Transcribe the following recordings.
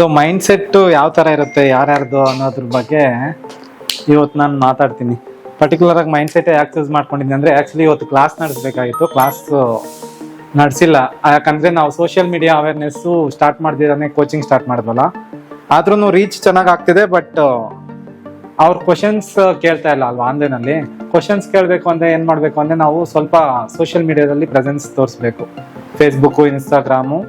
So mind set ಯಾವ ತರ ಇರುತ್ತೆ ಯಾರ್ಯಾರ್ದು ಅನ್ನೋದ್ರ ಬಗ್ಗೆ ಇವತ್ತು ನಾನು ಮಾತಾಡ್ತೀನಿ. ಪರ್ಟಿಕ್ಯುಲರ್ ಆಗಿ ಮೈಂಡ್ ಸೆಟ್ ಯಾಕೆ ಚೂಸ್ ಮಾಡ್ಕೊಂಡಿದ್ದೀನಿ ಅಂದ್ರೆ ಆಕ್ಚುಲಿ ಇವತ್ತು ಕ್ಲಾಸ್ ನಡೆಸಬೇಕಾಗಿತ್ತು, ಕ್ಲಾಸ್ ನಡೆಸಿಲ್ಲ. ಯಾಕಂದ್ರೆ ನಾವು ಸೋಷಿಯಲ್ ಮೀಡಿಯಾ ಅವೇರ್ನೆಸ್ ಸ್ಟಾರ್ಟ್ ಮಾಡ್ದಿರಾನೆ ಕೋಚಿಂಗ್ ಸ್ಟಾರ್ಟ್ ಮಾಡಿದ್ವಲ್ಲ, ಆದ್ರೂ ರೀಚ್ ಚೆನ್ನಾಗಿ ಆಗ್ತಿದೆ. ಬಟ್ ಅವ್ರ ಕ್ವಶನ್ಸ್ ಕೇಳ್ತಾ ಇಲ್ಲ ಅಲ್ವಾ ಆನ್ಲೈನಲ್ಲಿ. ಕ್ವಶನ್ಸ್ ಕೇಳಬೇಕು ಅಂದ್ರೆ ಏನ್ ಮಾಡ್ಬೇಕು ಅಂದ್ರೆ ನಾವು ಸ್ವಲ್ಪ ಸೋಷಿಯಲ್ ಮೀಡಿಯಾದಲ್ಲಿ ಪ್ರೆಸೆನ್ಸ್ ತೋರಿಸ್ಬೇಕು. ಫೇಸ್ಬುಕ್, ಇನ್ಸ್ಟಾಗ್ರಾಮು,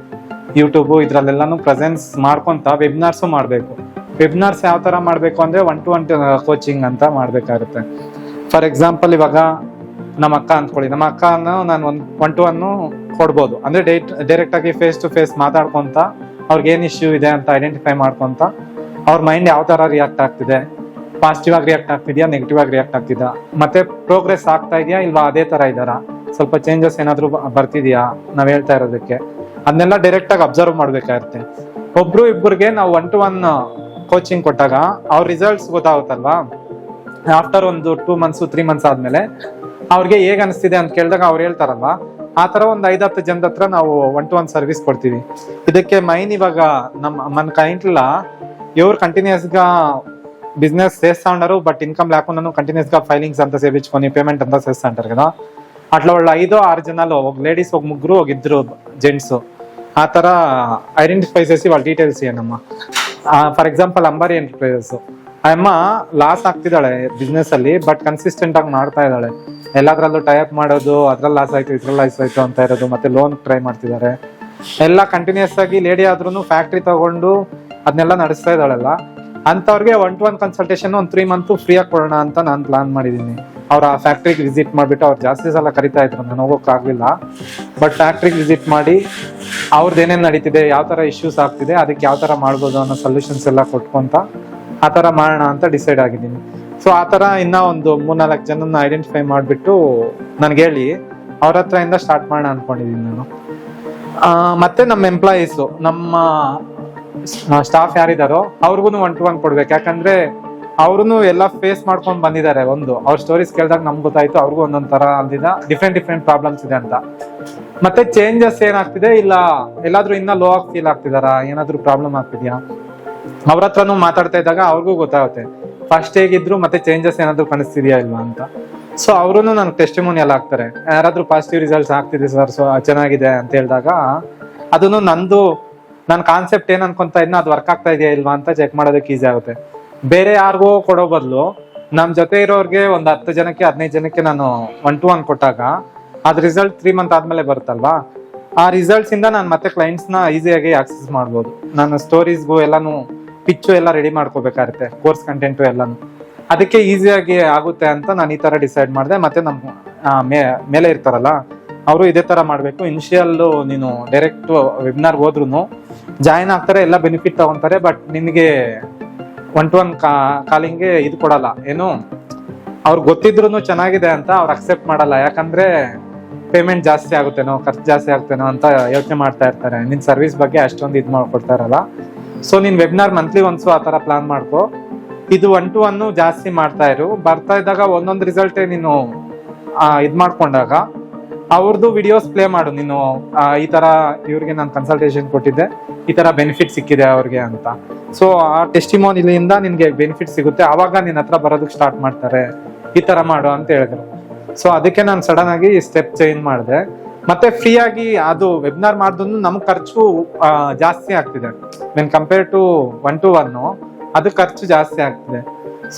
ಯೂಟ್ಯೂಬ್ ಇದ್ರಲ್ಲೆಲ್ಲಾನು ಪ್ರೆಸೆನ್ಸ್ ಮಾಡ್ಕೊಂತ ವೆಬಿನಾರ್ಸು ಮಾಡಬೇಕು. ವೆಬಿನಾರ್ಸ್ ಯಾವ ತರ ಮಾಡಬೇಕು ಅಂದ್ರೆ 1-to-1 ಕೋಚಿಂಗ್ ಅಂತ ಮಾಡ್ಬೇಕಾಗುತ್ತೆ. ಫಾರ್ ಎಕ್ಸಾಂಪಲ್ ಇವಾಗ ನಮ್ಮ ಅಕ್ಕ ಅಂದ್ಕೊಳ್ಳಿ, ನಮ್ಮ ಅಕ್ಕನ ನಾನು 1-to-1 ಕೊಡ್ಬೋದು. ಅಂದ್ರೆ ಡೈರೆಕ್ಟ್ ಆಗಿ ಫೇಸ್ ಟು ಫೇಸ್ ಮಾತಾಡ್ಕೊಂತ ಅವ್ರಿಗೆ ಏನ್ ಇಶ್ಯೂ ಇದೆ ಅಂತ ಐಡೆಂಟಿಫೈ ಮಾಡ್ಕೊಂತ ಅವ್ರ ಮೈಂಡ್ ಯಾವ ತರ ರಿಯಾಕ್ಟ್ ಆಗ್ತಿದೆ, ಪಾಸಿಟಿವ್ ಆಗಿ ರಿಯಾಕ್ಟ್ ಆಗ್ತಿದ್ಯಾ, ನೆಗೆಟಿವ್ ಆಗಿ ರಿಯಾಕ್ಟ್ ಆಗ್ತಿದ್ಯಾ, ಮತ್ತೆ ಪ್ರೋಗ್ರೆಸ್ ಆಗ್ತಾ ಇದೆಯಾ ಇಲ್ವಾ, ಅದೇ ತರ ಇದಾರಾ, ಸ್ವಲ್ಪ ಚೇಂಜಸ್ ಏನಾದ್ರು ಬರ್ತಿದ್ಯಾ ನಾವ್ ಹೇಳ್ತಾ ಇರೋದಕ್ಕೆ, ಅದನ್ನೆಲ್ಲ ಡೈರೆಕ್ಟ್ ಆಗಿ ಅಬ್ಸರ್ವ್ ಮಾಡ್ಬೇಕಾಗುತ್ತೆ. ಒಬ್ರು ಇಬ್ಬರಿಗೆ ನಾವು 1-to-1 ಕೋಚಿಂಗ್ ಕೊಟ್ಟಾಗ ಅವ್ರ ರಿಸಲ್ಟ್ಸ್ ಗೊತ್ತಾಗುತ್ತಲ್ವಾ. ಆಫ್ಟರ್ ಒಂದು 2 months 3 months ಆದ್ಮೇಲೆ ಅವ್ರಿಗೆ ಹೇಗ್ ಅನಿಸ್ತಿದೆ ಅಂತ ಕೇಳಿದಾಗ ಅವ್ರು ಹೇಳ್ತಾರಲ್ವಾ, ಆ ತರ ಒಂದು 5-10 ಜನದ ಹತ್ರ ನಾವು 1-to-1 ಸರ್ವಿಸ್ ಕೊಡ್ತೀವಿ. ಇದಕ್ಕೆ ಮೈನ್ ఇవాగ మన క్లయింట్ల ఎవరు కంటిన్యూస్ గా బిజినెస్ చేస్తా ఉన్నారు, బట్ ఇన్కమ్ లేకుండాను కంటిన్యూస్ గా ఫైలింగ్స్ అంతా చేయించుకొని పేమెంట్ అంతా చేస్తా ఉంటారు కదా. అట్లా వాళ్ళు 5-6 జనాలు, ఒక లేడీస్, ఒక ముగ్గురు, ఒక ఇద్దరు జెంట్స్, ఆ ತರ ಐಡೆಂಟಿಫೈ చేసి వాళ్ళ ಡೀಟೇಲ್ಸ್ ಏನಮ್ಮ. ಫಾರ್ ಎಕ್ಸಾಂಪಲ್ ಅಂಬಾರಿ ಎಂಟರ್ಪ್ರೈಸಸ್, ಅಮ್ಮ ಲಾಸ್ ಆಗ್ತಿದ್ದಾಳೆ ಬಿಸ್ನೆಸ್ ಅಲ್ಲಿ, ಬಟ್ ಕನ್ಸಿಸ್ಟೆಂಟ್ ಆಗಿ ಮಾಡ್ತಾ ಇದ್ದಾಳೆ. ಎಲ್ಲದ್ರಲ್ಲೂ ಟೈಪ್ ಮಾಡೋದು, ಅದ್ರಲ್ಲಿ ಲಾಸ್ ಆಯ್ತು ಇದ್ರಲ್ಲಿ ಲಾಸ್ ಆಯ್ತು ಅಂತ ಇರೋದು, ಮತ್ತೆ ಲೋನ್ ಟ್ರೈ ಮಾಡ್ತಿದ್ದಾರೆ. ಎಲ್ಲ ಕಂಟಿನ್ಯೂಸ್ ಆಗಿ ಲೇಡಿ ಆದ್ರೂ ಫ್ಯಾಕ್ಟ್ರಿ ತಗೊಂಡು ಅದನ್ನೆಲ್ಲ ನಡೆಸ್ತಾ ಇದ್ದಾಳಲ್ಲ, ಅಂತವ್ರಿಗೆ 1-to-1 ಕನ್ಸಲ್ಟೇಷನ್ ಒಂದು 3 months ಫ್ರೀ ಆಗಿ ಕೊಡೋಣ ಅಂತ ನಾನು ಪ್ಲಾನ್ ಮಾಡಿದ್ದೀನಿ. ಅವ್ರ ಆ ಫ್ಯಾಕ್ಟ್ರಿಗೆ ವಿಸಿಟ್ ಮಾಡ್ಬಿಟ್ಟು, ಅವ್ರು ಜಾಸ್ತಿ ಸಲ ಕರಿತಾ ಇದ್ರು, ನಾನು ಹೋಗೋಕ್ಕಾಗಲಿಲ್ಲ, ಬಟ್ ಫ್ಯಾಕ್ಟ್ರಿಗೆ ವಿಸಿಟ್ ಮಾಡಿ ಅವ್ರದ್ದು ಏನೇನು ನಡೀತಿದೆ, ಯಾವ ತರ ಇಶ್ಯೂಸ್ ಆಗ್ತಿದೆ, ಅದಕ್ಕೆ ಯಾವ ತರ ಮಾಡ್ಬೋದು ಅನ್ನೋ ಸೊಲ್ಯೂಷನ್ಸ್ ಎಲ್ಲ ಕೊಟ್ಕೊಂತ ಆ ತರ ಮಾಡೋಣ ಅಂತ ಡಿಸೈಡ್ ಆಗಿದ್ದೀನಿ. ಸೊ ಆ ತರ ಇನ್ನ ಒಂದು 3-4 ಜನನ ಐಡೆಂಟಿಫೈ ಮಾಡಿಬಿಟ್ಟು ನನ್ಗೆ ಹೇಳಿ ಅವ್ರ ಹತ್ರ ಇಂದ ಸ್ಟಾರ್ಟ್ ಮಾಡೋಣ ಅನ್ಕೊಂಡಿದ್ದೀನಿ ನಾನು. ಮತ್ತೆ ನಮ್ಮ ಎಂಪ್ಲಾಯೀಸು, ನಮ್ಮ ಸ್ಟಾಫ್ ಯಾರಿದಾರೋ ಅವ್ರಿಗೂ 1-to-1 ಕೊಡ್ಬೇಕು. ಯಾಕಂದ್ರೆ ಅವ್ರು ಎಲ್ಲ ಫೇಸ್ ಮಾಡ್ಕೊಂಡು ಬಂದಿದ್ದಾರೆ. ಒಂದು ಅವ್ರ ಸ್ಟೋರೀಸ್ ಕೇಳಿದಾಗ ನಮ್ಗೆ ಗೊತ್ತಾಯ್ತು ಅವ್ರಿಗೂ ಒಂದೊಂದ್ ತರ ಅಂದಿದ ಡಿಫ್ರೆಂಟ್ ಪ್ರಾಬ್ಲಮ್ಸ್ ಇದೆ ಅಂತ. ಮತ್ತೆ ಚೇಂಜಸ್ ಏನಾಗ್ತಿದೆ, ಇಲ್ಲ ಎಲ್ಲಾದ್ರೂ ಇನ್ನ ಲೋ ಆಗಿ ಫೀಲ್ ಆಗ್ತಿದಾರಾ, ಏನಾದ್ರು ಪ್ರಾಬ್ಲಮ್ ಆಗ್ತಿದ್ಯಾ, ಅವ್ರ ಹತ್ರನೂ ಮಾತಾಡ್ತಾ ಇದ್ದಾಗ ಅವ್ರಿಗೂ ಗೊತ್ತಾಗುತ್ತೆ ಫಸ್ಟ್ ಹೇಗಿದ್ರು ಮತ್ತೆ ಚೇಂಜಸ್ ಏನಾದ್ರು ಕಾಣಿಸ್ತಿದ್ಯಾ ಇಲ್ವಾ ಅಂತ. ಸೊ ಅವ್ರು ನನ್ಗೆ ಟೆಸ್ಟಿಮೋನಿಯಲ್ ಆಗ್ತಾರೆ. ಯಾರಾದ್ರೂ ಪಾಸಿಟಿವ್ ರಿಸಲ್ಟ್ಸ್ ಆಗ್ತಿದೆ ಸರ್, ಸೊ ಚೆನ್ನಾಗಿದೆ ಅಂತ ಹೇಳಿದಾಗ ಅದನ್ನು ನನ್ನ ಕಾನ್ಸೆಪ್ಟ್ ಏನ್ ಅನ್ಕೊಂತ ಇದ್ನ ಅದು ವರ್ಕ್ ಆಗ್ತಾ ಇದೆಯಾ ಇಲ್ವಾ ಅಂತ ಚೆಕ್ ಮಾಡೋದಕ್ಕೆ ಈಸಿ ಆಗುತ್ತೆ. ಬೇರೆ ಯಾರಿಗೋ ಕೊಡೋ ಬದಲು ನಮ್ ಜೊತೆ ಇರೋರ್ಗೆ ಒಂದು 10 ಜನಕ್ಕೆ 15 ಜನಕ್ಕೆ ನಾನು 1-to-1 ಕೊಟ್ಟಾಗ ಅದ್ ರಿಸಲ್ಟ್ 3 months ಆದ್ಮೇಲೆ ಬರುತ್ತಲ್ವಾ, ಆ ರಿಸಲ್ಟ್ಸ್ ಇಂದ ನಾನು ಮತ್ತೆ ಕ್ಲೈಂಟ್ಸ್ ನ ಈಸಿಯಾಗಿ ಆಕ್ಸೆಸ್ ಮಾಡ್ಬೋದು. ನಾನು ಸ್ಟೋರೀಸ್ಗೂ ಎಲ್ಲಾನು ಪಿಚ್ಚು ಎಲ್ಲ ರೆಡಿ ಮಾಡ್ಕೋಬೇಕಾಗುತ್ತೆ, ಕೋರ್ಸ್ ಕಂಟೆಂಟು ಎಲ್ಲಾನು. ಅದಕ್ಕೆ ಈಸಿಯಾಗಿ ಆಗುತ್ತೆ ಅಂತ ನಾನು ಈ ತರ ಡಿಸೈಡ್ ಮಾಡಿದೆ. ಮತ್ತೆ ನಮ್ಮ ಮೇಲೆ ಇರ್ತಾರಲ್ಲ ಅವರು ಇದೇ ತರ ಮಾಡ್ಬೇಕು. ಇನಿಷಿಯಲ್ ನೀನು ಡೈರೆಕ್ಟ್ ವೆಬಿನಾರ್ ಹೋದ್ರು ಜಾಯಿನ್ ಆಗ್ತಾರೆ, ಎಲ್ಲ ಬೆನಿಫಿಟ್ ತಗೊಂತಾರೆ, ಬಟ್ ನಿನಗೆ 1-to-1 ಕಾಲಿಂಗ್ಗೆ ಇದು ಕೊಡಲ್ಲ, ಏನು ಅವ್ರಿಗೆ ಗೊತ್ತಿದ್ರು ಚೆನ್ನಾಗಿದೆ ಅಂತ ಅವ್ರು ಅಕ್ಸೆಪ್ಟ್ ಮಾಡಲ್ಲ. ಯಾಕಂದ್ರೆ ಪೇಮೆಂಟ್ ಜಾಸ್ತಿ ಆಗುತ್ತೇನೋ, ಖರ್ಚು ಜಾಸ್ತಿ ಆಗುತ್ತೇನೋ ಅಂತ ಯೋಚನೆ ಮಾಡ್ತಾ ಇರ್ತಾರೆ. ನಿನ್ ಸರ್ವಿಸ್ ಬಗ್ಗೆ ಅಷ್ಟೊಂದು ಇದು ಮಾಡ್ಕೊಡ್ತಾ ಇರಲ್ಲ. ಸೊ ನೀನ್ ವೆಬಿನಾರ್ ಮಂತ್ಲಿ ಒನ್ಸು ಆ ತರ ಪ್ಲಾನ್ ಮಾಡ್ಕೊ. ಇದು 1-to-1 ಜಾಸ್ತಿ ಮಾಡ್ತಾ ಇರು. ಬರ್ತಾ ಇದ್ದಾಗ ಒಂದೊಂದು ರಿಸಲ್ಟ್ ನೀನು ಇದ್ ಮಾಡ್ಕೊಂಡಾಗ ಅವ್ರದ್ದು ವಿಡಿಯೋಸ್ ಪ್ಲೇ ಮಾಡು. ನೀನು ಈ ತರ ಇವ್ರಿಗೆ ನಾನು ಕನ್ಸಲ್ಟೇಷನ್ ಕೊಟ್ಟಿದ್ದೆ, ಈ ತರ ಬೆನಿಫಿಟ್ ಸಿಕ್ಕಿದೆ ಅವ್ರಿಗೆ ಅಂತ. ಸೊ ಆ ಟೆಸ್ಟಿಮೋನಿಯಿಂದ ನಿನ್ಗೆ ಬೆನಿಫಿಟ್ ಸಿಗುತ್ತೆ. ಅವಾಗ ನಿನ್ನ ಹತ್ರ ಬರೋದಕ್ಕೆ ಸ್ಟಾರ್ಟ್ ಮಾಡ್ತಾರೆ, ಈ ತರ ಮಾಡು ಅಂತ ಹೇಳಿದ್ರು. ಸೊ ಅದಕ್ಕೆ ನಾನು ಸಡನ್ ಆಗಿ ಸ್ಟೆಪ್ ಚೇಂಜ್ ಮಾಡಿದೆ. ಮತ್ತೆ ಫ್ರೀ ಆಗಿ ಅದು ವೆಬಿನಾರ್ ಮಾಡಿದ್ರು ನಮ್ಗೆ ಖರ್ಚು ಜಾಸ್ತಿ ಆಗ್ತಿದೆ. ವೆನ್ ಕಂಪೇರ್ ಟು 1-to-1 ಅದು ಖರ್ಚು ಜಾಸ್ತಿ ಆಗ್ತಿದೆ.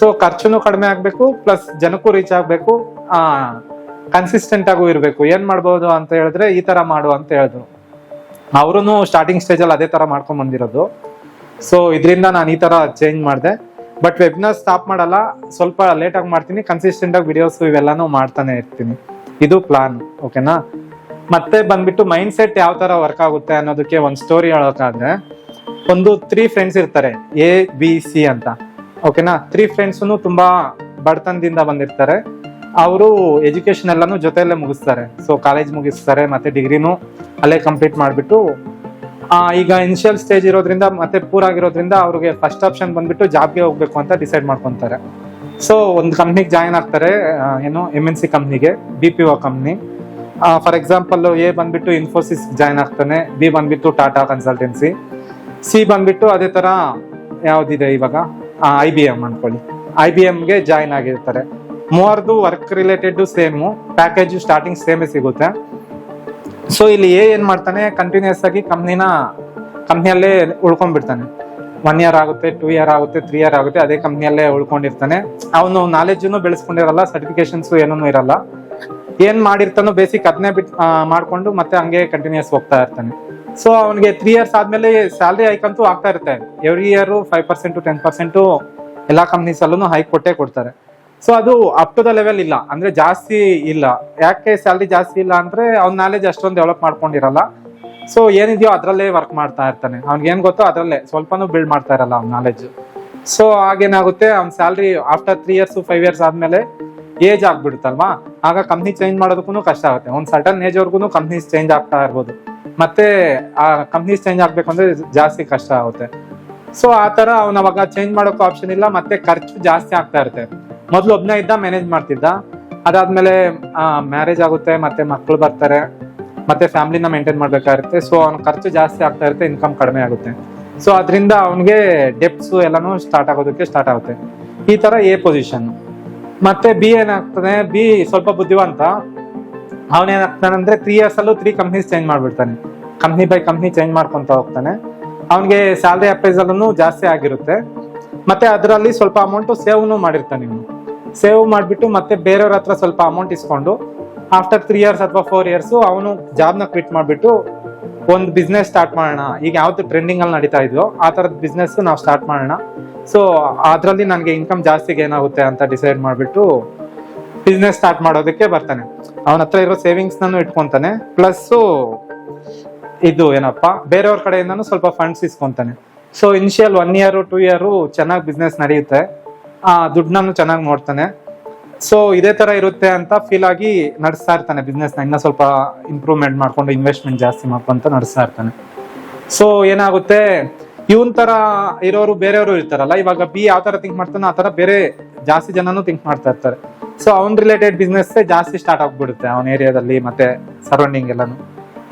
ಸೊ ಖರ್ಚುನು ಕಡಿಮೆ ಆಗ್ಬೇಕು, ಪ್ಲಸ್ ಜನಕ್ಕೂ ರೀಚ್ ಆಗ್ಬೇಕು, ಕನ್ಸಿಸ್ಟೆಂಟ್ ಆಗು ಇರ್ಬೇಕು. ಏನ್ ಮಾಡ್ಬೋದು ಅಂತ ಹೇಳಿದ್ರೆ ಈ ತರ ಮಾಡು ಅಂತ ಹೇಳಿದ್ರು. ಅವ್ರು ಸ್ಟಾರ್ಟಿಂಗ್ ಸ್ಟೇಜ್ ಅಲ್ಲಿ ಅದೇ ತರ ಮಾಡ್ಕೊಂಡ್ ಬಂದಿರೋದು. ಸೊ ಇದರಿಂದ ನಾನು ಈ ತರ ಚೇಂಜ್ ಮಾಡಿದೆ. ಬಟ್ ವೆಬಿನಾರ್ ಸ್ಟಾಪ್ ಮಾಡಲ್ಲ, ಸ್ವಲ್ಪ ಲೇಟ್ ಆಗಿ ಮಾಡ್ತೀನಿ, ಕನ್ಸಿಸ್ಟೆಂಟ್ ಆಗಿ ವಿಡಿಯೋಸ್ ಇವೆಲ್ಲಾನು ಮಾಡ್ತಾನೆ ಇರ್ತೀನಿ. ಇದು ಪ್ಲಾನ್, ಓಕೆನಾ. ಮತ್ತೆ ಬಂದ್ಬಿಟ್ಟು ಮೈಂಡ್ ಸೆಟ್ ಯಾವ ತರ ವರ್ಕ್ ಆಗುತ್ತೆ ಅನ್ನೋದಕ್ಕೆ ಒಂದು ಸ್ಟೋರಿ ಹೇಳೋಕಾದ್ರೆ, ಒಂದು 3 ಫ್ರೆಂಡ್ಸ್ ಇರ್ತಾರೆ, ABC ಅಂತ, ಓಕೆನಾ. 3 ಫ್ರೆಂಡ್ಸ್ನು ತುಂಬಾ ಬಡತನದಿಂದ ಬಂದಿರ್ತಾರೆ. ಅವರು ಎಜುಕೇಶನ್ ಎಲ್ಲಾನು ಜೊತೆಯಲ್ಲೇ ಮುಗಿಸ್ತಾರೆ. ಸೊ ಕಾಲೇಜ್ ಮುಗಿಸ್ತಾರೆ, ಮತ್ತೆ ಡಿಗ್ರಿನೂ ಅಲ್ಲೇ ಕಂಪ್ಲೀಟ್ ಮಾಡ್ಬಿಟ್ಟು ಈಗ ಇನಿಷಿಯಲ್ ಸ್ಟೇಜ್ ಇರೋದ್ರಿಂದ ಮತ್ತೆ ಪೂರ್ ಆಗಿರೋದ್ರಿಂದ ಅವ್ರಿಗೆ ಫಸ್ಟ್ ಆಪ್ಷನ್ ಬಂದ್ಬಿಟ್ಟು ಜಾಬ್ಗೆ ಹೋಗ್ಬೇಕು ಅಂತ ಡಿಸೈಡ್ ಮಾಡ್ಕೊಂತಾರೆ. ಸೊ ಒಂದು ಕಂಪ್ನಿಗೆ ಜಾಯಿನ್ ಆಗ್ತಾರೆ, ಏನು MNC ಕಂಪ್ನಿಗೆ, BPO company. For example A ಬಂದ್ಬಿಟ್ಟು ಇನ್ಫೋಸಿಸ್ ಜಾಯಿನ್ ಆಗ್ತಾನೆ, B ಬಂದ್ಬಿಟ್ಟು ಟಾಟಾ ಕನ್ಸಲ್ಟೆನ್ಸಿ, ಸಿ ಬಂದ್ಬಿಟ್ಟು ಅದೇ ತರ ಯಾವ್ದಿದೆ ಇವಾಗ IBM ಅನ್ಕೊಳ್ಳಿ, IBMಗೆ ಜಾಯಿನ್ ಆಗಿರ್ತಾರೆ. ಮೂವರ್ದು work related same, package starting ಸೇಮೇ ಸಿಗುತ್ತೆ. ಸೊ ಇಲ್ಲಿ ಏನ್ ಮಾಡ್ತಾನೆ, ಕಂಟಿನ್ಯೂಸ್ ಆಗಿ ಕಂಪ್ನಿಯಲ್ಲೇ ಉಳ್ಕೊಂಡ್ಬಿಡ್ತಾನೆ. 1 year ಆಗುತ್ತೆ, 2 year ಆಗುತ್ತೆ, 3 year ಆಗುತ್ತೆ, ಅದೇ ಕಂಪ್ನಿಯಲ್ಲೇ ಉಳ್ಕೊಂಡಿರ್ತಾನೆ. ಅವನು ನಾಲೆಡ್ಜನ್ನು ಬೆಳೆಸ್ಕೊಂಡಿರಲ್ಲ, ಸರ್ಟಿಫಿಕೇಶನ್ಸ್ ಏನೂ ಇರಲ್ಲ. ಏನ್ ಮಾಡಿರ್ತಾನೋ ಬೇಸಿಕ್ ಅದನ್ನೇ ಮಾಡ್ಕೊಂಡು ಮತ್ತೆ ಹಂಗೆ ಕಂಟಿನ್ಯೂಸ್ ಹೋಗ್ತಾ ಇರ್ತಾನೆ. ಸೊ ಅವನಿಗೆ 3 years ಆದ್ಮೇಲೆ ಸ್ಯಾಲ್ರಿ ಹೈಕ್ ಅಂತೂ ಆಗ್ತಾ ಇರುತ್ತೆ. ಎವ್ರಿ ಇಯರ್ 5% to 10% ಎಲ್ಲಾ ಕಂಪ್ನೀಸ್ ಅಲ್ಲೂ ಹೈಕ್ ಕೊಟ್ಟೇ ಕೊಡ್ತಾರೆ. ಸೊ ಅದು ಅಪ್ ಟು ದ ಲೆವೆಲ್ ಇಲ್ಲ, ಅಂದ್ರೆ ಜಾಸ್ತಿ ಇಲ್ಲ. ಯಾಕೆ ಸ್ಯಾಲ್ರಿ ಜಾಸ್ತಿ ಇಲ್ಲ ಅಂದ್ರೆ ಅವ್ನ ನಾಲೆಜ್ ಅಷ್ಟೊಂದು ಡೆವಲಪ್ ಮಾಡ್ಕೊಂಡಿರಲ್ಲ. ಸೊ ಏನಿದೆಯೋ ಅದ್ರಲ್ಲೇ ವರ್ಕ್ ಮಾಡ್ತಾ ಇರ್ತಾನೆ. ಅವ್ನಿಗೆ ಏನ್ ಗೊತ್ತೋ ಅದ್ರಲ್ಲೇ ಸ್ವಲ್ಪನೂ ಬಿಲ್ಡ್ ಮಾಡ್ತಾ ಇರಲ್ಲ ಅವ್ನ ನಾಲೆಜ್. ಸೊ ಆಗೇನಾಗುತ್ತೆ, ಅವ್ನ ಸ್ಯಾಲ್ರಿ ಆಫ್ಟರ್ 3 years 5 years ಆದ್ಮೇಲೆ ಏಜ್ ಆಗ್ಬಿಡುತ್ತಲ್ವಾ, ಆಗ ಕಂಪ್ನಿ ಚೇಂಜ್ ಮಾಡೋದಕ್ಕೂ ಕಷ್ಟ ಆಗುತ್ತೆ. ಒಂದು ಸರ್ಟನ್ ಏಜ್ ವರ್ಗು ಕಂಪ್ನೀಸ್ ಚೇಂಜ್ ಆಗ್ತಾ ಇರ್ಬೋದು, ಮತ್ತೆ ಆ ಕಂಪ್ನೀಸ್ ಚೇಂಜ್ ಆಗ್ಬೇಕು ಅಂದ್ರೆ ಜಾಸ್ತಿ ಕಷ್ಟ ಆಗುತ್ತೆ. ಸೊ ಆ ತರ ಅವ್ನ ಅವಾಗ ಚೇಂಜ್ ಮಾಡೋಕೆ ಆಪ್ಷನ್ ಇಲ್ಲ, ಮತ್ತೆ ಖರ್ಚು ಜಾಸ್ತಿ ಆಗ್ತಾ ಇರುತ್ತೆ. ಮೊದ್ಲು ಒಬ್ನೇ ಇದ್ದ, ಮ್ಯಾನೇಜ್ ಮಾಡ್ತಿದ್ದ. ಅದಾದ್ಮೇಲೆ ಮ್ಯಾರೇಜ್ ಆಗುತ್ತೆ, ಮತ್ತೆ ಮಕ್ಕಳು ಬರ್ತಾರೆ, ಮತ್ತೆ ಫ್ಯಾಮಿಲಿನ ಮೇಂಟೈನ್ ಮಾಡ್ಬೇಕಾಗುತ್ತೆ. ಸೊ ಅವ್ನ ಖರ್ಚು ಜಾಸ್ತಿ ಆಗ್ತಾ ಇರುತ್ತೆ, ಇನ್ಕಮ್ ಕಡಿಮೆ ಆಗುತ್ತೆ. ಸೊ ಅದರಿಂದ ಅವನಿಗೆ ಡೆಪ್ಸ್ ಎಲ್ಲಾನು ಸ್ಟಾರ್ಟ್ ಆಗುತ್ತೆ. ಈ ತರ ಎ ಪೊಸಿಷನ್. ಮತ್ತೆ ಬಿ ಏನಾಗ್ತಾನೆ, ಬಿ ಸ್ವಲ್ಪ ಬುದ್ಧಿವಂತ. ಅವನೇನಾಗ್ತಾನೆ ಅಂದ್ರೆ 3 years ಅಲ್ಲೂ 3 ಕಂಪ್ನೀಸ್ ಚೇಂಜ್ ಮಾಡ್ಬಿಡ್ತಾನೆ. ಕಂಪ್ನಿ ಬೈ ಕಂಪ್ನಿ ಚೇಂಜ್ ಮಾಡ್ಕೊಂತ ಹೋಗ್ತಾನೆ. ಅವನಿಗೆ ಸ್ಯಾಲರಿ ಅಪ್ರೈಸಲ್ ಜಾಸ್ತಿ ಆಗಿರುತ್ತೆ, ಮತ್ತೆ ಅದರಲ್ಲಿ ಸ್ವಲ್ಪ ಅಮೌಂಟ್ ಸೇವ್ನು ಮಾಡಿರ್ತಾನೆ. ಇವನು ಸೇವ್ ಮಾಡ್ಬಿಟ್ಟು ಮತ್ತೆ ಬೇರೆಯವ್ರ ಹತ್ರ ಸ್ವಲ್ಪ ಅಮೌಂಟ್ ಇಸ್ಕೊಂಡು ಆಫ್ಟರ್ 3 years ಅಥವಾ 4 years ಅವನು ಜಾಬ್ನ ಕ್ವಿಟ್ ಮಾಡ್ಬಿಟ್ಟು ಒಂದು ಬಿಸ್ನೆಸ್ ಸ್ಟಾರ್ಟ್ ಮಾಡೋಣ. ಈಗ ಯಾವ್ದು ಟ್ರೆಂಡಿಂಗ್ ಅಲ್ಲಿ ನಡೀತಾ ಇದೆಯೋ ಆ ತರದ ಬಿಸ್ನೆಸ್ ನಾವು ಸ್ಟಾರ್ಟ್ ಮಾಡೋಣ. ಸೊ ಅದ್ರಲ್ಲಿ ನನಗೆ ಇನ್ಕಮ್ ಜಾಸ್ತಿ ಏನಾಗುತ್ತೆ ಅಂತ ಡಿಸೈಡ್ ಮಾಡ್ಬಿಟ್ಟು ಬಿಸ್ನೆಸ್ ಸ್ಟಾರ್ಟ್ ಮಾಡೋದಕ್ಕೆ ಬರ್ತಾನೆ. ಅವನ ಹತ್ರ ಇರೋ ಸೇವಿಂಗ್ಸ್ ನಾನು ಇಟ್ಕೊಂತಾನೆ, ಪ್ಲಸ್ ಇದು ಏನಪ್ಪಾ ಬೇರೆಯವ್ರ ಕಡೆಯಿಂದನೂ ಸ್ವಲ್ಪ ಫಂಡ್ಸ್ ಇಸ್ಕೊಂತಾನೆ. ಸೊ ಇನಿಷಿಯಲ್ 1 year 2 year ಚೆನ್ನಾಗಿ ಬಿಸ್ನೆಸ್ ನಡೆಯುತ್ತೆ, ದುಡ್ಡನ್ನು ಚೆನ್ನಾಗಿ ನೋಡ್ತಾನೆ. ಸೊ ಇದೇ ತರ ಇರುತ್ತೆ ಅಂತ ಫೀಲ್ ಆಗಿ ನಡೆಸ್ತಾ ಇರ್ತಾನೆ ಬಿಸ್ನೆಸ್ ನ. ಇನ್ನ ಸ್ವಲ್ಪ ಇಂಪ್ರೂವ್ಮೆಂಟ್ ಮಾಡ್ಕೊಂಡು ಇನ್ವೆಸ್ಟ್ಮೆಂಟ್ ಜಾಸ್ತಿ ಮಾಡ್ಕೊಂತ ನಡೆಸ್ತಾ ಇರ್ತಾನೆ. ಸೊ ಏನಾಗುತ್ತೆ, ಇವನ್ ತರ ಇರೋರು ಬೇರೆಯವರು ಇರ್ತಾರಲ್ಲ, ಇವಾಗ ಬಿ ಯಾವ ತರ ಥಿಂಕ್ ಮಾಡ್ತಾನೋ ಆ ತರ ಬೇರೆ ಜಾಸ್ತಿ ಜನನು ಥಿಂಕ್ ಮಾಡ್ತಾ ಇರ್ತಾರೆ. ಸೊ ಅವನ್ ರಿಲೇಟೆಡ್ ಬಿಸ್ನೆಸ್ ಜಾಸ್ತಿ ಸ್ಟಾರ್ಟ್ ಆಗ್ಬಿಡುತ್ತೆ ಅವನ ಏರಿಯಾದಲ್ಲಿ ಮತ್ತೆ ಸರೌಂಡಿಂಗ್ ಎಲ್ಲಾನು.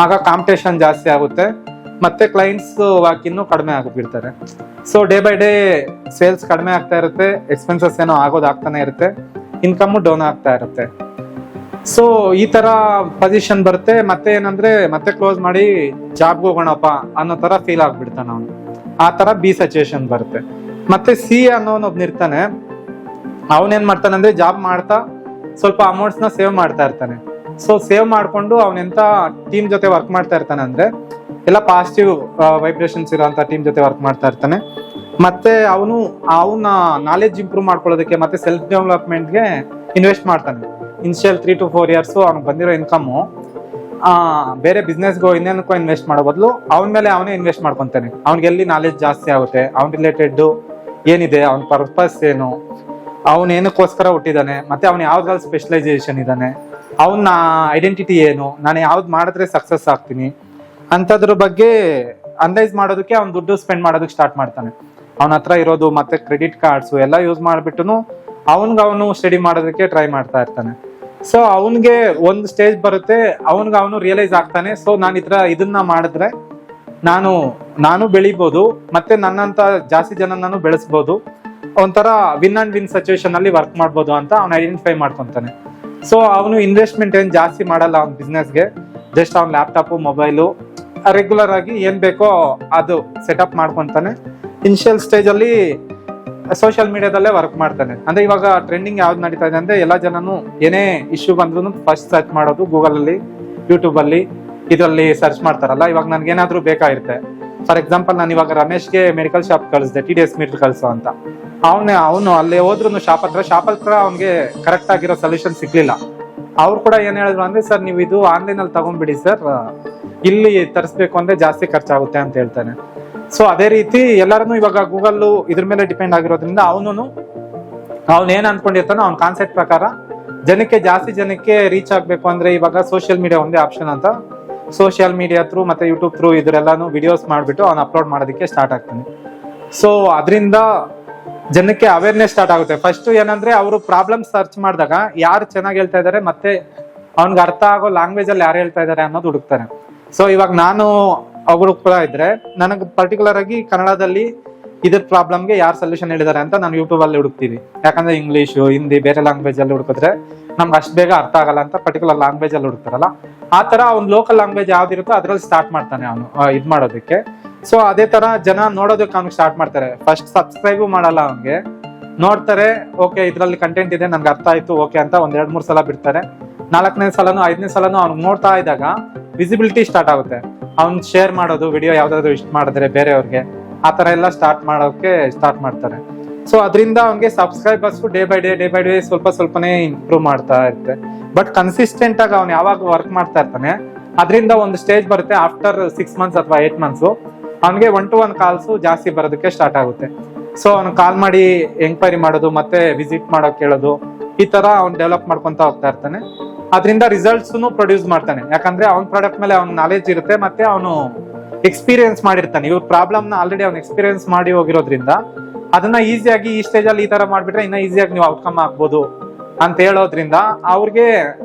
ಆಗ ಕಾಂಪಿಟೇಷನ್ ಜಾಸ್ತಿ ಆಗುತ್ತೆ, ಮತ್ತೆ ಕ್ಲೈಂಟ್ಸ್ ಇನ್ನೂ ಕಡಿಮೆ ಆಗಿಬಿಡ್ತಾರೆ. So day by day sales ಕಡಿಮೆ ಆಗ್ತಾ ಇರುತ್ತೆ, ಎಕ್ಸ್ಪೆನ್ಸಸ್ ಏನೋ ಆಗೋದಾಗ್ತಾನೆ ಇರುತ್ತೆ, ಇನ್ಕಮ್ ಡೌನ್ ಆಗ್ತಾ ಇರುತ್ತೆ. ಸೊ ಈ ತರ ಪೊಸಿಷನ್ ಬರುತ್ತೆ. ಮತ್ತೆ ಏನಂದ್ರೆ ಮತ್ತೆ ಕ್ಲೋಸ್ ಮಾಡಿ ಜಾಬ್ಗೆ ಹೋಗೋಣಪ್ಪ ಅನ್ನೋ ತರ ಫೀಲ್ ಆಗ್ಬಿಡ್ತಾನೆ ಅವನು. ಆ ತರ ಬಿ ಸಿಚುಯೇಷನ್ ಬರುತ್ತೆ. ಮತ್ತೆ ಸಿ ಅನ್ನೋನೊಬ್ನ ಇರ್ತಾನೆ. ಅವನೇನ್ ಮಾಡ್ತಾನೆ ಅಂದ್ರೆ ಜಾಬ್ ಮಾಡ್ತಾ ಸ್ವಲ್ಪ ಅಮೌಂಟ್ಸ್ ನ ಸೇವ್ ಮಾಡ್ತಾ ಇರ್ತಾನೆ. ಸೊ ಸೇವ್ ಮಾಡ್ಕೊಂಡು ಅವನೆಂತ ಟೀಮ್ ಜೊತೆ ವರ್ಕ್ ಮಾಡ್ತಾ ಇರ್ತಾನೆ ಅಂದ್ರೆ ಎಲ್ಲ ಪಾಸಿಟಿವ್ ವೈಬ್ರೇಷನ್ಸ್ ಇರೋಂತ ಟೀಮ್ ಜೊತೆ ವರ್ಕ್ ಮಾಡ್ತಾ ಇರ್ತಾನೆ. ಮತ್ತೆ ಅವನ ನಾಲೆಜ್ ಇಂಪ್ರೂವ್ ಮಾಡ್ಕೊಳ್ಳೋದಕ್ಕೆ ಮತ್ತೆ ಸೆಲ್ಫ್ ಡೆವಲಪ್ಮೆಂಟ್ಗೆ ಇನ್ವೆಸ್ಟ್ ಮಾಡ್ತಾನೆ. ಇನಿಷಿಯಲ್ 3 to 4 years ಅವ್ನಿಗೆ ಬಂದಿರೋ ಇನ್ಕಮ್ಮು ಬೇರೆ ಬಿಸ್ನೆಸ್ಗೋ ಇನ್ನೇನಕ್ಕೋ ಇನ್ವೆಸ್ಟ್ ಮಾಡೋ ಬದಲು ಅವನ ಮೇಲೆ ಅವನೇ ಇನ್ವೆಸ್ಟ್ ಮಾಡ್ಕೊಂತಾನೆ. ಅವ್ನಿಗೆ ಎಲ್ಲಿ ನಾಲೆಜ್ ಜಾಸ್ತಿ ಆಗುತ್ತೆ, ಅವ್ನ ರಿಲೇಟೆಡ್ ಏನಿದೆ, ಅವ್ನ ಪರ್ಪಸ್ ಏನು, ಅವನ್ ಏನಕ್ಕೋಸ್ಕರ ಹುಟ್ಟಿದಾನೆ, ಮತ್ತೆ ಅವ್ನ ಯಾವ್ದ್ರಲ್ಲಿ ಸ್ಪೆಷಲೈಸೇಷನ್ ಇದ್ದಾನೆ, ಅವನ ಐಡೆಂಟಿಟಿ ಏನು, ನಾನು ಯಾವ್ದು ಮಾಡಿದ್ರೆ ಸಕ್ಸಸ್ ಆಗ್ತೀನಿ ಅಂತದ್ರ ಬಗ್ಗೆ ಅನಲೈಸ್ ಮಾಡೋದಕ್ಕೆ ಅವ್ನ ದುಡ್ಡು ಸ್ಪೆಂಡ್ ಮಾಡೋದಕ್ಕೆ ಸ್ಟಾರ್ಟ್ ಮಾಡ್ತಾನೆ. ಅವನ ಹತ್ರ ಇರೋದು ಮತ್ತೆ ಕ್ರೆಡಿಟ್ ಕಾರ್ಡ್ಸ್ ಎಲ್ಲ ಯೂಸ್ ಮಾಡ್ಬಿಟ್ಟು ಅವನು ಸ್ಟಡಿ ಮಾಡೋದಕ್ಕೆ ಟ್ರೈ ಮಾಡ್ತಾ ಇರ್ತಾನೆ. ಸೊ ಅವನ್ಗೆ ಒಂದು ಸ್ಟೇಜ್ ಬರುತ್ತೆ, ಅವನು ರಿಯಲೈಸ್ ಆಗ್ತಾನೆ. ಸೊ ನಾನು ಇದನ್ನ ಮಾಡಿದ್ರೆ ನಾನು ಬೆಳಿಬಹುದು, ಮತ್ತೆ ನನ್ನಂತ ಜಾಸ್ತಿ ಜನ ನಾನು ಬೆಳೆಸ್ಬೋದು, ಒಂಥರ ವಿನ್ ಅಂಡ್ ವಿನ್ ಸಿಚುವೇಶನ್ ಅಲ್ಲಿ ವರ್ಕ್ ಮಾಡ್ಬೋದು ಅಂತ ಅವ್ನು ಐಡೆಂಟಿಫೈ ಮಾಡ್ಕೊಂತಾನೆ. ಸೊ ಅವನು ಇನ್ವೆಸ್ಟ್ಮೆಂಟ್ ಏನ್ ಜಾಸ್ತಿ ಮಾಡಲ್ಲ ಅವ್ನ ಬಿಸ್ನೆಸ್ಗೆ. ಜಸ್ಟ್ ಅವ್ನ ಲ್ಯಾಪ್ಟಾಪ್ ಮೊಬೈಲು ರೆಗ್ಯುಲರ್ ಆಗಿ ಏನ್ ಬೇಕೋ ಅದು ಸೆಟಪ್ ಮಾಡ್ಕೊಂತಾನೆ. ಇನಿಷಿಯಲ್ ಸ್ಟೇಜ್ ಅಲ್ಲಿ ಸೋಷಿಯಲ್ ಮೀಡಿಯಾದಲ್ಲೇ ವರ್ಕ್ ಮಾಡ್ತಾನೆ. ಅಂದ್ರೆ ಇವಾಗ ಟ್ರೆಂಡಿಂಗ್ ಯಾವ್ದು ನಡೀತಾ ಇದೆ ಅಂದ್ರೆ ಎಲ್ಲಾ ಜನನು ಏನೇ ಇಶ್ಯೂ ಬಂದ್ರು ಫಸ್ಟ್ ಸರ್ಚ್ ಮಾಡೋದು ಗೂಗಲ್ ಅಲ್ಲಿ, ಯೂಟ್ಯೂಬ್ ಅಲ್ಲಿ, ಇದರಲ್ಲಿ ಸರ್ಚ್ ಮಾಡ್ತಾರಲ್ಲ. ಇವಾಗ ನನ್ಗೆ ಏನಾದ್ರು ಬೇಕಾಗಿರುತ್ತೆ, ಫಾರ್ ಎಕ್ಸಾಂಪಲ್ ನಾನು ಇವಾಗ ರಮೇಶ್ಗೆ ಮೆಡಿಕಲ್ ಶಾಪ್ ಕಳಿಸಿದೆ, TDS ಮೀಟರ್ ಕಳಿಸು ಅಂತ. ಅವನು ಅಲ್ಲಿ ಹೋದ್ರು ಶಾಪ್ ಹತ್ರ ಅವ್ನಿಗೆ ಕರೆಕ್ಟ್ ಆಗಿರೋ ಸೊಲ್ಯೂಷನ್ ಸಿಗ್ಲಿಲ್ಲ. ಅವ್ರು ಕೂಡ ಏನ್ ಹೇಳಿದ್ರು ಅಂದ್ರೆ, ಸರ್ ನೀವು ಇದು ಆನ್ಲೈನ್ ಅಲ್ಲಿ ತಗೊಂಡ್ಬಿಡಿ ಸರ್, ಇಲ್ಲಿ ತರಿಸ್ಬೇಕು ಅಂದ್ರೆ ಜಾಸ್ತಿ ಖರ್ಚಾಗುತ್ತೆ ಅಂತ ಹೇಳ್ತಾನೆ. ಸೊ ಅದೇ ರೀತಿ ಎಲ್ಲಾರನು ಇವಾಗ ಗೂಗಲ್ ಇದ್ರ ಮೇಲೆ ಡಿಪೆಂಡ್ ಆಗಿರೋದ್ರಿಂದ ಅವ್ನು ಏನ್ ಅನ್ಕೊಂಡಿರ್ತಾನೋ ಅವ್ನ ಕಾನ್ಸೆಪ್ಟ್ ಪ್ರಕಾರ ಜಾಸ್ತಿ ಜನಕ್ಕೆ ರೀಚ್ ಆಗ್ಬೇಕು ಅಂದ್ರೆ ಇವಾಗ ಸೋಷಿಯಲ್ ಮೀಡಿಯಾ ಒಂದೇ ಆಪ್ಷನ್ ಅಂತ ಸೋಷಿಯಲ್ ಮೀಡಿಯಾ ಥ್ರೂ ಮತ್ತೆ ಯೂಟ್ಯೂಬ್ ಥ್ರೂ ಇದ್ರೆಲ್ಲಾನು ವಿಡಿಯೋಸ್ ಮಾಡ್ಬಿಟ್ಟು ಅವ್ನು ಅಪ್ಲೋಡ್ ಮಾಡೋದಕ್ಕೆ ಸ್ಟಾರ್ಟ್ ಆಗ್ತಾನೆ. ಸೊ ಅದರಿಂದ ಜನಕ್ಕೆ ಅವೇರ್ನೆಸ್ ಸ್ಟಾರ್ಟ್ ಆಗುತ್ತೆ. ಫಸ್ಟ್ ಏನಂದ್ರೆ ಅವರು ಪ್ರಾಬ್ಲಮ್ ಸರ್ಚ್ ಮಾಡಿದಾಗ ಯಾರು ಚೆನ್ನಾಗಿ ಹೇಳ್ತಾ ಇದಾರೆ ಮತ್ತೆ ಅವ್ನಿಗೆ ಅರ್ಥ ಆಗೋ ಲ್ಯಾಂಗ್ವೇಜ್ ಅಲ್ಲಿ ಯಾರು ಹೇಳ್ತಾ ಇದಾರೆ ಅನ್ನೋದು ಹುಡುಕ್ತಾರೆ. ಸೊ ಇವಾಗ ನಾನು ಹುಡುಕ್ತಾ ಇದ್ರೆ ನನಗೆ ಪರ್ಟಿಕ್ಯುಲರ್ ಆಗಿ ಕನ್ನಡದಲ್ಲಿ ಇದ್ರ ಪ್ರಾಬ್ಲಮ್ಗೆ ಯಾರು ಸೊಲ್ಯೂಷನ್ ಹೇಳಿದಾರೆ ಅಂತ ನಾನು ಯೂಟ್ಯೂಬ್ ಅಲ್ಲಿ ಹುಡುಕ್ತೀವಿ. ಯಾಕಂದ್ರೆ ಇಂಗ್ಲಿಷು, ಹಿಂದಿ, ಬೇರೆ ಲ್ಯಾಂಗ್ವೇಜ್ ಅಲ್ಲಿ ಹುಡುಕಿದ್ರೆ ನಮ್ಗೆ ಅಷ್ಟು ಬೇಗ ಅರ್ಥ ಆಗಲ್ಲ ಅಂತ ಪರ್ಟಿಕ್ಯುಲರ್ ಲ್ಯಾಂಗ್ವೇಜ್ ಅಲ್ಲಿ ಹುಡುಕ್ತಾರಲ್ಲ, ಆ ತರ ಅವ್ನು ಲೋಕಲ್ ಲ್ಯಾಂಗ್ವೇಜ್ ಯಾವ್ದಿರುತ್ತೋ ಅದ್ರಲ್ಲಿ ಸ್ಟಾರ್ಟ್ ಮಾಡ್ತಾನೆ ಅವನು ಇದ್ ಮಾಡೋದಕ್ಕೆ. ಸೊ ಅದೇ ತರ ಜನ ನೋಡೋದಕ್ಕೆ ಅವ್ನಿಗೆ ಸ್ಟಾರ್ಟ್ ಮಾಡ್ತಾರೆ. ಫಸ್ಟ್ ಸಬ್ಸ್ಕ್ರೈಬ್ ಮಾಡಲ್ಲ, ಅವ್ನಿಗೆ ನೋಡ್ತಾರೆ, ಓಕೆ ಇದ್ರಲ್ಲಿ ಕಂಟೆಂಟ್ ಇದೆ ನನ್ಗೆ ಅರ್ಥ ಆಯ್ತು ಓಕೆ ಅಂತ ಒಂದ್ 2-3 ಸಲ ಬಿಡ್ತಾರೆ. 4ನೇ ಸಲನೂ 5ನೇ ಸಲನೂ ಅವ್ನಿಗೆ ನೋಡ್ತಾ ಇದ್ದಾಗ ವಿಸಿಬಿಲಿಟಿ ಸ್ಟಾರ್ಟ್ ಆಗುತ್ತೆ. ಅವ್ನ್ ಶೇರ್ ಮಾಡೋದು ವಿಡಿಯೋ ಯಾವ್ದಾದ್ರು ಇಷ್ಟ ಮಾಡಿದ್ರೆ ಬೇರೆಯವ್ರಿಗೆ, ಆ ತರ ಎಲ್ಲ ಸ್ಟಾರ್ಟ್ ಮಾಡ್ತಾರೆ. ಸೊ ಅದರಿಂದ ಅವ್ನಿಗೆ ಸಬ್ಸ್ಕ್ರೈಬರ್ಸ್ ಡೇ ಬೈ ಡೇ ಸ್ವಲ್ಪ ಸ್ವಲ್ಪನೇ ಇಂಪ್ರೂವ್ ಮಾಡ್ತಾ ಇರುತ್ತೆ. ಬಟ್ ಕನ್ಸಿಸ್ಟೆಂಟ್ ಆಗಿ ಅವ್ನು ಯಾವಾಗ ವರ್ಕ್ ಮಾಡ್ತಾ ಇರ್ತಾನೆ ಅದರಿಂದ ಒಂದು ಸ್ಟೇಜ್ ಬರುತ್ತೆ. ಆಫ್ಟರ್ 6 ಮಂತ್ಸ್ ಅಥವಾ 8 ಮಂತ್ಸ್ ಅವ್ನಿಗೆ 1-to-1 ಕಾಲ್ಸ್ ಜಾಸ್ತಿ ಬರೋದಕ್ಕೆ ಸ್ಟಾರ್ಟ್ ಆಗುತ್ತೆ. ಸೊ ಅವ್ನು ಕಾಲ್ ಮಾಡಿ ಎಂಕ್ವೈರಿ ಮಾಡೋದು, ಮತ್ತೆ ವಿಸಿಟ್ ಮಾಡೋಕ್ ಕೇಳೋದು, ಈ ತರ ಅವ್ನು ಡೆವಲಪ್ ಮಾಡ್ಕೊಂತ ಹೋಗ್ತಾ ಇರ್ತಾನೆ. ಅದರಿಂದ ರಿಸಲ್ಟ್ಸ್ ಪ್ರೊಡ್ಯೂಸ್ ಮಾಡ್ತಾನೆ. ಯಾಕಂದ್ರೆ ಅವ್ನ ಪ್ರಾಡಕ್ಟ್ ಮೇಲೆ ಅವ್ನ ನಾಲೆಜ್ ಇರುತ್ತೆ, ಮತ್ತೆ ಅವನು ಎಕ್ಸ್ಪೀರಿಯನ್ಸ್ ಮಾಡಿರ್ತಾನೆ. ಇವ್ರ ಪ್ರಾಬ್ಲಮ್ ನ ಆಲ್ರೆಡಿ ಅವ್ನು ಎಕ್ಸ್ಪೀರಿಯನ್ಸ್ ಮಾಡಿ ಹೋಗಿರೋದ್ರಿಂದ ಅದನ್ನ ಈಸಿಯಾಗಿ ಈ ಸ್ಟೇಜ್ ಅಲ್ಲಿ ಈ ತರ ಮಾಡ್ಬಿಟ್ರೆ ಇನ್ನ ಈಸಿಯಾಗಿ ನೀವು ಔಟ್ಕಮ್ ಆಗ್ಬೋದು ಅಂತ ಹೇಳೋದ್ರಿಂದ ಅವ್ರಿಗೆ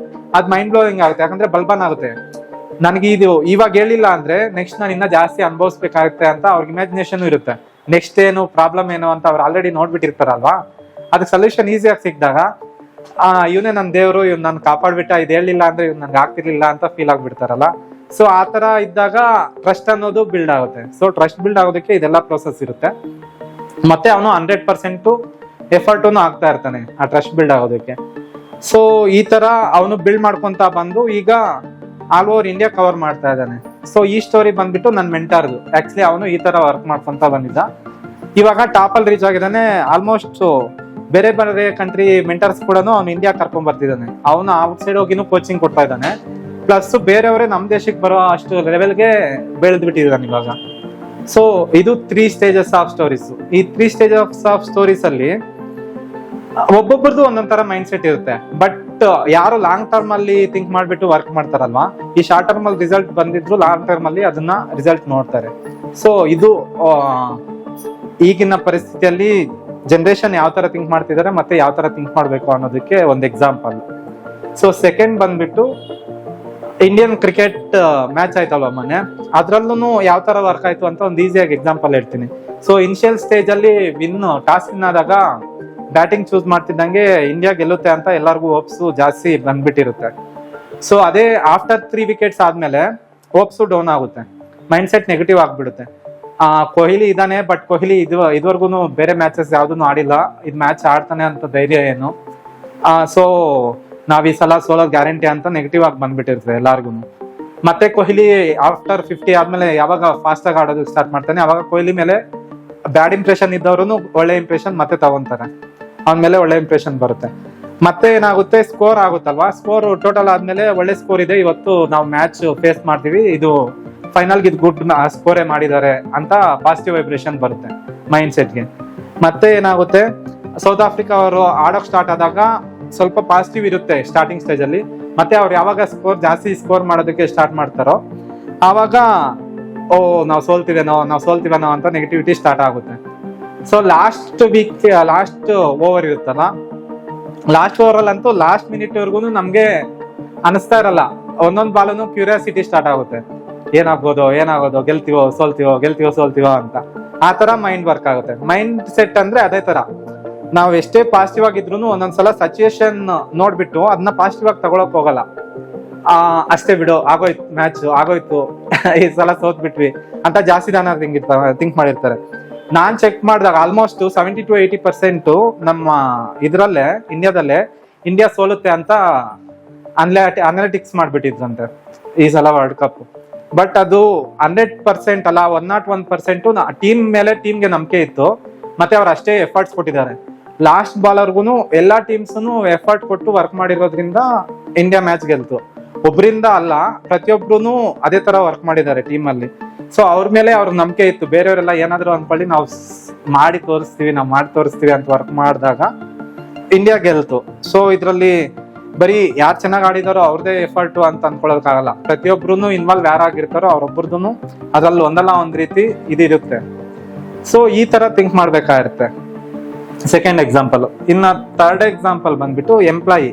ಅದ್ ಮೈಂಡ್ ಬ್ಲೋಯಿಂಗ್ ಆಗುತ್ತೆ. ಯಾಕಂದ್ರೆ ಬಲ್ಬನ್ ಆಗುತ್ತೆ, ನನಗೆ ಇದು ಇವಾಗ ಹೇಳಿಲ್ಲ ಅಂದ್ರೆ ನೆಕ್ಸ್ಟ್ ನಾನು ಇನ್ನ ಜಾಸ್ತಿ ಅನುಭವಿಸ್ಬೇಕಾಗುತ್ತೆ ಅಂತ ಅವ್ರಿಗೆ ಇಮ್ಯಾಜಿನೇಷನ್ ಇರುತ್ತೆ. ನೆಕ್ಸ್ಟ್ ಏನು ಪ್ರಾಬ್ಲಮ್ ಏನು ಅಂತ ಅವ್ರು ಆಲ್ರೆಡಿ ನೋಡ್ಬಿಟ್ಟಿರ್ತಾರಲ್ವಾ, ಅದಕ್ಕೆ ಸೊಲ್ಯೂಷನ್ ಈಸಿಯಾಗಿ ಸಿಕ್ಕಿದಾಗ ಇವನೇ ನನ್ನ ದೇವ್ರು, ಇವ್ನು ನನ್ ಕಾಪಾಡ್ಬಿಟ್ಟ, ಇದು ಹೇಳಿಲ್ಲ ಅಂದ್ರೆ ಇವ್ನು ನನ್ಗೆ ಆಗ್ತಿರ್ಲಿಲ್ಲ ಅಂತ ಫೀಲ್ ಆಗ್ಬಿಡ್ತಾರಲ್ಲ. ಸೊ ಆ ತರ ಇದ್ದಾಗ ಟ್ರಸ್ಟ್ ಅನ್ನೋದು ಬಿಲ್ಡ್ ಆಗುತ್ತೆ. ಸೊ ಟ್ರಸ್ಟ್ ಬಿಲ್ಡ್ ಆಗೋದಕ್ಕೆ ಇದೆಲ್ಲ ಪ್ರೋಸೆಸ್ ಇರುತ್ತೆ. ಮತ್ತೆ ಅವನು 100% ಎಫರ್ಟನ್ನು ಆಗ್ತಾ ಇರ್ತಾನೆ ಆ ಟ್ರಸ್ಟ್ ಬಿಲ್ಡ್ ಆಗೋದಕ್ಕೆ. ಸೊ ಈ ತರ ಅವನು ಬಿಲ್ಡ್ ಮಾಡ್ಕೊಂತ ಬಂದು ಈಗ ಆಲ್ ಓವರ್ ಇಂಡಿಯಾ ಕವರ್ ಮಾಡ್ತಾ ಇದ್ದಾನೆ. ಸೊ ಈ ಸ್ಟೋರಿ ಬಂದ್ಬಿಟ್ಟು ನನ್ನ ಮೆಂಟಾರ್ದು. ಆಕ್ಚುಲಿ ಅವನು ಈ ತರ ವರ್ಕ್ ಮಾಡ್ಕೊಂತ ಬಂದಿದ್ದ, ಇವಾಗ ಟಾಪ್ ಅಲ್ಲಿ ರೀಚ್ ಆಗಿದ್ದಾನೆ. ಆಲ್ಮೋಸ್ಟ್ ಬೇರೆ ಬೇರೆ ಕಂಟ್ರಿ ಮೆಂಟರ್ಸ್ ಕೂಡ ಅವ್ನು ಇಂಡಿಯಾ ಕರ್ಕೊಂಡ್ ಬರ್ತಿದ್ದಾನೆ. ಅವನು ಔಟ್ ಸೈಡ್ ಹೋಗಿನೂ ಕೋಚಿಂಗ್ ಕೊಡ್ತಾ ಇದ್ದಾನೆ. ಪ್ಲಸ್ ಬೇರೆಯವರೇ ನಮ್ ದೇಶಕ್ಕೆ ಬರೋ ಅಷ್ಟು ಲೆವೆಲ್ಗೆ ಬೆಳೆದ್ ಬಿಟ್ಟಿದ್ದಾನೆ ಇವಾಗ. ಸೊ ಇದು 3 stages ಆಫ್ ಸ್ಟೋರೀಸ್. ಈ 3 stages ಆಫ್ ಸ್ಟೋರೀಸ್ ಅಲ್ಲಿ ಒಬ್ಬೊಬ್ಬರದು ಒಂದೊಂದ್ ತರ ಮೈಂಡ್ ಸೆಟ್ ಇರುತ್ತೆ. ಬಟ್ ಯಾರು ಲಾಂಗ್ ಟರ್ಮ್ ಅಲ್ಲಿ ಥಿಂಕ್ ಮಾಡ್ಬಿಟ್ಟು ವರ್ಕ್ ಮಾಡ್ತಾರಲ್ವಾ, ಈ ಶಾರ್ಟ್ ಟರ್ಮ್ ಅಲ್ಲಿ ರಿಸಲ್ಟ್ ಬಂದಿದ್ರು ಲಾಂಗ್ ಟರ್ಮ್ ಅಲ್ಲಿ ಅದನ್ನ ರಿಸಲ್ಟ್ ನೋಡ್ತಾರೆ. ಸೊ ಇದು ಈಗಿನ ಪರಿಸ್ಥಿತಿಯಲ್ಲಿ ಜನರೇಷನ್ ಯಾವ ತರ ಥಿಂಕ್ ಮಾಡ್ತಿದ್ದಾರೆ ಮತ್ತೆ ಯಾವ ತರ ಥಿಂಕ್ ಮಾಡ್ಬೇಕು ಅನ್ನೋದಕ್ಕೆ ಒಂದು ಎಕ್ಸಾಂಪಲ್. ಸೊ ಸೆಕೆಂಡ್ ಬಂದ್ಬಿಟ್ಟು ಇಂಡಿಯನ್ ಕ್ರಿಕೆಟ್ ಮ್ಯಾಚ್ ಆಯ್ತಲ್ವ ಮೊನ್ನೆ, ಅದ್ರಲ್ಲೂ ಯಾವ ತರ ವರ್ಕ್ ಆಯ್ತು ಅಂತ ಒಂದು ಈಸಿಯಾಗಿ ಎಕ್ಸಾಂಪಲ್ ಹೇಳ್ತೀನಿ. ಸೊ ಇನಿಷಿಯಲ್ ಸ್ಟೇಜ್ ಅಲ್ಲಿ ಟಾಸ್ ವಿನ್ ಆದಾಗ ಬ್ಯಾಟಿಂಗ್ ಚೂಸ್ ಮಾಡ್ತಿದ್ದಂಗೆ ಇಂಡಿಯಾ ಗೆಲ್ಲುತ್ತೆ ಅಂತ ಎಲ್ಲರಿಗೂ ಹೋಪ್ಸ್ ಜಾಸ್ತಿ ಬಂದ್ಬಿಟ್ಟಿರುತ್ತೆ. ಸೊ ಅದೇ ಆಫ್ಟರ್ 3 ವಿಕೆಟ್ಸ್ ಆದ್ಮೇಲೆ ಹೋಪ್ಸ್ ಡೌನ್ ಆಗುತ್ತೆ, ಮೈಂಡ್ ಸೆಟ್ ನೆಗೆಟಿವ್ ಆಗ್ಬಿಡುತ್ತೆ. ಕೊಹ್ಲಿ ಇದಾನೆ, ಬಟ್ ಕೊಹ್ಲಿ ಇದುವರೆಗೂ ಬೇರೆ ಮ್ಯಾಚಸ್ ಯಾವ್ದನ್ನು ಆಡಿಲ್ಲ, ಇದು ಮ್ಯಾಚ್ ಆಡ್ತಾನೆ ಅಂತ ಧೈರ್ಯ ಏನು, ಸೊ ನಾವ್ ಈ ಸಲ ಸೋಲೋದ್ ಗ್ಯಾರಂಟಿ ಅಂತ ನೆಗೆಟಿವ್ ಆಗಿ ಬಂದ್ಬಿಟ್ಟಿರ್ತದೆ ಎಲ್ಲಾರ್ಗು. ಮತ್ತೆ ಕೊಹ್ಲಿ ಆಫ್ಟರ್ 50 ಆದ್ಮೇಲೆ ಯಾವಾಗ ಫಾಸ್ಟ್ ಆಗಿ ಆಡೋದಕ್ಕೆ ಸ್ಟಾರ್ಟ್ ಮಾಡ್ತಾನೆ, ಅವಾಗ ಕೊಹ್ಲಿ ಮೇಲೆ ಬ್ಯಾಡ್ ಇಂಪ್ರೆಷನ್ ಇದ್ದವ್ರು ಒಳ್ಳೆ ಇಂಪ್ರೆಷನ್ ಮತ್ತೆ ತಗೊಂತಾರೆ, ಅವನ ಮೇಲೆ ಒಳ್ಳೆ ಇಂಪ್ರೆಷನ್ ಬರುತ್ತೆ. ಮತ್ತೆ ಏನಾಗುತ್ತೆ, ಸ್ಕೋರ್ ಆಗುತ್ತಲ್ವಾ, ಸ್ಕೋರ್ ಟೋಟಲ್ ಆದ್ಮೇಲೆ ಒಳ್ಳೆ ಸ್ಕೋರ್ ಇದೆ, ಇವತ್ತು ನಾವು ಮ್ಯಾಚ್ ಫೇಸ್ ಮಾಡ್ತೀವಿ, ಇದು ಫೈನಲ್ ಇದು ಗುಡ್ ಸ್ಕೋರೇ ಮಾಡಿದ್ದಾರೆ ಅಂತ ಪಾಸಿಟಿವ್ ವೈಬ್ರೇಷನ್ ಬರುತ್ತೆ ಮೈಂಡ್ ಸೆಟ್ಗೆ. ಮತ್ತೆ ಏನಾಗುತ್ತೆ, ಸೌತ್ ಆಫ್ರಿಕಾ ಅವರು ಆಡೋಕ್ ಸ್ಟಾರ್ಟ್ ಆದಾಗ ಸ್ವಲ್ಪ ಪಾಸಿಟಿವ್ ಇರುತ್ತೆ ಸ್ಟಾರ್ಟಿಂಗ್ ಸ್ಟೇಜ್ ಅಲ್ಲಿ. ಮತ್ತೆ ಅವ್ರು ಯಾವಾಗ ಜಾಸ್ತಿ ಸ್ಕೋರ್ ಮಾಡೋದಕ್ಕೆ ಸ್ಟಾರ್ಟ್ ಮಾಡ್ತಾರೋ ಆವಾಗ ನಾವು ಸೋಲ್ತೀವೇನೋ ಅಂತ ನೆಗೆಟಿವಿಟಿ ಸ್ಟಾರ್ಟ್ ಆಗುತ್ತೆ. ಸೊ ಲಾಸ್ಟ್ ಓವರ್ ಇರುತ್ತಲ್ಲ, ಲಾಸ್ಟ್ ಓವರ್ ಅಲ್ಲಂತೂ ಲಾಸ್ಟ್ ಮಿನಿಟ್ ವರ್ಗು ನಮ್ಗೆ ಅನಿಸ್ತಾ ಇರಲ್ಲ, ಒಂದೊಂದ್ ಬಾಲನು ಕ್ಯೂರಿಯಾಸಿಟಿ ಸ್ಟಾರ್ಟ್ ಆಗುತ್ತೆ, ಏನಾಗೋದು ಗೆಲ್ತೀವೋ ಸೋಲ್ತೀವೋ ಅಂತ. ಆ ತರ ಮೈಂಡ್ ವರ್ಕ್ ಆಗುತ್ತೆ. ಮೈಂಡ್ ಸೆಟ್ ಅಂದ್ರೆ ಅದೇ ತರ, ನಾವ್ ಎಷ್ಟೇ ಪಾಸಿಟಿವ್ ಆಗಿದ್ರು ಒಂದೊಂದ್ಸಲ ಸಿಚುಯೇಷನ್ ನೋಡ್ಬಿಟ್ಟು ಅದನ್ನ ಪಾಸಿಟಿವ್ ಆಗಿ ತಗೊಳಕ್ ಹೋಗಲ್ಲ. ಅಷ್ಟೇ ಬಿಡು, ಆಗೋಯ್ತು ಮ್ಯಾಚ್ ಆಗೋಯ್ತು, ಈ ಸಲ ಸೋತ್ ಬಿಟ್ವಿ ಅಂತ ಜಾಸ್ತಿ ಜನ ಥಿಂಕ್ ಮಾಡಿರ್ತಾರೆ. ನಾನ್ ಚೆಕ್ ಮಾಡಿದಾಗ ಆಲ್ಮೋಸ್ಟ್ 70-80% ನಮ್ಮ ಇದ್ರಲ್ಲೇ ಇಂಡಿಯಾ ಸೋಲುತ್ತೆ ಅಂತ ಅನಾಲಿಟಿಕ್ಸ್ ಮಾಡ್ಬಿಟ್ಟಿದ್ರಂತೆ ಈ ಸಲ ವರ್ಲ್ಡ್ ಕಪ್. ಬಟ್ ಅದು 100% ಅಲ್ಲ, 101% ಟೀಮ್ಗೆ ನಂಬಿಕೆ ಇತ್ತು, ಮತ್ತೆ ಅವ್ರು ಅಷ್ಟೇ ಎಫರ್ಟ್ಸ್ ಕೊಟ್ಟಿದ್ದಾರೆ. ಲಾಸ್ಟ್ ಬಾಲರ್ಗು ಎಲ್ಲಾ ಟೀಮ್ಸ್ನು ಎಫರ್ಟ್ ಕೊಟ್ಟು ವರ್ಕ್ ಮಾಡಿರೋದ್ರಿಂದ ಇಂಡಿಯಾ ಮ್ಯಾಚ್ ಗೆಲ್ತು. ಒಬ್ರಿಂದ ಅಲ್ಲ, ಪ್ರತಿಯೊಬ್ರು ಅದೇ ತರ ವರ್ಕ್ ಮಾಡಿದ್ದಾರೆ ಟೀಮ್ ಅಲ್ಲಿ. ಸೊ ಅವ್ರ ಮೇಲೆ ಅವ್ರ ನಂಬಿಕೆ ಇತ್ತು. ಬೇರೆಯವರೆಲ್ಲ ಏನಾದ್ರು ಅನ್ಕೊಳ್ಳಿ, ನಾವು ಮಾಡಿ ತೋರಿಸ್ತೀವಿ ಅಂತ ವರ್ಕ್ ಮಾಡಿದಾಗ ಇಂಡಿಯಾ ಗೆಲ್ತು. ಸೊ ಇದ್ರಲ್ಲಿ ಬರೀ ಯಾರು ಚೆನ್ನಾಗಿ ಆಡಿದಾರೋ ಅವ್ರದೇ ಎಫರ್ಟ್ ಅಂತ ಅನ್ಕೊಳ್ಳೋದಕ್ಕಾಗಲ್ಲ. ಪ್ರತಿಯೊಬ್ರು ಇನ್ವಾಲ್ವ್ ಯಾರಾಗಿರ್ತಾರೋ ಅವ್ರೊಬ್ಬರದು ಅದ್ರಲ್ಲಿ ಒಂದಲ್ಲ ಒಂದ್ ರೀತಿ ಇದಿರುತ್ತೆ. ಸೊ ಈ ತರ ಥಿಂಕ್ ಮಾಡ್ಬೇಕಾಗಿರುತ್ತೆ. Second example. ಇನ್ನ ಥರ್ಡ್ ಎಕ್ಸಾಂಪಲ್ ಬಂದ್ಬಿಟ್ಟು ಎಂಪ್ಲಾಯಿ.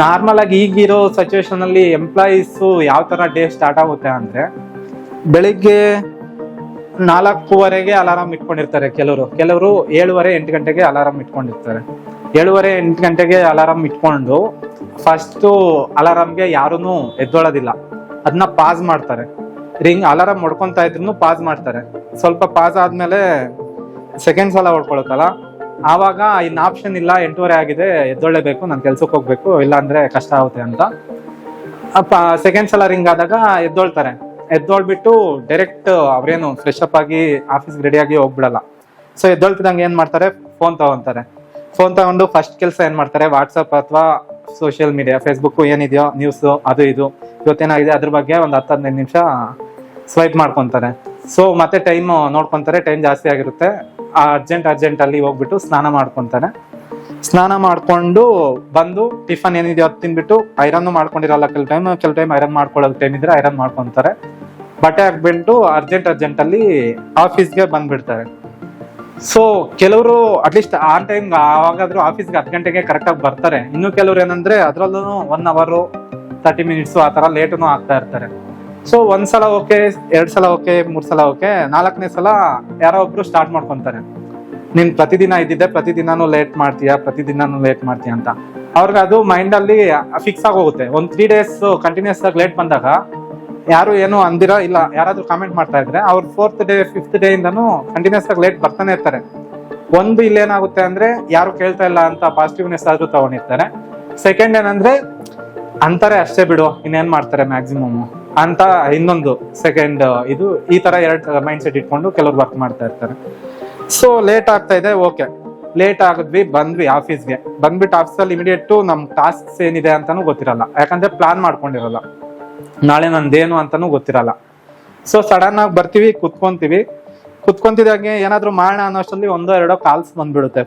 ನಾರ್ಮಲ್ ಆಗಿ ಈಗಿರೋ ಸಿಚುವೇಶನ್ ಅಲ್ಲಿ ಎಂಪ್ಲಾಯೀಸ್ ಯಾವ ತರ ಡೇ ಸ್ಟಾರ್ಟ್ ಆಗುತ್ತೆ ಅಂದ್ರೆ, ಬೆಳಿಗ್ಗೆ 4:15ಗೆ ಅಲಾರಾಮ್ ಇಟ್ಕೊಂಡಿರ್ತಾರೆ ಕೆಲವರು 7:30 8 ಗಂಟೆಗೆ ಅಲಾರಾಮ್ ಇಟ್ಕೊಂಡಿರ್ತಾರೆ. 7:30 8 ಗಂಟೆಗೆ ಅಲಾರಾಮ್ ಇಟ್ಕೊಂಡು ಫಸ್ಟ್ ಅಲಾರಾಮ್ಗೆ ಯಾರೂ ಎದ್ದೊಳೋದಿಲ್ಲ, ಅದನ್ನ ಪಾಸ್ ಮಾಡ್ತಾರೆ. ಅಲಾರಾಮ್ ಹೊಡ್ಕೊಂತಾ ಇದ್ರು ಪಾಸ್ ಮಾಡ್ತಾರೆ. ಸ್ವಲ್ಪ ಪಾಸ್ ಆದ್ಮೇಲೆ ಸೆಕೆಂಡ್ ಸಲ ಹೊಡ್ಕೊಳುತ್ತಲ್ಲ, ಆವಾಗ ಇನ್ನು ಆಪ್ಷನ್ ಇಲ್ಲ, 8:30 ಆಗಿದೆ, ಎದ್ದೊಳ್ಳೇಬೇಕು, ನಾನು ಕೆಲ್ಸಕ್ಕೆ ಹೋಗ್ಬೇಕು, ಇಲ್ಲ ಅಂದ್ರೆ ಕಷ್ಟ ಆಗುತ್ತೆ ಅಂತ ಸೆಕೆಂಡ್ ಸಲ ರಿಂಗ್ ಆದಾಗ ಎದ್ದೊಳ್ತಾರೆ. ಎದ್ದೊಳ್ಬಿಟ್ಟು ಡೈರೆಕ್ಟ್ ಅವ್ರೇನು ಫ್ರೆಶ್ ಅಪ್ ಆಗಿ ಆಫೀಸ್ಗೆ ರೆಡಿ ಆಗಿ ಹೋಗ್ಬಿಡಲ್ಲ. ಸೊ ಎದ್ದೊಳ್ತಿದಂಗೆ ಏನ್ ಮಾಡ್ತಾರೆ, ಫೋನ್ ತಗೊಂತಾರೆ. ಫೋನ್ ತಗೊಂಡು ಫಸ್ಟ್ ಕೆಲಸ ಏನ್ ಮಾಡ್ತಾರೆ, ವಾಟ್ಸಪ್ ಅಥವಾ ಸೋಷಿಯಲ್ ಮೀಡಿಯಾ, ಫೇಸ್ಬುಕ್ ಏನಿದೆಯೋ ನ್ಯೂಸ್ ಅದು ಇದು ಇವತ್ತೇನಾಗಿದೆ ಅದ್ರ ಬಗ್ಗೆ ಒಂದು 10-15 ನಿಮಿಷ ಸ್ವೈಪ್ ಮಾಡ್ಕೊಂತಾರೆ. ಸೊ ಮತ್ತೆ ಟೈಮ್ ನೋಡ್ಕೊಂತಾರೆ, ಟೈಮ್ ಜಾಸ್ತಿ ಆಗಿರುತ್ತೆ. ಅರ್ಜೆಂಟ್ ಅಲ್ಲಿ ಹೋಗ್ಬಿಟ್ಟು ಸ್ನಾನ ಮಾಡ್ಕೊಂತಾರೆ. ಸ್ನಾನ ಮಾಡ್ಕೊಂಡು ಬಂದು ಟಿಫನ್ ಏನಿದೆಯೋ ಅದು ತಿನ್ಬಿಟ್ಟು, ಐರನ್ ಮಾಡ್ಕೊಂಡಿರಲ್ಲ ಕೆಲವು ಟೈಮ್ ಐರನ್ ಮಾಡ್ಕೊಳ್ಳೋದು ಟೈಮ್ ಇದ್ರೆ ಐರನ್ ಮಾಡ್ಕೊಂತಾರೆ. ಬಟ್ಟೆ ಹಾಕ್ಬಿಟ್ಟು ಅರ್ಜೆಂಟ್ ಅಲ್ಲಿ ಆಫೀಸ್ಗೆ ಬಂದ್ಬಿಡ್ತಾರೆ. ಸೊ ಕೆಲವರು ಅಟ್ಲೀಸ್ಟ್ ಆನ್ ಟೈಮ್ ಆವಾಗಾದ್ರೂ ಆಫೀಸ್ಗೆ 10 ಗಂಟೆಗೆ ಕರೆಕ್ಟ್ ಆಗಿ ಬರ್ತಾರೆ. ಇನ್ನು ಕೆಲವ್ರು ಏನಂದ್ರೆ ಅದ್ರಲ್ಲೂ 1 hour 30 minutes ಆ ತರ ಲೇಟುನು ಆಗ್ತಾ ಇರ್ತಾರೆ. ಸೊ ಒಂದ್ಸಲ ಓಕೆ, 2 ಸಲ ಓಕೆ, 3 ಸಲ ಓಕೆ, 4ನೇ ಸಲ ಯಾರೋ ಒಬ್ರು ಸ್ಟಾರ್ಟ್ ಮಾಡ್ಕೊಂತಾರೆ, ನೀನ್ ಪ್ರತಿದಿನ ಇದ್ದಿದ್ದೆ ಪ್ರತಿದಿನಾನು ಲೇಟ್ ಮಾಡ್ತೀಯ ಅಂತ. ಅವ್ರಿಗೆ ಅದು ಮೈಂಡ್ ಅಲ್ಲಿ ಫಿಕ್ಸ್ ಆಗೋಗುತ್ತೆ. ಒಂದು 3 days ಕಂಟಿನ್ಯೂಸ್ ಆಗಿ ಲೇಟ್ ಬಂದಾಗ ಯಾರು ಏನು ಅಂದಿರ ಇಲ್ಲ, ಯಾರಾದ್ರೂ ಕಾಮೆಂಟ್ ಮಾಡ್ತಾ ಇದ್ರೆ ಅವ್ರು 4th day 5th day ಇಂದನು ಕಂಟಿನ್ಯೂಸ್ ಆಗಿ ಲೇಟ್ ಬರ್ತಾನೆ ಇರ್ತಾರೆ. ಒಂದು ಇಲ್ಲೇನಾಗುತ್ತೆ ಅಂದ್ರೆ ಯಾರು ಕೇಳ್ತಾ ಇಲ್ಲ ಅಂತ ಪಾಸಿಟಿವ್ನೆಸ್ ಆದ್ರೂ ತಗೊಂಡಿರ್ತಾರೆ. ಸೆಕೆಂಡ್ ಏನಂದ್ರೆ ಅಂತಾರೆ ಅಷ್ಟೇ ಬಿಡು, ಇನ್ನೇನ್ ಮಾಡ್ತಾರೆ ಮ್ಯಾಕ್ಸಿಮಮ್ ಅಂತ ಇನ್ನೊಂದು ಸೆಕೆಂಡ್ ಇದು, ಈ ತರ 2 ಮೈಂಡ್ ಸೆಟ್ ಇಟ್ಕೊಂಡು ಕೆಲವ್ರು ವರ್ಕ್ ಮಾಡ್ತಾ ಇರ್ತಾರೆ. ಸೊ ಲೇಟ್ ಆಗ್ತಾ ಇದೆ, ಓಕೆ ಲೇಟ್ ಆಗಿದ್ವಿ, ಬಂದ್ವಿ ಆಫೀಸ್ಗೆ. ಬಂದ್ಬಿಟ್ಟು ಆಫೀಸಲ್ಲಿ ಇಮಿಡಿಯೇಟ್ ನಮ್ ಟಾಸ್ಕ್ಸ್ ಏನಿದೆ ಅಂತಾನು ಗೊತ್ತಿರಲ್ಲ, ಯಾಕಂದ್ರೆ ಪ್ಲಾನ್ ಮಾಡ್ಕೊಂಡಿರಲ್ಲ, ನಾಳೆ ನಂದೇನು ಅಂತಾನು ಗೊತ್ತಿರಲ್ಲ. ಸೊ ಸಡನ್ ಆಗಿ ಬರ್ತೀವಿ, ಕುತ್ಕೊಂತಿದಾಗೆ ಏನಾದ್ರು ಮಾಡೋಣ ಅನ್ನೋಷ್ಟರಲ್ಲಿ 1-2 ಕಾಲ್ಸ್ ಬಂದ್ಬಿಡುತ್ತೆ,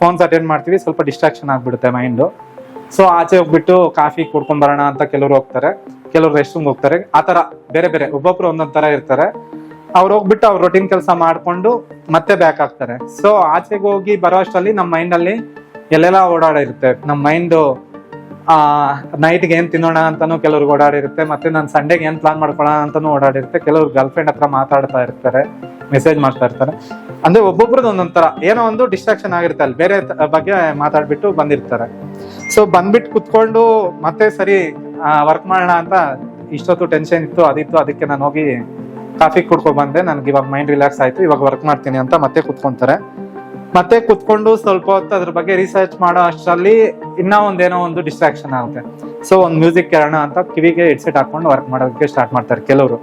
ಫೋನ್ಸ್ ಅಟೆಂಡ್ ಮಾಡ್ತೀವಿ, ಸ್ವಲ್ಪ ಡಿಸ್ಟ್ರಾಕ್ಷನ್ ಆಗ್ಬಿಡುತ್ತೆ ಮೈಂಡು. ಸೊ ಆಚೆ ಹೋಗ್ಬಿಟ್ಟು ಕಾಫಿ ಕುಡ್ಕೊಂಡ್ ಬರೋಣ ಅಂತ ಕೆಲವ್ರು ಹೋಗ್ತಾರೆ, ಕೆಲವ್ರು ರೆಸ್ಟ್ ರೂಮ್ ಹೋಗ್ತಾರೆ. ಆತರ ಬೇರೆ ಒಬ್ಬೊಬ್ರು ಒಂದೊಂದ್ ತರ ಇರ್ತಾರೆ. ಅವ್ರು ಹೋಗ್ಬಿಟ್ಟು ಅವ್ರ ರೊಟೀನ್ ಕೆಲಸ ಮಾಡ್ಕೊಂಡು ಮತ್ತೆ ಬ್ಯಾಕ್ ಆಗ್ತಾರೆ. ಸೊ ಆಚೆಗೆ ಹೋಗಿ ಬರೋ ಅಷ್ಟರಲ್ಲಿ ನಮ್ಮ ಮೈಂಡ್ ಅಲ್ಲಿ ಎಲ್ಲೆಲ್ಲ ಓಡಾಡಿರುತ್ತೆ. ನಮ್ಮ ಮೈಂಡ್ ನೈಟ್ಗೆ ಏನ್ ತಿನ್ನೋಣ ಅಂತಾನು ಕೆಲವ್ರಿಗೆ ಓಡಾಡಿರುತ್ತೆ, ಮತ್ತೆ ನಾನು ಸಂಡೇಗೆ ಏನ್ ಪ್ಲಾನ್ ಮಾಡ್ಕೊಳ್ಳೋಣ ಅಂತಾನು ಓಡಾಡಿರುತ್ತೆ. ಕೆಲವ್ರು ಗರ್ಲ್ ಫ್ರೆಂಡ್ ಹತ್ರ ಮಾತಾಡ್ತಾ ಇರ್ತಾರೆ, ಮೆಸೇಜ್ ಮಾಡ್ತಾ ಇರ್ತಾರೆ. ಅಂದ್ರೆ ಒಬ್ಬೊಬ್ರದ್ದು ಒಂದೊಂಥರ ಏನೋ ಒಂದು ಡಿಸ್ಟ್ರಾಕ್ಷನ್ ಆಗಿರುತ್ತೆ, ಅಲ್ಲಿ ಬೇರೆ ಬಗ್ಗೆ ಮಾತಾಡ್ಬಿಟ್ಟು ಬಂದಿರ್ತಾರೆ. ಸೊ ಬಂದ್ಬಿಟ್ಟು ಕುತ್ಕೊಂಡು ಮತ್ತೆ ಸರಿ ವರ್ಕ್ ಮಾಡೋಣ ಅಂತ ಇಷ್ಟೊತ್ತು ಟೆನ್ಷನ್ ಇತ್ತು, ಅದಿತ್ತು, ಅದಕ್ಕೆ ನಾನು ಹೋಗಿ ಕಾಫಿ ಕುಡ್ಕೊ ಬಂದೆ, ನನ್ಗೆ ಇವಾಗ ಮೈಂಡ್ ರಿಲ್ಯಾಕ್ಸ್ ಆಯ್ತು, ಇವಾಗ ವರ್ಕ್ ಮಾಡ್ತೀನಿ ಅಂತ ಮತ್ತೆ ಕುತ್ಕೊಂತಾರೆ. ಮತ್ತೆ ಕುತ್ಕೊಂಡು ಸ್ವಲ್ಪ ಹೊತ್ತು ಅದ್ರ ಬಗ್ಗೆ ರಿಸರ್ಚ್ ಮಾಡೋ ಅಷ್ಟರಲ್ಲಿ ಇನ್ನೂ ಒಂದೇನೋ ಒಂದು ಡಿಸ್ಟ್ರಾಕ್ಷನ್ ಆಗುತ್ತೆ. ಸೊ ಒಂದು ಮ್ಯೂಸಿಕ್ ಕೇಳೋಣ ಅಂತ ಕಿವಿಗೆ ಹೆಡ್ಸೆಟ್ ಹಾಕೊಂಡು ವರ್ಕ್ ಮಾಡೋದಕ್ಕೆ ಸ್ಟಾರ್ಟ್ ಮಾಡ್ತಾರೆ ಕೆಲವರು.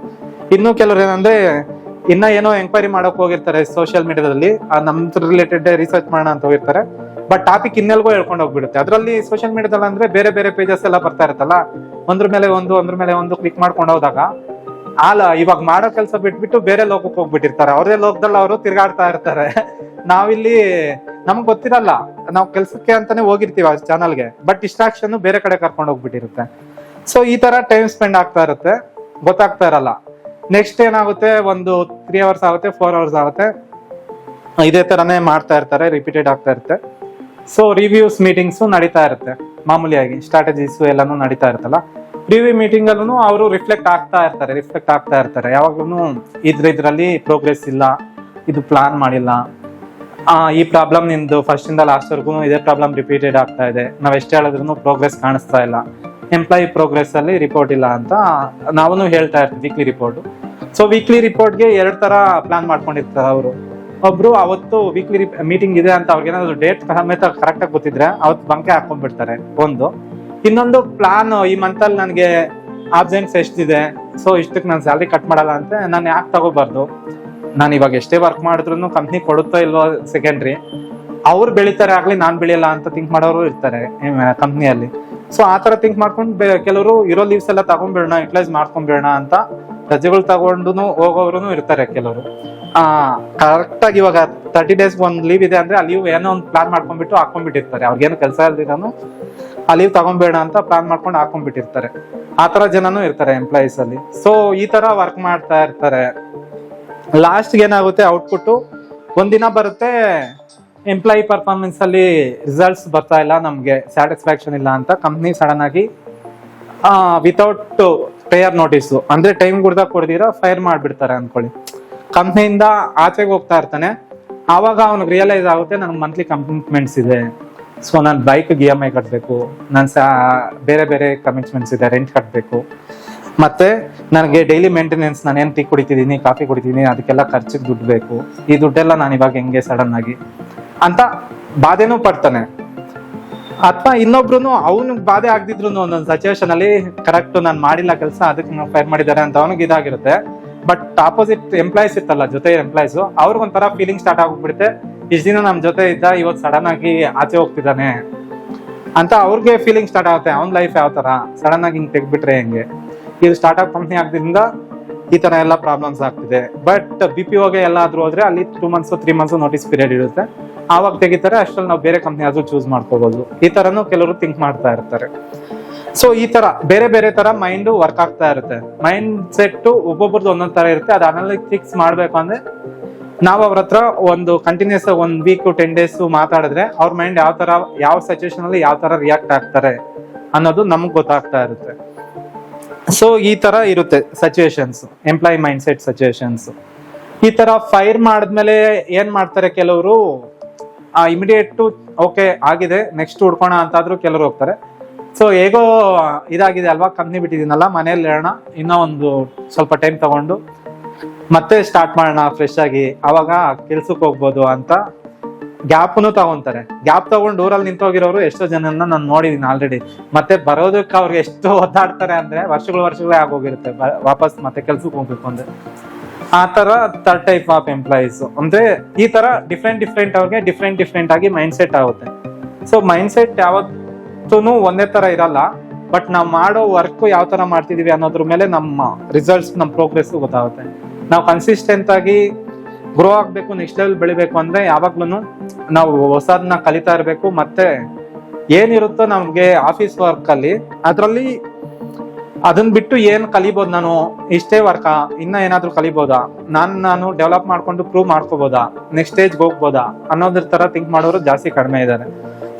ಇನ್ನು ಕೆಲವ್ರು ಏನಂದ್ರೆ ಇನ್ನ ಏನೋ ಎಂಕ್ವೈರಿ ಮಾಡಕ್ ಹೋಗಿರ್ತಾರೆ ಸೋಷಿಯಲ್ ಮೀಡಿಯಾದಲ್ಲಿ, ನಮ್ದು ರಿಲೇಟೆಡ್ ರಿಸರ್ಚ್ ಮಾಡೋಣ ಅಂತ ಹೋಗಿರ್ತಾರೆ. ಬಟ್ ಟಾಪಿಕ್ ಇನ್ನೆಲ್ಗೋ ಹೇಳ್ಕೊಂಡು ಹೋಗ್ಬಿಡುತ್ತೆ. ಅದರಲ್ಲಿ ಸೋಷಿಯಲ್ ಮೀಡಿಯಾದಲ್ಲಿ ಅಂದ್ರೆ ಬೇರೆ ಪೇಜಸ್ ಎಲ್ಲ ಬರ್ತಾ ಇರುತ್ತಲ್ಲ, ಒಂದ್ರ ಮೇಲೆ ಒಂದು ಕ್ಲಿಕ್ ಮಾಡ್ಕೊಂಡು ಹೋದಾಗ ಇವಾಗ ಮಾಡೋ ಕೆಲಸ ಬಿಟ್ಬಿಟ್ಟು ಬೇರೆ ಲೋಕಕ್ಕೆ ಹೋಗ್ಬಿಟ್ಟಿರ್ತಾರೆ. ಅವ್ರದೇ ಲೋಕದಲ್ಲಿ ಅವರು ತಿರ್ಗಾಡ್ತಾ ಇರ್ತಾರೆ. ನಾವಿಲ್ಲಿ ನಮ್ಗೆ ಗೊತ್ತಿರಲ್ಲ, ನಾವು ಕೆಲ್ಸಕ್ಕೆ ಅಂತಾನೆ ಹೋಗಿರ್ತೀವಿ ಆ ಚಾನಲ್ಗೆ, ಬಟ್ ಡಿಸ್ಟ್ರಾಕ್ಷನ್ ಬೇರೆ ಕಡೆ ಕರ್ಕೊಂಡು ಹೋಗ್ಬಿಟ್ಟಿರುತ್ತೆ. ಸೊ ಈ ತರ ಟೈಮ್ ಸ್ಪೆಂಡ್ ಆಗ್ತಾ ಇರುತ್ತೆ, ಗೊತ್ತಾಗ್ತಾ ಇರಲ್ಲ. ನೆಕ್ಸ್ಟ್ ಏನಾಗುತ್ತೆ, ಒಂದು 3 hours ಆಗುತ್ತೆ, 4 hours ಆಗುತ್ತೆ, ಇದೇ ತರನೇ ಮಾಡ್ತಾ ಇರ್ತಾರೆ, ರಿಪೀಟೆಡ್ ಆಗ್ತಾ ಇರುತ್ತೆ. ಸೊ ರಿವ್ಯೂಸ್ ಮೀಟಿಂಗ್ಸ್ ನಡೀತಾ ಇರುತ್ತೆ ಮಾಮೂಲಿಯಾಗಿ, ಸ್ಟ್ರಾಟಜೀಸ್ ಎಲ್ಲಾನು ನಡೀತಾ ಇರುತ್ತಲ್ಲ. ರಿವ್ಯೂ ಮೀಟಿಂಗ್ ಅಲ್ಲೂ ಅವರು ರಿಫ್ಲೆಕ್ಟ್ ಆಗ್ತಾ ಇರ್ತಾರೆ ಯಾವಾಗ್ಲೂ ಇದ್ರಲ್ಲಿ ಪ್ರೋಗ್ರೆಸ್ ಇಲ್ಲ, ಇದು ಪ್ಲಾನ್ ಮಾಡಿಲ್ಲ, ಈ ಪ್ರಾಬ್ಲಮ್ ನಿಮ್ದು ಫಸ್ಟ್ ಇಂದ ಲಾಸ್ಟ್ ವರ್ಗು ಇದೇ ಪ್ರಾಬ್ಲಮ್ ರಿಪೀಟೆಡ್ ಆಗ್ತಾ ಇದೆ, ನಾವ್ ಎಷ್ಟೇ ಹೇಳಿದ್ರು ಪ್ರೋಗ್ರೆಸ್ ಕಾಣಿಸ್ತಾ ಇಲ್ಲ, ಎಂಪ್ಲಾಯಿ ಪ್ರೋಗ್ರೆಸ್ ಅಲ್ಲಿ ರಿಪೋರ್ಟ್ ಇಲ್ಲ ಅಂತ ನಾವು ಹೇಳ್ತಾ ಇರ್ತೀವಿ ವೀಕ್ಲಿ ರಿಪೋರ್ಟ್. ಸೊ ವೀಕ್ಲಿ ರಿಪೋರ್ಟ್ಗೆ 2 ತರ ಪ್ಲಾನ್ ಮಾಡ್ಕೊಂಡಿರ್ತಾರೆ ಅವರು. ಒಬ್ರು ಅವತ್ತು ವೀಕ್ಲಿ ಮೀಟಿಂಗ್ ಇದೆ ಅಂತ ಅವ್ರಿಗೆ ಏನಾದ್ರು ಡೇಟ್ ಸಮೇತ ಕರೆಕ್ಟ್ ಆಗಿ ಗೊತ್ತಿದ್ರೆ ಅವತ್ತು ಬಂಕೆ ಹಾಕೊಂಡ್ಬಿಡ್ತಾರೆ ಒಂದು. ಇನ್ನೊಂದು ಪ್ಲಾನ್, ಈ ಮಂತ್ ಅಲ್ಲಿ ನನಗೆ ಆಬ್ಸೆಂಟ್ಸ್ ಎಷ್ಟಿದೆ, ಸೊ ಇಷ್ಟಕ್ಕೆ ನಾನು ಸ್ಯಾಲ್ರಿ ಕಟ್ ಮಾಡಲ್ಲ ಅಂತ ನಾನು ಯಾಕೆ ತಗೋಬಾರ್ದು, ನಾನು ಇವಾಗ ಎಷ್ಟೇ ವರ್ಕ್ ಮಾಡಿದ್ರು ಕಂಪ್ನಿ ಕೊಡುತ್ತೋ ಇಲ್ವೋ ಸೆಕೆಂಡ್ರಿ, ಅವ್ರು ಬೆಳಿತಾರೆ ಆಗ್ಲಿ ನಾನ್ ಬೆಳೆಯಲ್ಲ ಅಂತ ಥಿಂಕ್ ಮಾಡೋರು ಇರ್ತಾರೆ ಕಂಪ್ನಿಯಲ್ಲಿ. ಸೊ ಆತರ ಥಿಂಕ್ ಮಾಡ್ಕೊಂಡು ಕೆಲವರು ಇರೋ ಲೀವ್ಸ್ ಎಲ್ಲ ತಗೊಂಡ್ಬಿಡೋಣ, ಯುಟಿಲೈಸ್ ಮಾಡ್ಕೊಂಡ್ಬಿಡೋಣ ಅಂತ ರಜೆಗಳು ತಗೊಂಡು ಹೋಗೋರು ಇರ್ತಾರೆ ಕೆಲವರು. ಕರೆಕ್ಟ್ ಆಗಿ ಇವಾಗ 30 days ಒಂದು ಲೀವ್ ಇದೆ ಅಂದ್ರೆ ಆ ಲೀವ್ ಏನೋ ಒಂದು ಪ್ಲಾನ್ ಮಾಡ್ಕೊಂಡ್ಬಿಟ್ಟು ಹಾಕೊಂಡ್ಬಿಟ್ಟಿರ್ತಾರೆ. ಅವ್ರಿಗೇನು ಕೆಲಸ ಇಲ್ದಿರೋನು ಆ ಲೀವ್ ತಗೊಂಡ್ಬೇಡ ಅಂತ ಪ್ಲಾನ್ ಮಾಡ್ಕೊಂಡು ಹಾಕೊಂಡ್ಬಿಟ್ಟಿರ್ತಾರೆ. ಆ ತರ ಜನನು ಇರ್ತಾರೆ ಎಂಪ್ಲಾಯೀಸ್ ಅಲ್ಲಿ. ಸೊ ಈ ತರ ವರ್ಕ್ ಮಾಡ್ತಾ ಇರ್ತಾರೆ. ಲಾಸ್ಟ್ ಏನಾಗುತ್ತೆ, ಔಟ್ಪುಟ್ ಒಂದಿನ ಬರುತ್ತೆ, ಎಂಪ್ಲಾಯಿ ಪರ್ಫಾರ್ಮೆನ್ಸ್ ಅಲ್ಲಿ ರಿಸಲ್ಟ್ಸ್ ಬರ್ತಾ ಇಲ್ಲ, ನಮ್ಗೆ ಸ್ಯಾಟಿಸ್ಫ್ಯಾಕ್ಷನ್ ಇಲ್ಲ ಅಂತ ಕಂಪ್ನಿ ಸಡನ್ ಆಗಿ ವಿತೌಟ್ ಪ್ರೇಯರ್ ನೋಟಿಸ್ ಅಂದ್ರೆ ಟೈಮ್ ಗುಡ್ದಾಗ ಕೊಡ್ದಿರಾ ಫೈರ್ ಮಾಡ್ಬಿಡ್ತಾರೆ ಅನ್ಕೊಳ್ಳಿ. ಕಂಪ್ನಿಯಿಂದ ಆಚೆಗೆ ಹೋಗ್ತಾ ಇರ್ತಾನೆ, ಆವಾಗ ಅವ್ನಿಗೆ ರಿಯಲೈಸ್ ಆಗುತ್ತೆ ನನ್ಗೆ ಮಂತ್ಲಿ ಕಮಿಟ್ಮೆಂಟ್ಸ್ ಇದೆ, ಸೊ ನಾನು ಬೈಕ್ಗೆ EMI ಕಟ್ಟಬೇಕು, ನಾನು ಬೇರೆ ಬೇರೆ ಕಮಿಟ್ಮೆಂಟ್ಸ್ ಇದೆ, ರೆಂಟ್ ಕಟ್ಟಬೇಕು, ಮತ್ತೆ ನನಗೆ ಡೈಲಿ ಮೇಂಟೆನೆನ್ಸ್, ನಾನು ಏನು ಟೀ ಕುಡಿತಿದ್ದೀನಿ ಕಾಫಿ ಕುಡಿತೀನಿ ಅದಕ್ಕೆಲ್ಲ ಖರ್ಚಿಗೆ ದುಡ್ಡು ಬೇಕು, ಈ ದುಡ್ಡೆಲ್ಲ ನಾನು ಇವಾಗ ಹೆಂಗೆ ಸಡನ್ ಆಗಿ ಅಂತ ಬಾಧೆನೂ ಪಡ್ತಾನೆ. ಅಥವಾ ಇನ್ನೊಬ್ರು ಅವ್ನಿಗೆ ಬಾಧೆ ಆಗ್ದಿದ್ರು ಒಂದೊಂದು ಸಿಚುವೇಶನ್ ಅಲ್ಲಿ ಕರೆಕ್ಟ್ ನಾನು ಮಾಡಿಲ್ಲ ಕೆಲಸ ಅದಕ್ಕೆ ಫೈರ್ ಮಾಡಿದ್ದಾರೆ ಅಂತ ಅವನಿಗೆ ಇದಾಗಿರುತ್ತೆ. ಬಟ್ ಆಪೋಸಿಟ್ ಎಂಪ್ಲಾಯ್ಸ್ ಇತ್ತಲ್ಲ ಜೊತೆ ಎಂಪ್ಲಾಯ್ಸ್, ಅವ್ರಿಗೊಂಥರ ಫೀಲಿಂಗ್ ಸ್ಟಾರ್ಟ್ ಆಗ್ಬಿಡುತ್ತೆ, ಇಷ್ಟ ದಿನ ನಮ್ ಜೊತೆ ಇದ್ದ ಇವತ್ತು ಸಡನ್ ಆಗಿ ಆಚೆ ಹೋಗ್ತಿದ್ದಾನೆ ಅಂತ ಅವ್ರಿಗೆ ಫೀಲಿಂಗ್ ಸ್ಟಾರ್ಟ್ ಆಗುತ್ತೆ. ಅವ್ನ ಲೈಫ್ ಯಾವ ತರ ಸಡನ್ ಆಗಿ ಹಿಂಗ್ ತೆಗ್ಬಿಟ್ರೆ ಹೆಂಗೆ. ಇದು ಸ್ಟಾರ್ಟ್ಅಪ್ ಕಂಪ್ನಿ ಆಗಿದ್ರಿಂದ ಈ ತರ ಎಲ್ಲ ಪ್ರಾಬ್ಲಮ್ಸ್ ಆಗ್ತಿದೆ. ಬಟ್ BPOಗೆ ಎಲ್ಲಾದ್ರೂ ಹೋದ್ರೆ ಅಲ್ಲಿ 2 months 3 months ನೋಟಿಸ್ ಪೀರಿಯಡ್ ಇರುತ್ತೆ, ಆವಾಗ ತೆಗಿತಾರೆ. ಅಷ್ಟ್ರಲ್ಲಿ ನಾವು ಬೇರೆ ಕಂಪ್ನಿ ಆದ್ರೂ ಚೂಸ್ ಮಾಡ್ಕೋಬಹುದು. ಈ ತರನು ಕೆಲವರು ಥಿಂಕ್ ಮಾಡ್ತಾ ಇರ್ತಾರೆ. ಸೊ ಈ ತರ ಬೇರೆ ಬೇರೆ ತರ ಮೈಂಡ್ ವರ್ಕ್ ಆಗ್ತಾ ಇರುತ್ತೆ. ಮೈಂಡ್ ಸೆಟ್ ಒಬ್ಬೊಬ್ರದ್ದು ಒಂದೊಂದ್ ತರ ಇರುತ್ತೆ. ಅದು ಅನಾಲಿಟಿಕ್ಸ್ ಮಾಡ್ಬೇಕು ಅಂದ್ರೆ ನಾವು ಅವ್ರ ಹತ್ರ ಒಂದು ಕಂಟಿನ್ಯೂಸ್ 1 week 10 days ಮಾತಾಡಿದ್ರೆ ಅವ್ರ ಮೈಂಡ್ ಯಾವ ತರ ಯಾವ ಸಿಚುವೇಶನ್ ಅಲ್ಲಿ ಯಾವ ತರ ರಿಯಾಕ್ಟ್ ಆಗ್ತಾರೆ ಅನ್ನೋದು ನಮ್ಗೆ ಗೊತ್ತಾಗ್ತಾ ಇರುತ್ತೆ. ಸೊ ಈ ತರ ಇರುತ್ತೆ situations, employ mind set situations. ಈ ತರ ಫೈರ್ ಮಾಡಿದ್ಮೇಲೆ ಏನ್ ಮಾಡ್ತಾರೆ ಕೆಲವರು, ಇಮಿಡಿಯೇಟ್ ಓಕೆ ಆಗಿದೆ ನೆಕ್ಸ್ಟ್ ಹುಡ್ಕೋಣ ಅಂತಾದ್ರೂ ಕೆಲವರು ಹೋಗ್ತಾರೆ. ಸೊ ಹೇಗೋ ಇದಾಗಿದೆ ಅಲ್ವಾ, ಕಂಪ್ನಿ ಬಿಟ್ಟಿದ್ದೀನಲ್ಲ, ಮನೇಲಿ ಹೇಳೋಣ, ಇನ್ನೂ ಒಂದು ಸ್ವಲ್ಪ ಟೈಮ್ ತಗೊಂಡು ಮತ್ತೆ ಸ್ಟಾರ್ಟ್ ಮಾಡೋಣ ಫ್ರೆಶ್ ಆಗಿ, ಅವಾಗ ಕೆಲ್ಸಕ್ಕೆ ಹೋಗ್ಬೋದು ಅಂತ ಗ್ಯಾಪ್ನು ತಗೊಂತಾರೆ. ಗ್ಯಾಪ್ ತಗೊಂಡು ಊರಲ್ಲಿ ನಿಂತೋಗಿರೋರು ಎಷ್ಟೋ ಜನನ್ನ ನಾನು ನೋಡಿದೀನಿ ಆಲ್ರೆಡಿ. ಮತ್ತೆ ಬರೋದಕ್ಕೆ ಅವ್ರಿಗೆ ಎಷ್ಟು ಒದ್ದಾಡ್ತಾರೆ ಅಂದ್ರೆ ವರ್ಷಗಳೇ ಆಗೋಗಿರುತ್ತೆ ವಾಪಸ್ ಮತ್ತೆ ಕೆಲ್ಸಕ್ಕೆ ಹೋಗ್ಬೇಕು ಅಂದ್ರೆ. ಆ ತರ ಥರ್ಡ್ ಟೈಪ್ ಆಫ್ ಎಂಪ್ಲಾಯೀಸ್ ಅಂದ್ರೆ ಈ ತರ ಡಿಫ್ರೆಂಟ್ ಅವ್ರಿಗೆ ಡಿಫ್ರೆಂಟ್ ಆಗಿ ಮೈಂಡ್ ಸೆಟ್ ಆಗುತ್ತೆ. ಸೊ ಮೈಂಡ್ ಸೆಟ್ ಯಾವತ್ತೂ ಒಂದೇ ತರ ಇರಲ್ಲ, ಬಟ್ ನಾವು ಮಾಡೋ ವರ್ಕ್ ಯಾವ ತರ ಮಾಡ್ತಿದೀವಿ ಅನ್ನೋದ್ರ ಮೇಲೆ ನಮ್ಮ ರಿಸಲ್ಟ್ಸ್, ನಮ್ಮ ಪ್ರೋಗ್ರೆಸ್ ಗೊತ್ತಾಗುತ್ತೆ. ನಾವು ಕನ್ಸಿಸ್ಟೆಂಟ್ ಆಗಿ ಗ್ರೋ ಆಗ್ಬೇಕು, ನೆಕ್ಸ್ಟ್ ಲೆವೆಲ್ ಬೆಳಿಬೇಕು ಅಂದ್ರೆ ಯಾವಾಗ್ಲೂ ನಾವು ಹೊಸದನ್ನ ಕಲಿತಾ ಇರ್ಬೇಕು. ಮತ್ತೆ ಏನಿರುತ್ತೋ ನಮ್ಗೆ ಆಫೀಸ್ ವರ್ಕ್ ಅಲ್ಲಿ ಅದ್ರಲ್ಲಿ ಅದನ್ನ ಬಿಟ್ಟು ಏನ್ ಕಲಿಬಹುದು, ನಾನು ಇಷ್ಟೇ ವರ್ಕಾ ಇನ್ನ ಏನಾದ್ರು ಕಲಿಬಹುದಾ, ನಾನು ಡೆವಲಪ್ ಮಾಡ್ಕೊಂಡು ಪ್ರೂವ್ ಮಾಡ್ಕೋಬಹುದಾ, ನೆಕ್ಸ್ಟ್ ಸ್ಟೇಜ್ಗೆ ಹೋಗ್ಬೋದಾ ಅನ್ನೋದ್ರ ತರ ಥಿಂಕ್ ಮಾಡೋರು ಜಾಸ್ತಿ ಕಡಿಮೆ ಇದ್ದಾರೆ.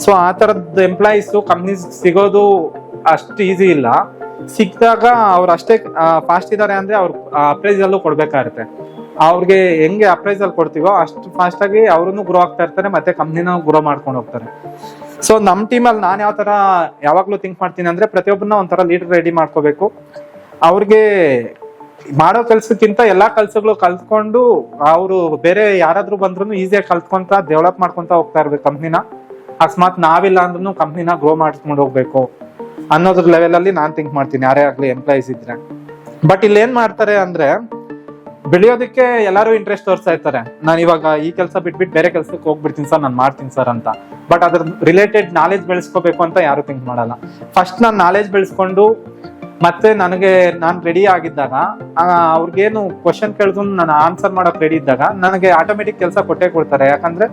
ಸೊ ಆ ತರದ್ ಎಂಪ್ಲಾಯೀಸ್ ಕಂಪ್ನೀಸ್ ಸಿಗೋದು ಅಷ್ಟು ಈಸಿ ಇಲ್ಲ. ಸಿಕ್ಕಿದಾಗ ಅವ್ರು ಅಷ್ಟೇ ಫಾಸ್ಟ್ ಇದಾರೆ ಅಂದ್ರೆ ಅವ್ರ ಅಪ್ರೈಸಲ್ ಕೊಡ್ಬೇಕಾಗುತ್ತೆ. ಅವ್ರಿಗೆ ಹೆಂಗೆ ಅಪ್ರೈಸಲ್ ಕೊಡ್ತೀವೋ ಅಷ್ಟು ಫಾಸ್ಟ್ ಆಗಿ ಅವ್ರನ್ನು ಗ್ರೋ ಆಗ್ತಾ ಇರ್ತಾರೆ, ಮತ್ತೆ ಕಂಪ್ನಿನ ಗ್ರೋ ಮಾಡ್ಕೊಂಡು ಹೋಗ್ತಾರೆ. ಸೊ ನಮ್ ಟೀಮಲ್ಲಿ ನಾನು ಯಾವ ತರ ಯಾವಾಗ್ಲೂ ಥಿಂಕ್ ಮಾಡ್ತೀನಿ ಅಂದ್ರೆ ಪ್ರತಿಯೊಬ್ಬರನ್ನ ಒಂಥರ ಲೀಡರ್ ರೆಡಿ ಮಾಡ್ಕೋಬೇಕು. ಅವ್ರಿಗೆ ಮಾಡೋ ಕೆಲ್ಸಕ್ಕಿಂತ ಎಲ್ಲಾ ಕೆಲ್ಸಗಳು ಕಲ್ತ್ಕೊಂಡು ಅವರು ಬೇರೆ ಯಾರಾದ್ರೂ ಬಂದ್ರು ಈಸಿಯಾಗಿ ಕಲ್ತ್ಕೊಂತ ಡೆವಲಪ್ ಮಾಡ್ಕೊಂತ ಹೋಗ್ತಾ ಇರ್ಬೇಕು ಕಂಪ್ನಿನ. ಅಕಸ್ಮಾತ್ ನಾವಿಲ್ಲ ಅಂದ್ರೂ ಕಂಪ್ನಿನ ಗ್ರೋ ಮಾಡ್ಕೊಂಡು ಹೋಗ್ಬೇಕು ಅನ್ನೋದ್ರ ಲೆವೆಲ್ ಅಲ್ಲಿ ನಾನ್ ಥಿಂಕ್ ಮಾಡ್ತೀನಿ, ಯಾರೇ ಆಗ್ಲಿ ಎಂಪ್ಲಾಯೀಸ್ ಇದ್ರೆ. ಬಟ್ ಇಲ್ಲಿ ಏನ್ ಮಾಡ್ತಾರೆ ಅಂದ್ರೆ ಬೆಳೆಯೋದಕ್ಕೆ ಎಲ್ಲರೂ ಇಂಟ್ರೆಸ್ಟ್ ತೋರಿಸ್ತಾ ಇರ್ತಾರೆ. ನಾನು ಇವಾಗ ಈ ಕೆಲಸ ಬಿಟ್ಬಿಟ್ಟು ಬೇರೆ ಕೆಲ್ಸಕ್ಕೆ ಹೋಗ್ಬಿಡ್ತೀನಿ ಸರ್, ನಾನು ಮಾಡ್ತೀನಿ ಸರ್ ಅಂತ. ಬಟ್ ಅದ್ರ ರಿಲೇಟೆಡ್ ನಾಲೆಜ್ ಬೆಳೆಸ್ಕೋಬೇಕು ಅಂತ ಯಾರು ಥಿಂಕ್ ಮಾಡಲ್ಲ. ಫಸ್ಟ್ ನಾನು ನಾಲೆಜ್ ಬೆಳೆಸ್ಕೊಂಡು ಮತ್ತೆ ನಾನು ರೆಡಿ ಆಗಿದ್ದಾಗ ಅವ್ರಿಗೇನು ಕ್ವಶನ್ ಕೇಳಿದ್ರು ನಾನು ಆನ್ಸರ್ ಮಾಡೋಕ್ ರೆಡಿ ಇದ್ದಾಗ ನನಗೆ ಆಟೋಮೆಟಿಕ್ ಕೆಲಸ ಕೊಟ್ಟೇ ಕೊಡ್ತಾರೆ. ಯಾಕಂದ್ರೆ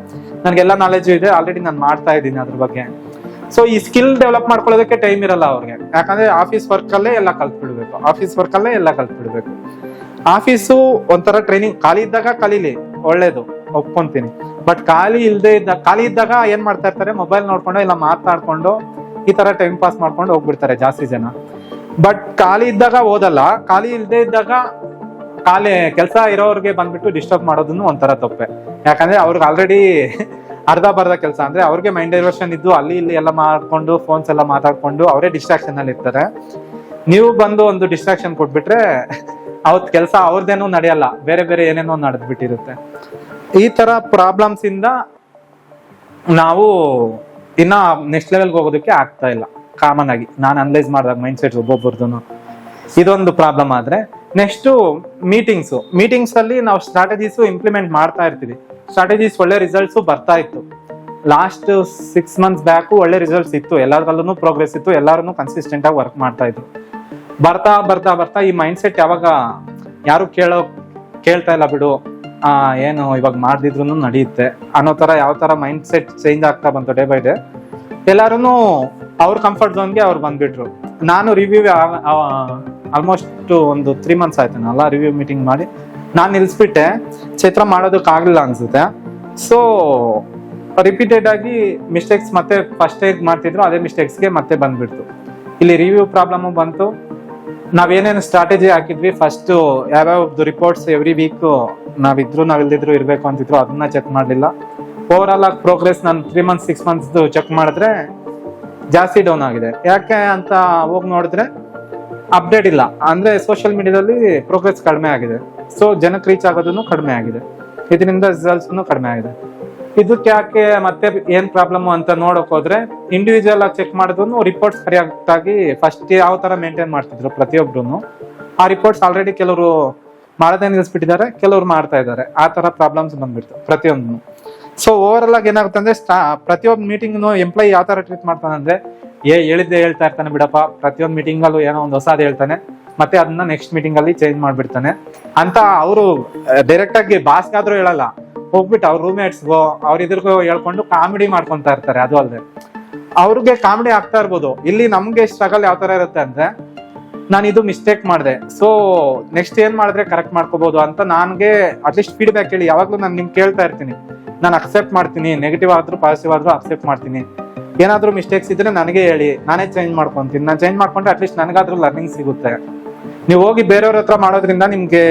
ನನಗೆಲ್ಲ ನಾಲೆಜ್ ಇದೆ, ಆಲ್ರೆಡಿ ನಾನು ಮಾಡ್ತಾ ಇದ್ದೀನಿ ಅದ್ರ ಬಗ್ಗೆ. ಸೊ ಈ ಸ್ಕಿಲ್ ಡೆವಲಪ್ ಮಾಡ್ಕೊಳ್ಳೋದಕ್ಕೆ ಟೈಮ್ ಇರಲ್ಲ ಅವ್ರಿಗೆ, ಯಾಕಂದ್ರೆ ಆಫೀಸ್ ವರ್ಕ್ ಅಲ್ಲೇ ಎಲ್ಲ ಕಲ್ತ್ಬಿಡ್ಬೇಕು. ಆಫೀಸು ಒಂಥರ ಟ್ರೈನಿಂಗ್, ಖಾಲಿ ಇದ್ದಾಗ ಕಲೀಲಿ, ಒಳ್ಳೇದು, ಒಪ್ಕೊಂತೀನಿ. ಬಟ್ ಖಾಲಿ ಇದ್ದಾಗ ಏನ್ ಮಾಡ್ತಾ ಇರ್ತಾರೆ, ಮೊಬೈಲ್ ನೋಡ್ಕೊಂಡು ಇಲ್ಲ ಮಾತಾಡ್ಕೊಂಡು ಈ ತರ ಟೈಮ್ ಪಾಸ್ ಮಾಡ್ಕೊಂಡು ಹೋಗ್ಬಿಡ್ತಾರೆ ಜಾಸ್ತಿ ಜನ. ಬಟ್ ಖಾಲಿ ಇದ್ದಾಗ ಓದಲ್ಲ, ಖಾಲಿ ಇಲ್ದೇ ಇದ್ದಾಗ ಕೆಲಸ ಇರೋರ್ಗೆ ಬಂದ್ಬಿಟ್ಟು ಡಿಸ್ಟರ್ಬ್ ಮಾಡೋದನ್ನು ಒಂಥರ ತಪ್ಪೆ. ಯಾಕಂದ್ರೆ ಅವ್ರಿಗೆ ಆಲ್ರೆಡಿ ಅರ್ಧ ಬರ್ಧ ಕೆಲಸ ಅಂದ್ರೆ ಅವ್ರಿಗೆ ಮೈಂಡ್ ಡೈವರ್ಷನ್ ಇದ್ದು ಅಲ್ಲಿ ಇಲ್ಲಿ ಎಲ್ಲ ಮಾಡ್ಕೊಂಡು ಫೋನ್ಸ್ ಎಲ್ಲ ಮಾತಾಡ್ಕೊಂಡು ಅವರೇ ಡಿಸ್ಟ್ರಾಕ್ಷನ್ ಅಲ್ಲಿ ಇರ್ತಾರೆ. ನೀವು ಬಂದು ಒಂದು ಡಿಸ್ಟ್ರಾಕ್ಷನ್ ಕೊಟ್ಬಿಟ್ರೆ ಅವತ್ ಕೆಲಸ ಅವ್ರದ್ದೇನೋ ನಡೆಯಲ್ಲ, ಬೇರೆ ಏನೇನೋ ನಡೆದ್ಬಿಟ್ಟಿರುತ್ತೆ. ಈ ತರ ಪ್ರಾಬ್ಲಮ್ಸ್ ಇಂದ ನಾವು ಇನ್ನ ನೆಕ್ಸ್ಟ್ ಲೆವೆಲ್ಗೆ ಹೋಗೋದಕ್ಕೆ ಆಗ್ತಾ ಇಲ್ಲ. ಕಾಮನ್ ಆಗಿ ನಾನು ಅನಲೈಸ್ ಮಾಡಿದಾಗ ಮೈಂಡ್ ಸೆಟ್ಸ್ ಒಬ್ಬೊಬ್ಬರದ್ದು ಇದೊಂದು ಪ್ರಾಬ್ಲಮ್. ಆದ್ರೆ ನೆಕ್ಸ್ಟ್ ಮೀಟಿಂಗ್ಸ್ ಅಲ್ಲಿ ನಾವು ಸ್ಟ್ರಾಟಜೀಸ್ ಇಂಪ್ಲಿಮೆಂಟ್ ಮಾಡ್ತಾ ಇರ್ತೀವಿ. ಸ್ಟ್ರಾಟಜೀಸ್ ಒಳ್ಳೆ ರಿಸಲ್ಟ್ಸ್ ಬರ್ತಾ ಇತ್ತು. ಲಾಸ್ಟ್ 6 months ಬ್ಯಾಕ್ ಒಳ್ಳೆ ರಿಸಲ್ಟ್ಸ್ ಇತ್ತು, ಎಲ್ಲರಲ್ಲೂ ಪ್ರೋಗ್ರೆಸ್ ಇತ್ತು, ಎಲ್ಲರೂ ಕನ್ಸಿಸ್ಟೆಂಟ್ ಆಗಿ ವರ್ಕ್ ಮಾಡ್ತಾ ಇದ್ರು. ಬರ್ತಾ ಈ ಮೈಂಡ್ ಸೆಟ್ ಯಾವಾಗ ಯಾರು ಕೇಳ್ತಾ ಇಲ್ಲ ಬಿಡು, ಏನು ಇವಾಗ ಮಾಡ್ದಿದ್ರು ನಡೆಯುತ್ತೆ ಅನ್ನೋ ತರ ಯಾವ ತರ ಮೈಂಡ್ ಸೆಟ್ ಚೇಂಜ್ ಆಗ್ತಾ ಬಂತು ಡೇ ಬೈ ಡೇ. ಎಲ್ಲಾರು ಅವ್ರ ಕಂಫರ್ಟ್ ಝೋನ್ಗೆ ಅವ್ರು ಬಂದ್ಬಿಟ್ರು. ನಾನು ರಿವ್ಯೂ ಆಲ್ಮೋಸ್ಟ್ ಒಂದು 3 months ಆಯ್ತು ರಿವ್ಯೂ ಮೀಟಿಂಗ್ ಮಾಡಿ ನಾನು ನಿಲ್ಸ್ಬಿಟ್ಟೆ. ಚೈತ್ರ ಮಾಡೋದಕ್ಕಾಗಲಿಲ್ಲ ಅನ್ಸುತ್ತೆ. ಸೊ ರಿಪೀಟೆಡ್ ಆಗಿ ಮಿಸ್ಟೇಕ್ಸ್ ಮತ್ತೆ ಫಸ್ಟ್ ಹೇಗ್ ಮಾಡ್ತಿದ್ರು ಅದೇ ಮಿಸ್ಟೇಕ್ಸ್ಗೆ ಮತ್ತೆ ಬಂದ್ಬಿಡ್ತು. ಇಲ್ಲಿ ರಿವ್ಯೂ ಪ್ರಾಬ್ಲಮ್ ಬಂತು, ನಾವೇನೇನು ಸ್ಟ್ರಾಟಜಿ ಹಾಕಿದ್ವಿ, ಫಸ್ಟ್ ಯಾವ್ಯಾವ್ದು ರಿಪೋರ್ಟ್ಸ್ ಎವ್ರಿ ವೀಕ್ ನಾವಿಲ್ದಿದ್ರು ಇರ್ಬೇಕು ಅಂತಿದ್ರು, ಅದನ್ನ ಚೆಕ್ ಮಾಡ್ಲಿಲ್ಲ. ಓವರ್ ಆಲ್ ಆಗಿ ಪ್ರೋಗ್ರೆಸ್ ನಾನು 3 months 6 months ಚೆಕ್ ಮಾಡಿದ್ರೆ ಜಾಸ್ತಿ ಡೌನ್ ಆಗಿದೆ. ಯಾಕೆ ಅಂತ ಹೋಗಿ ನೋಡಿದ್ರೆ ಅಪ್ಡೇಟ್ ಇಲ್ಲ, ಅಂದ್ರೆ ಸೋಷಿಯಲ್ ಮೀಡಿಯಾದಲ್ಲಿ ಪ್ರೋಗ್ರೆಸ್ ಕಡಿಮೆ ಆಗಿದೆ. ಸೊ ಜನಕ್ಕೆ ರೀಚ್ ಆಗೋದನ್ನು ಕಡಿಮೆ ಆಗಿದೆ, ಇದರಿಂದ ರಿಸಲ್ಟ್ಸ್ ಕಡಿಮೆ ಆಗಿದೆ. ಇದಕ್ಕೆ ಯಾಕೆ ಮತ್ತೆ ಏನ್ ಪ್ರಾಬ್ಲಮ್ ಅಂತ ನೋಡಕ್ ಹೋದ್ರೆ, ಇಂಡಿವಿಜುವಲ್ ಆಗಿ ಚೆಕ್ ಮಾಡಿದ್ರು ರಿಪೋರ್ಟ್ಸ್ ಕರೆಕ್ಟಾಗಿ ಫಸ್ಟ್ ಯಾವ ತರ ಮೇಂಟೈನ್ ಮಾಡ್ತಿದ್ರು ಪ್ರತಿಯೊಬ್ರು, ಆ ರಿಪೋರ್ಟ್ಸ್ ಆಲ್ರೆಡಿ ಕೆಲವರು ಮಾಡದೇ ನಿಲ್ಲಿಸ್ಬಿಟ್ಟಿದ್ದಾರೆ, ಕೆಲವ್ರು ಮಾಡ್ತಾ ಇದ್ದಾರೆ. ಆ ತರ ಪ್ರಾಬ್ಲಮ್ಸ್ ಬಂದ್ಬಿಡ್ತು ಪ್ರತಿಯೊಂದು. ಸೊ ಓವರ್ ಆಲ್ ಆಗಿ ಏನಾಗುತ್ತೆ ಅಂದ್ರೆ ಪ್ರತಿಯೊಂದು ಮೀಟಿಂಗ್ ಎಂಪ್ಲಾಯಿ ಯಾವ ತರ ಟ್ರೀಟ್ ಮಾಡ್ತಾನೆ ಅಂದ್ರೆ, ಹೇಳಿದ್ದೆ ಹೇಳ್ತಾ ಇರ್ತಾನೆ ಬಿಡಪ್ಪ, ಪ್ರತಿಯೊಂದು ಮೀಟಿಂಗ್ ಅಲ್ಲೂ ಏನೋ ಒಂದು ಹೊಸದು ಹೇಳ್ತಾನೆ, ಮತ್ತೆ ಅದನ್ನ ನೆಕ್ಸ್ಟ್ ಮೀಟಿಂಗ್ ಅಲ್ಲಿ ಚೇಂಜ್ ಮಾಡ್ಬಿಡ್ತಾನೆ ಅಂತ. ಅವರು ಡೈರೆಕ್ಟ್ ಆಗಿ ಬಾಸ್ಗಾದ್ರೂ ಹೇಳಲ್ಲ, ಹೋಗ್ಬಿಟ್ಟು ಅವ್ರ ರೂಮ್ಮೇಟ್ಸ್ಗೋ ಅವ್ರ ಇದ್ರಿಗೋ ಹೇಳ್ಕೊಂಡು ಕಾಮಿಡಿ ಮಾಡ್ಕೊಂತ ಇರ್ತಾರೆ. ಅದು ಅಲ್ಲದೆ ಅವ್ರಿಗೆ ಕಾಮಿಡಿ ಆಗ್ತಾ ಇರ್ಬೋದು. ಇಲ್ಲಿ ನಮ್ಗೆ ಸ್ಟ್ರಗಲ್ ಯಾವ ತರ ಇರುತ್ತೆ ಅಂದ್ರೆ, ನಾನು ಇದು ಮಿಸ್ಟೇಕ್ ಮಾಡಿದೆ, ಸೊ ನೆಕ್ಸ್ಟ್ ಏನ್ ಮಾಡಿದ್ರೆ ಕರೆಕ್ಟ್ ಮಾಡ್ಕೋಬಹುದು ಅಂತ ನನಗೆ ಅಟ್ಲೀಸ್ಟ್ ಫೀಡ್ಬ್ಯಾಕ್ ಹೇಳಿ. ಯಾವಾಗ್ಲೂ ನಾನು ನಿಮ್ಗೆ ಕೇಳ್ತಾ ಇರ್ತೀನಿ, ನಾನು ಅಕ್ಸೆಪ್ಟ್ ಮಾಡ್ತೀನಿ, ನೆಗೆಟಿವ್ ಆದ್ರೂ ಪಾಸಿಟಿವ್ ಆದ್ರೂ ಅಕ್ಸೆಪ್ಟ್ ಮಾಡ್ತೀನಿ. ಏನಾದ್ರೂ ಮಿಸ್ಟೇಕ್ಸ್ ಇದ್ರೆ ನನಗೆ ಹೇಳಿ, ನಾನೇ ಚೇಂಜ್ ಮಾಡ್ಕೊಂತೀನಿ. ನಾನು ಚೇಂಜ್ ಮಾಡ್ಕೊಂಡ್ರೆ ಅಟ್ಲೀಸ್ಟ್ ನನಗಾದ್ರೂ ಲರ್ನಿಂಗ್ ಸಿಗುತ್ತೆ. ನೀವು ಹೋಗಿ ಬೇರೆಯವ್ರ ಹತ್ರ ಮಾಡೋದ್ರಿಂದ ನಿಮ್ಗೆ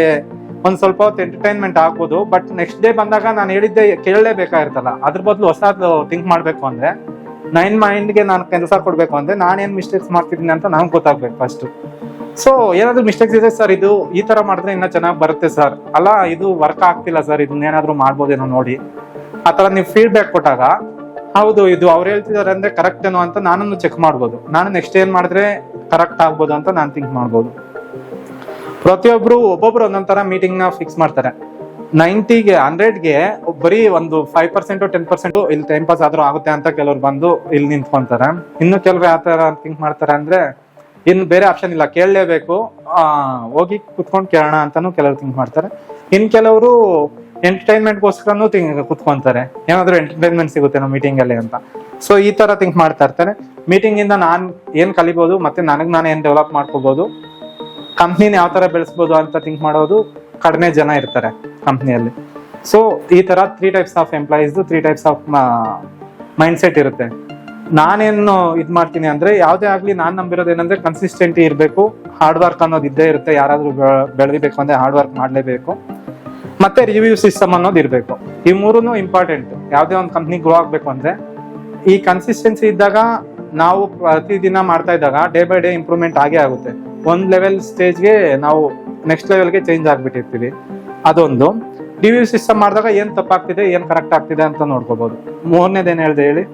ಒಂದ್ ಸ್ವಲ್ಪ ಹೊತ್ತು ಎಂಟರ್ಟೈನ್ಮೆಂಟ್ ಆಗ್ಬೋದು, ಬಟ್ ನೆಕ್ಸ್ಟ್ ಡೇ ಬಂದಾಗ ನಾನು ಹೇಳಿದ್ದೆ ಕೇಳಲೇಬೇಕಾಗಿರ್ತಲ್ಲ. ಅದ್ರ ಬದಲು ಹೊಸದು ಥಿಂಕ್ ಮಾಡ್ಬೇಕು ಅಂದ್ರೆ, ನೈನ್ ಮೈಂಡ್ಗೆ ನಾನು ಕೆಲಸ ಕೊಡ್ಬೇಕು ಅಂದ್ರೆ ನಾನೇನ್ ಮಿಸ್ಟೇಕ್ಸ್ ಮಾಡ್ತಿದ್ದೀನಿ ಅಂತ ನಂಗೆ ಗೊತ್ತಾಗ್ಬೇಕು ಫಸ್ಟ್. ಸೊ ಏನಾದ್ರು ಮಿಸ್ಟೇಕ್ಸ್ ಇದೆ ಸರ್, ಇದು ಈ ತರ ಮಾಡಿದ್ರೆ ಇನ್ನ ಚೆನ್ನಾಗಿ ಬರುತ್ತೆ ಸರ್, ಅಲ್ಲ ಇದು ವರ್ಕ್ ಆಗ್ತಿಲ್ಲ ಸರ್, ಇದನ್ನೇನಾದ್ರೂ ಮಾಡ್ಬೋದೇನೋ ನೋಡಿ, ಆತರ ನೀವು ಫೀಡ್ಬ್ಯಾಕ್ ಕೊಟ್ಟಾಗ ಹೌದು ಇದು ಅವ್ರು ಹೇಳ್ತಿದಾರೆ ಅಂದ್ರೆ ಕರೆಕ್ಟ್ ಏನೋ ಅಂತ ನಾನನ್ನು ಚೆಕ್ ಮಾಡ್ಬೋದು. ನಾನು ನೆಕ್ಸ್ಟ್ ಏನ್ ಮಾಡಿದ್ರೆ ಕರೆಕ್ಟ್ ಆಗ್ಬೋದು ಅಂತ ನಾನು ಥಿಂಕ್ ಮಾಡ್ಬೋದು. ಪ್ರತಿಯೊಬ್ರು ಒಬ್ಬೊಬ್ರು ಒಂದೊಂದರ ಮೀಟಿಂಗ್ ನ ಫಿಕ್ಸ್ ಮಾಡ್ತಾರೆ. 90ಗೆ 100ಗೆ ಬರೀ ಒಂದು 5% 10% ಇಲ್ಲಿ ಟೈಮ್ ಪಾಸ್ ಆದ್ರೂ ಆಗುತ್ತೆ ಅಂತ ಕೆಲವ್ರು ಬಂದು ಇಲ್ಲಿ ನಿಂತ್ಕೊಂತಾರೆ. ಇನ್ನು ಕೆಲವ್ರು ಯಾವ ತರ ಥಿಂಕ್ ಮಾಡ್ತಾರೆ ಅಂದ್ರೆ, ಇನ್ನು ಬೇರೆ ಆಪ್ಷನ್ ಇಲ್ಲ, ಕೇಳಲೇಬೇಕು, ಹೋಗಿ ಕುತ್ಕೊಂಡು ಕೇಳೋಣ ಅಂತಾನು ಕೆಲವ್ರು ಥಿಂಕ್ ಮಾಡ್ತಾರೆ. ಇನ್ ಕೆಲವರು ಎಂಟರ್ಟೈನ್ಮೆಂಟ್ಗೋಸ್ಕರನು ಕುತ್ಕೊಂತಾರೆ, ಏನಾದ್ರು ಎಂಟರ್ಟೈನ್ಮೆಂಟ್ ಸಿಗುತ್ತೆ ನಮ್ಮ ಮೀಟಿಂಗ್ ಅಲ್ಲಿ ಅಂತ. ಸೊ ಈ ತರ ಥಿಂಕ್ ಮಾಡ್ತಾ ಇರ್ತಾರೆ. ಮೀಟಿಂಗ್ ಇಂದ ನಾನ್ ಏನ್ ಕಲಿಬಹುದು, ಮತ್ತೆ ನಾನು ಏನ್ ಡೆವಲಪ್ ಮಾಡ್ಕೋಬಹುದು, ಕಂಪ್ನಿನ ಯಾವ ತರ ಬೆಳೆಸಬಹುದು ಅಂತ ಥಿಂಕ್ ಮಾಡೋದು ಕಡಿಮೆ ಜನ ಇರ್ತಾರೆ ಕಂಪ್ನಿಯಲ್ಲಿ. ಸೊ ಈ ತರ 3 types of employees, 3 types of mind set ಇರುತ್ತೆ. ನಾನೇನು ಇದ್ ಮಾಡ್ತೀನಿ ಅಂದ್ರೆ, ಯಾವ್ದೇ ಆಗ್ಲಿ ನಾನ್ ನಂಬಿರೋದು ಏನಂದ್ರೆ ಕನ್ಸಿಸ್ಟೆಂಟಿ ಇರ್ಬೇಕು, ಹಾರ್ಡ್ ವರ್ಕ್ ಅನ್ನೋದು ಇದ್ದೇ ಇರುತ್ತೆ. ಯಾರಾದ್ರೂ ಬೆಳೆದಿಬೇಕು ಅಂದ್ರೆ ಹಾರ್ಡ್ ವರ್ಕ್ ಮಾಡ್ಲೇಬೇಕು, ಮತ್ತೆ ರಿವ್ಯೂ ಸಿಸ್ಟಮ್ ಅನ್ನೋದು ಇರ್ಬೇಕು. ಈ ಮೂರನ್ನು ಇಂಪಾರ್ಟೆಂಟ್. ಯಾವ್ದೇ ಒಂದು ಕಂಪ್ನಿ ಗ್ರೋ ಆಗ್ಬೇಕು ಅಂದ್ರೆ ಈ ಕನ್ಸಿಸ್ಟೆನ್ಸಿ ಇದ್ದಾಗ, ನಾವು ಪ್ರತಿದಿನ ಮಾಡ್ತಾ ಇದ್ದಾಗ ಡೇ ಬೈ ಡೇ ಇಂಪ್ರೂವ್ಮೆಂಟ್ ಆಗೇ ಆಗುತ್ತೆ. ಒಂದ್ ಲೆವೆಲ್ ಸ್ಟೇಜ್ಗೆ ನಾವು ನೆಕ್ಸ್ಟ್ ಲೆವೆಲ್ಗೆ ಚೇಂಜ್ ಆಗ್ಬಿಟ್ಟಿರ್ತೀವಿ. ಅದೊಂದು. ರಿವ್ಯೂ ಸಿಸ್ಟಮ್ ಮಾಡಿದಾಗ ಏನ್ ತಪ್ಪಾಗ್ತಿದೆ, ಏನ್ ಕರೆಕ್ಟ್ ಆಗ್ತಿದೆ ಅಂತ ನೋಡ್ಕೋಬಹುದು. ಮೂರನೇದೇನ್ ಹೇಳ್ದೆ ಹೇಳಿ?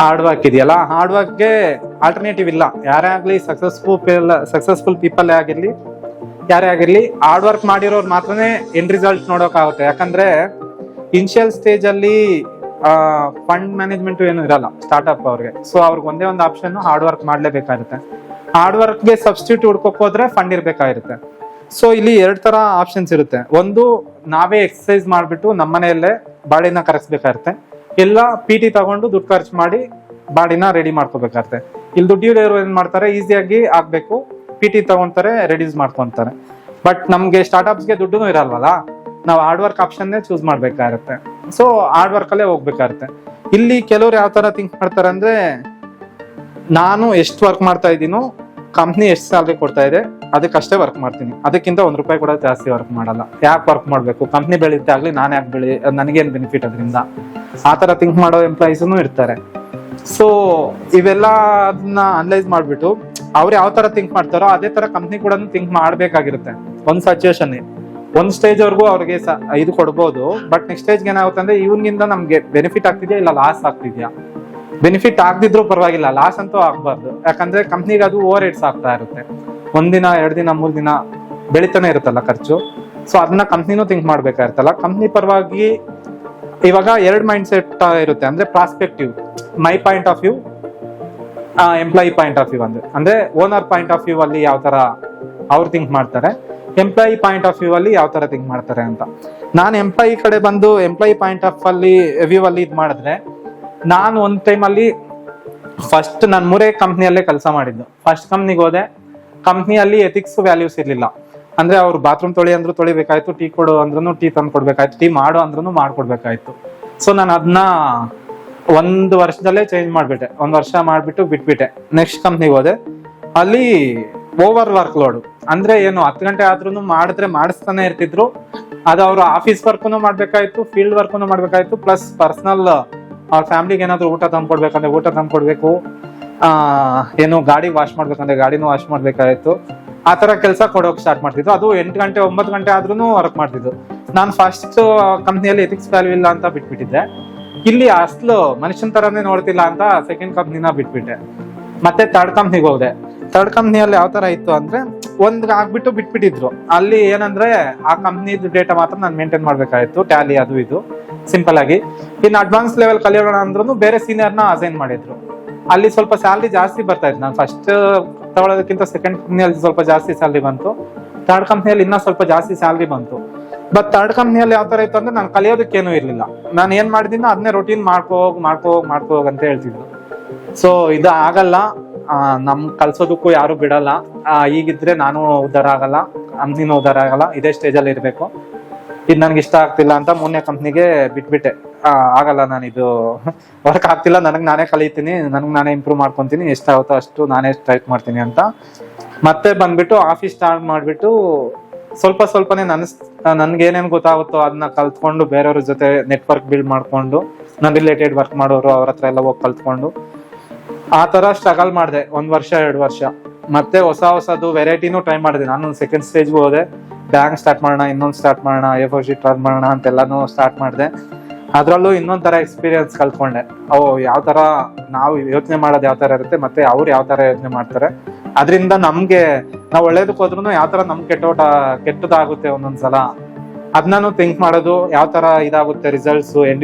ಹಾರ್ಡ್ ವರ್ಕ್ ಇದೆಯಲ್ಲ, ಹಾರ್ಡ್ ವರ್ಕ್ಗೆ ಆಲ್ಟರ್ನೇಟಿವ್ ಇಲ್ಲ. ಯಾರೇ ಆಗ್ಲಿ ಸಕ್ಸಸ್ಫುಲ್ ಪೀಪಲ್ ಆಗಿರ್ಲಿ, ಯಾರೇ ಆಗಿರ್ಲಿ, ಹಾರ್ಡ್ ವರ್ಕ್ ಮಾಡಿರೋರು ಮಾತ್ರನೇ ಎಂಡ್ ರಿಸಲ್ಟ್ ನೋಡೋಕ್ಕಾಗುತ್ತೆ. ಯಾಕಂದ್ರೆ ಇನಿಷಿಯಲ್ ಸ್ಟೇಜ್ ಅಲ್ಲಿ ಫಂಡ್ ಮ್ಯಾನೇಜ್ಮೆಂಟ್ ಏನು ಇರಲ್ಲ ಸ್ಟಾರ್ಟ್ಅಪ್ ಅವ್ರಿಗೆ. ಸೊ ಅವ್ರಿಗೆ ಒಂದೇ ಒಂದು ಆಪ್ಷನ್, ಹಾರ್ಡ್ ವರ್ಕ್ ಮಾಡ್ಲೇಬೇಕಾಗುತ್ತೆ. ಹಾರ್ಡ್ ವರ್ಕ್ಗೆ ಸಬ್ಸ್ಟಿಟ್ಯೂಟ್ ಹುಡ್ಕೋಕ್ ಹೋದ್ರೆ ಫಂಡ್ ಇರ್ಬೇಕಾಗಿರುತ್ತೆ. ಸೊ ಇಲ್ಲಿ 2 ತರ ಆಪ್ಷನ್ಸ್ ಇರುತ್ತೆ. ಒಂದು, ನಾವೇ ಎಕ್ಸರ್ಸೈಸ್ ಮಾಡ್ಬಿಟ್ಟು ನಮ್ಮನೆಯಲ್ಲೇ ಬಾಡಿನ ಕರಗಿಸ್ಬೇಕಾಗುತ್ತೆ, ಇಲ್ಲ PT ತಗೊಂಡು ದುಡ್ಡು ಖರ್ಚು ಮಾಡಿ ಬಾಡಿನ ರೆಡಿ ಮಾಡ್ಕೋಬೇಕಾಗುತ್ತೆ. ಇಲ್ಲಿ ದುಡ್ಡು ಇರೋರು ಏನ್ ಮಾಡ್ತಾರೆ, ಈಸಿಯಾಗಿ ಆಗ್ಬೇಕು, PT ತಗೊಂತಾರೆ, ರೆಡ್ಯೂಸ್ ಮಾಡ್ಕೊಂತಾರೆ. ಬಟ್ ನಮ್ಗೆ ಸ್ಟಾರ್ಟ್ಅಪ್ಸ್ಗೆ ದುಡ್ಡು ಇರಲ್ವಲ್ಲ, ನಾವು ಹಾರ್ಡ್ ವರ್ಕ್ ಆಪ್ಷನ್ನೇ ಚೂಸ್ ಮಾಡ್ಬೇಕಾಗುತ್ತೆ. ಸೊ ಹಾರ್ಡ್ ವರ್ಕ್ ಅಲ್ಲೇ ಹೋಗ್ಬೇಕಾಗುತ್ತೆ. ಇಲ್ಲಿ ಕೆಲವ್ರು ಯಾವ ತರ ಥಿಂಕ್ ಮಾಡ್ತಾರೆ ಅಂದ್ರೆ, ನಾನು ಎಷ್ಟು ವರ್ಕ್ ಮಾಡ್ತಾ ಇದ್ದೀನೋ, ಕಂಪ್ನಿ ಎಷ್ಟು ಸ್ಯಾಲ್ರಿ ಕೊಡ್ತಾ ಇದೆ ಅದಕ್ಕಷ್ಟೇ ವರ್ಕ್ ಮಾಡ್ತೀನಿ, ಅದಕ್ಕಿಂತ ₹1 ಕೂಡ ಜಾಸ್ತಿ ವರ್ಕ್ ಮಾಡಲ್ಲ. ಯಾಕೆ ವರ್ಕ್ ಮಾಡ್ಬೇಕು, ಕಂಪ್ನಿ ಬೆಳೀತೆ ಆಗ್ಲಿ, ನಾನು ಯಾಕೆ ನನಗೇನ್ ಬೆನಿಫಿಟ್ ಅದರಿಂದ, ಆ ತರ ಥಿಂಕ್ ಮಾಡೋ ಎಂಪ್ಲಾಯೀಸ್ನು ಇರ್ತಾರೆ. ಸೊ ಇವೆಲ್ಲ ಅದನ್ನ ಅನಲೈಸ್ ಮಾಡ್ಬಿಟ್ಟು ಅವ್ರು ಯಾವ ತರ ಥಿಂಕ್ ಮಾಡ್ತಾರೋ ಅದೇ ತರ ಕಂಪ್ನಿ ಕೂಡ ಥಿಂಕ್ ಮಾಡ್ಬೇಕಾಗಿರುತ್ತೆ. ಒಂದ್ ಸಿಚುವೇಶನ್, ಒಂದ್ ಸ್ಟೇಜ್ ವರ್ಗೂ ಅವ್ರಿಗೆ ಇದು ಕೊಡ್ಬೋದು. ಬಟ್ ನೆಕ್ಸ್ಟ್ ಸ್ಟೇಜ್ಗೆ ಏನಾಗುತ್ತೆ ಅಂದ್ರೆ, ಇವನಿಂದ ನಮ್ಗೆ ಬೆನಿಫಿಟ್ ಆಗ್ತಿದ್ಯಾ ಇಲ್ಲ ಲಾಸ್ ಆಗ್ತಿದ್ಯಾ. ಬೆನಿಫಿಟ್ ಆಗದಿದ್ರು ಪರವಾಗಿಲ್ಲ, ಲಾಸ್ ಅಂತೂ ಆಗ್ಬಾರ್ದು. ಯಾಕಂದ್ರೆ ಕಂಪ್ನಿಗೆ ಅದು ಓವರ್ ಹೆಡ್ಸ್ ಆಗ್ತಾ ಇರುತ್ತೆ. 1 ದಿನ 2 ದಿನ 3 ದಿನ ಬೆಳಿತಾನೆ ಇರುತ್ತಲ್ಲ ಖರ್ಚು. ಸೊ ಅದನ್ನ ಕಂಪ್ನಿನೂ ಥಿಂಕ್ ಮಾಡ್ಬೇಕಾಗಿರ್ತಲ್ಲ. ಕಂಪ್ನಿ ಪರವಾಗಿ ಇವಾಗ 2 ಮೈಂಡ್ ಸೆಟ್ ಇರುತ್ತೆ. ಅಂದ್ರೆ prospective, my point of view, employee point of view. ಅಂದ್ರೆ ಓನರ್ ಪಾಯಿಂಟ್ ಆಫ್ ವ್ಯೂ ಅಲ್ಲಿ ಯಾವ ತರ ಅವ್ರು ಥಿಂಕ್ ಮಾಡ್ತಾರೆ, ಎಂಪ್ಲಾಯಿ ಪಾಯಿಂಟ್ ಆಫ್ ವ್ಯೂ ಅಲ್ಲಿ ಯಾವ ತರ ಥಿಂಕ್ ಮಾಡ್ತಾರೆ ಅಂತ. ನಾನು ಎಂಪ್ಲಾಯಿ ಕಡೆ ಬಂದು ಎಂಪ್ಲಾಯಿ ಪಾಯಿಂಟ್ ಆಫ್ ವ್ಯೂ ಅಲ್ಲಿ ಇದ್ ಮಾಡಿದ್ರೆ, ನಾನು ಒಂದ್ ಟೈಮ್ ಅಲ್ಲಿ ಫಸ್ಟ್ ನಾನು 3 ಕಂಪ್ನಿಯಲ್ಲೇ ಕೆಲಸ ಮಾಡಿದ್ದು. ಫಸ್ಟ್ ಕಂಪ್ನಿಗೆ ಹೋದೆ, ಕಂಪ್ನಿಯಲ್ಲಿ ಎಥಿಕ್ಸ್ ವ್ಯಾಲ್ಯೂಸ್ ಇರ್ಲಿಲ್ಲ. ಅಂದ್ರೆ ಅವ್ರು ಬಾತ್ರೂಮ್ ತೊಳಿ ಅಂದ್ರೂ ತೊಳಿಬೇಕಾಯ್ತು, ಟೀ ಕೊಡು ಅಂದ್ರೂ ಟೀ ತಂದು ಕೊಡ್ಬೇಕಾಯ್ತು, ಟೀ ಮಾಡು ಅಂದ್ರೂ ಮಾಡ್ಕೊಡ್ಬೇಕಾಯ್ತು. ಸೊ ನಾನು ಅದನ್ನ ಒಂದು ವರ್ಷದಲ್ಲೇ ಚೇಂಜ್ ಮಾಡ್ಬಿಟ್ಟೆ, ಒಂದು ವರ್ಷ ಮಾಡ್ಬಿಟ್ಟು ಬಿಟ್ಬಿಟ್ಟೆ. ನೆಕ್ಸ್ಟ್ ಕಂಪ್ನಿಗೆ ಹೋದೆ. ಅಲ್ಲಿ ಓವರ್ ವರ್ಕ್ ಲೋಡ್ ಅಂದ್ರೆ ಏನು, 10 ಗಂಟೆ ಆದ್ರೂ ಮಾಡಿದ್ರೆ ಮಾಡಿಸ್ತಾನೆ ಇರ್ತಿದ್ರು. ಅದು ಅವ್ರು ಆಫೀಸ್ ವರ್ಕ್ನು ಮಾಡ್ಬೇಕಾಯ್ತು, ಫೀಲ್ಡ್ ವರ್ಕ್ನು ಮಾಡ್ಬೇಕಾಯ್ತು, ಪ್ಲಸ್ ಪರ್ಸನಲ್ ಅವ್ರ ಫ್ಯಾಮಿಲಿಗೆ ಏನಾದ್ರು ಊಟ ತಂದ್ಕೊಡ್ಬೇಕಂದ್ರೆ ಊಟ ತಂದ್ಕೊಡ್ಬೇಕು, ಏನು ಗಾಡಿ ವಾಶ್ ಮಾಡ್ಬೇಕಂದ್ರೆ ಗಾಡಿನೂ ವಾಶ್ ಮಾಡ್ಬೇಕಾಯ್ತು. ಆ ತರ ಕೆಲಸ ಕೊಡೋಕೆ ಸ್ಟಾರ್ಟ್ ಮಾಡ್ತಿದ್ರು. ಅದು 8 ಗಂಟೆ 9 ಗಂಟೆ ಆದ್ರೂ ವರ್ಕ್ ಮಾಡ್ತಿದ್ರು. ನಾನು ಫಸ್ಟ್ ಕಂಪ್ನಿಯಲ್ಲಿ ಎಥಿಕ್ಸ್ ವ್ಯಾಲ್ಯೂ ಇಲ್ಲ ಅಂತ ಬಿಟ್ಬಿಟ್ಟಿದ್ದೆ. ಇಲ್ಲಿ ಅಸಲು ಮನುಷ್ಯನ ತರಾನೇ ನೋಡ್ತಿಲ್ಲ ಅಂತ ಸೆಕೆಂಡ್ ಕಂಪ್ನಿನ ಬಿಟ್ಬಿಟ್ಟೆ. ಮತ್ತೆ ಥರ್ಡ್ ಕಂಪ್ನಿಗೆ ಹೋದೆ. ಥರ್ಡ್ ಕಂಪ್ನಿಯಲ್ಲಿ ಯಾವ ತರ ಇತ್ತು ಅಂದ್ರೆ, ಒಂದ್ ಆಗ್ಬಿಟ್ಟು ಬಿಟ್ಬಿಟ್ಟಿದ್ರು. ಅಲ್ಲಿ ಏನಂದ್ರೆ ಆ ಕಂಪ್ನಿದು ಡೇಟಾ ಮಾತ್ರ ನಾನು ಮೇಂಟೈನ್ ಮಾಡ್ಬೇಕಾಯ್ತು, ಟ್ಯಾಲಿ ಅದು ಇದು ಸಿಂಪಲ್ ಆಗಿ. ಇನ್ನು ಅಡ್ವಾನ್ಸ್ ಲೆವೆಲ್ ಕಲಿಯೋಣ ಅಂದ್ರೂ ಬೇರೆ ಸೀನಿಯರ್ನ ಅಸೈನ್ ಮಾಡಿದ್ರು. ಅಲ್ಲಿ ಸ್ವಲ್ಪ ಸ್ಯಾಲ್ರಿ ಜಾಸ್ತಿ ಬರ್ತಾ ಇತ್ತು. ನಾನು ಫಸ್ಟ್ ತಗೊಳ್ಳೋದಕ್ಕಿಂತ ಸೆಕೆಂಡ್ ಕಂಪ್ನಿಯಲ್ಲಿ ಸ್ವಲ್ಪ ಜಾಸ್ತಿ ಸ್ಯಾಲ್ರಿ ಬಂತು, ಥರ್ಡ್ ಕಂಪ್ನಿಯಲ್ಲಿ ಇನ್ನೂ ಸ್ವಲ್ಪ ಜಾಸ್ತಿ ಸ್ಯಾಲ್ರಿ ಬಂತು. ಬಟ್ ಥರ್ಡ್ ಕಂಪ್ನಿಯಲ್ಲಿ ಯಾವ ತರ ಇತ್ತು ಅಂದ್ರೆ, ನಾನು ಕಲಿಯೋದಕ್ಕೇನು ಇರ್ಲಿಲ್ಲ. ನಾನು ಏನ್ ಮಾಡಿದೀನೋ ಅದನ್ನೇ ರೊಟೀನ್ ಮಾಡ್ಕೋ ಅಂತ ಹೇಳ್ತಿದ್ರು. ಸೊ ಇದು ಆಗಲ್ಲ, ನಮ್ ಕಲ್ಸೋದಕ್ಕೂ ಯಾರು ಬಿಡಲ್ಲ. ಈಗಿದ್ರೆ ನಾನು ಉದ್ಧಾರ ಆಗಲ್ಲ, ಕಂಪ್ನಿನೂ ಉದ್ಧಾರ ಆಗಲ್ಲ, ಇದೇ ಸ್ಟೇಜ್ ಅಲ್ಲಿ ಇರ್ಬೇಕು. ಇದು ನನ್ಗೆ ಇಷ್ಟ ಆಗ್ತಿಲ್ಲ ಅಂತ ಮೊನ್ನೆ ಕಂಪ್ನಿಗೆ ಬಿಟ್ಬಿಟ್ಟೆ. ಆಗಲ್ಲ, ನಾನು ಇದು ವರ್ಕ್ ಆಗ್ತಿಲ್ಲ, ನನಗ್ ನಾನೇ ಕಲಿತೀನಿ, ನನಗ್ ನಾನೇ ಇಂಪ್ರೂವ್ ಮಾಡ್ಕೊಂತೀನಿ, ಎಷ್ಟಾಗುತ್ತೋ ಅಷ್ಟು ನಾನೇ ಟ್ರೈ ಮಾಡ್ತೀನಿ ಅಂತ ಮತ್ತೆ ಬಂದ್ಬಿಟ್ಟು ಆಫೀಸ್ ಸ್ಟಾರ್ಟ್ ಮಾಡ್ಬಿಟ್ಟು ಸ್ವಲ್ಪನೇ ನನ್ಗೆ ಏನೇನ್ ಗೊತ್ತಾಗುತ್ತೋ ಅದನ್ನ ಕಲ್ತ್ಕೊಂಡು ಬೇರೆಯವ್ರ ಜೊತೆ ನೆಟ್ವರ್ಕ್ ಬಿಲ್ಡ್ ಮಾಡ್ಕೊಂಡು, ನನ್ ರಿಲೇಟೆಡ್ ವರ್ಕ್ ಮಾಡೋರು ಅವ್ರ ಹತ್ರ ಎಲ್ಲ ಹೋಗಿ ಕಲ್ತ್ಕೊಂಡು ಆ ತರ ಸ್ಟ್ರಗಲ್ ಮಾಡಿದೆ 1 ವರ್ಷ 2 ವರ್ಷ. ಮತ್ತೆ ಹೊಸದು ವೆರೈಟಿನೂ ಟ್ರೈ ಮಾಡಿದೆ. ನಾನು ಸೆಕೆಂಡ್ ಸ್ಟೇಜ್ಗೆ ಹೋದೆ. ಬ್ಯಾಂಕ್ ಸ್ಟಾರ್ಟ್ ಮಾಡೋಣ, ಇನ್ನೊಂದು ಸ್ಟಾರ್ಟ್ ಮಾಡೋಣ, A4 ಟರ್ನ್ ಮಾಡೋಣ ಅಂತೆಲ್ಲಾನು ಸ್ಟಾರ್ಟ್ ಮಾಡಿದೆ. ಅದ್ರಲ್ಲೂ ಇನ್ನೊಂದ್ ತರ ಎಕ್ಸ್ಪೀರಿಯನ್ಸ್ ಕಲ್ತ್ಕೊಂಡೆ. ಯಾವ ತರ ನಾವು ಯೋಚನೆ ಮಾಡೋದು ಯಾವ ತರ ಇರುತ್ತೆ, ಮತ್ತೆ ಅವ್ರು ಯಾವ ತರ ಯೋಚನೆ ಮಾಡ್ತಾರೆ. ಅದರಿಂದ ನಮ್ಗೆ ನಾವು ಒಳ್ಳೇದಕ್ಕೆ ಹೋದ್ರು ಯಾವ ತರ ನಮ್ಗೆ ಕೆಟ್ಟದಾಗುತ್ತೆ ಒಂದೊಂದ್ಸಲ. ಅದನ್ನೂ ಥಿಂಕ್ ಮಾಡೋದು, ಯಾವ ತರ ಇದಾಗುತ್ತೆ ರಿಸಲ್ಟ್ಸ್,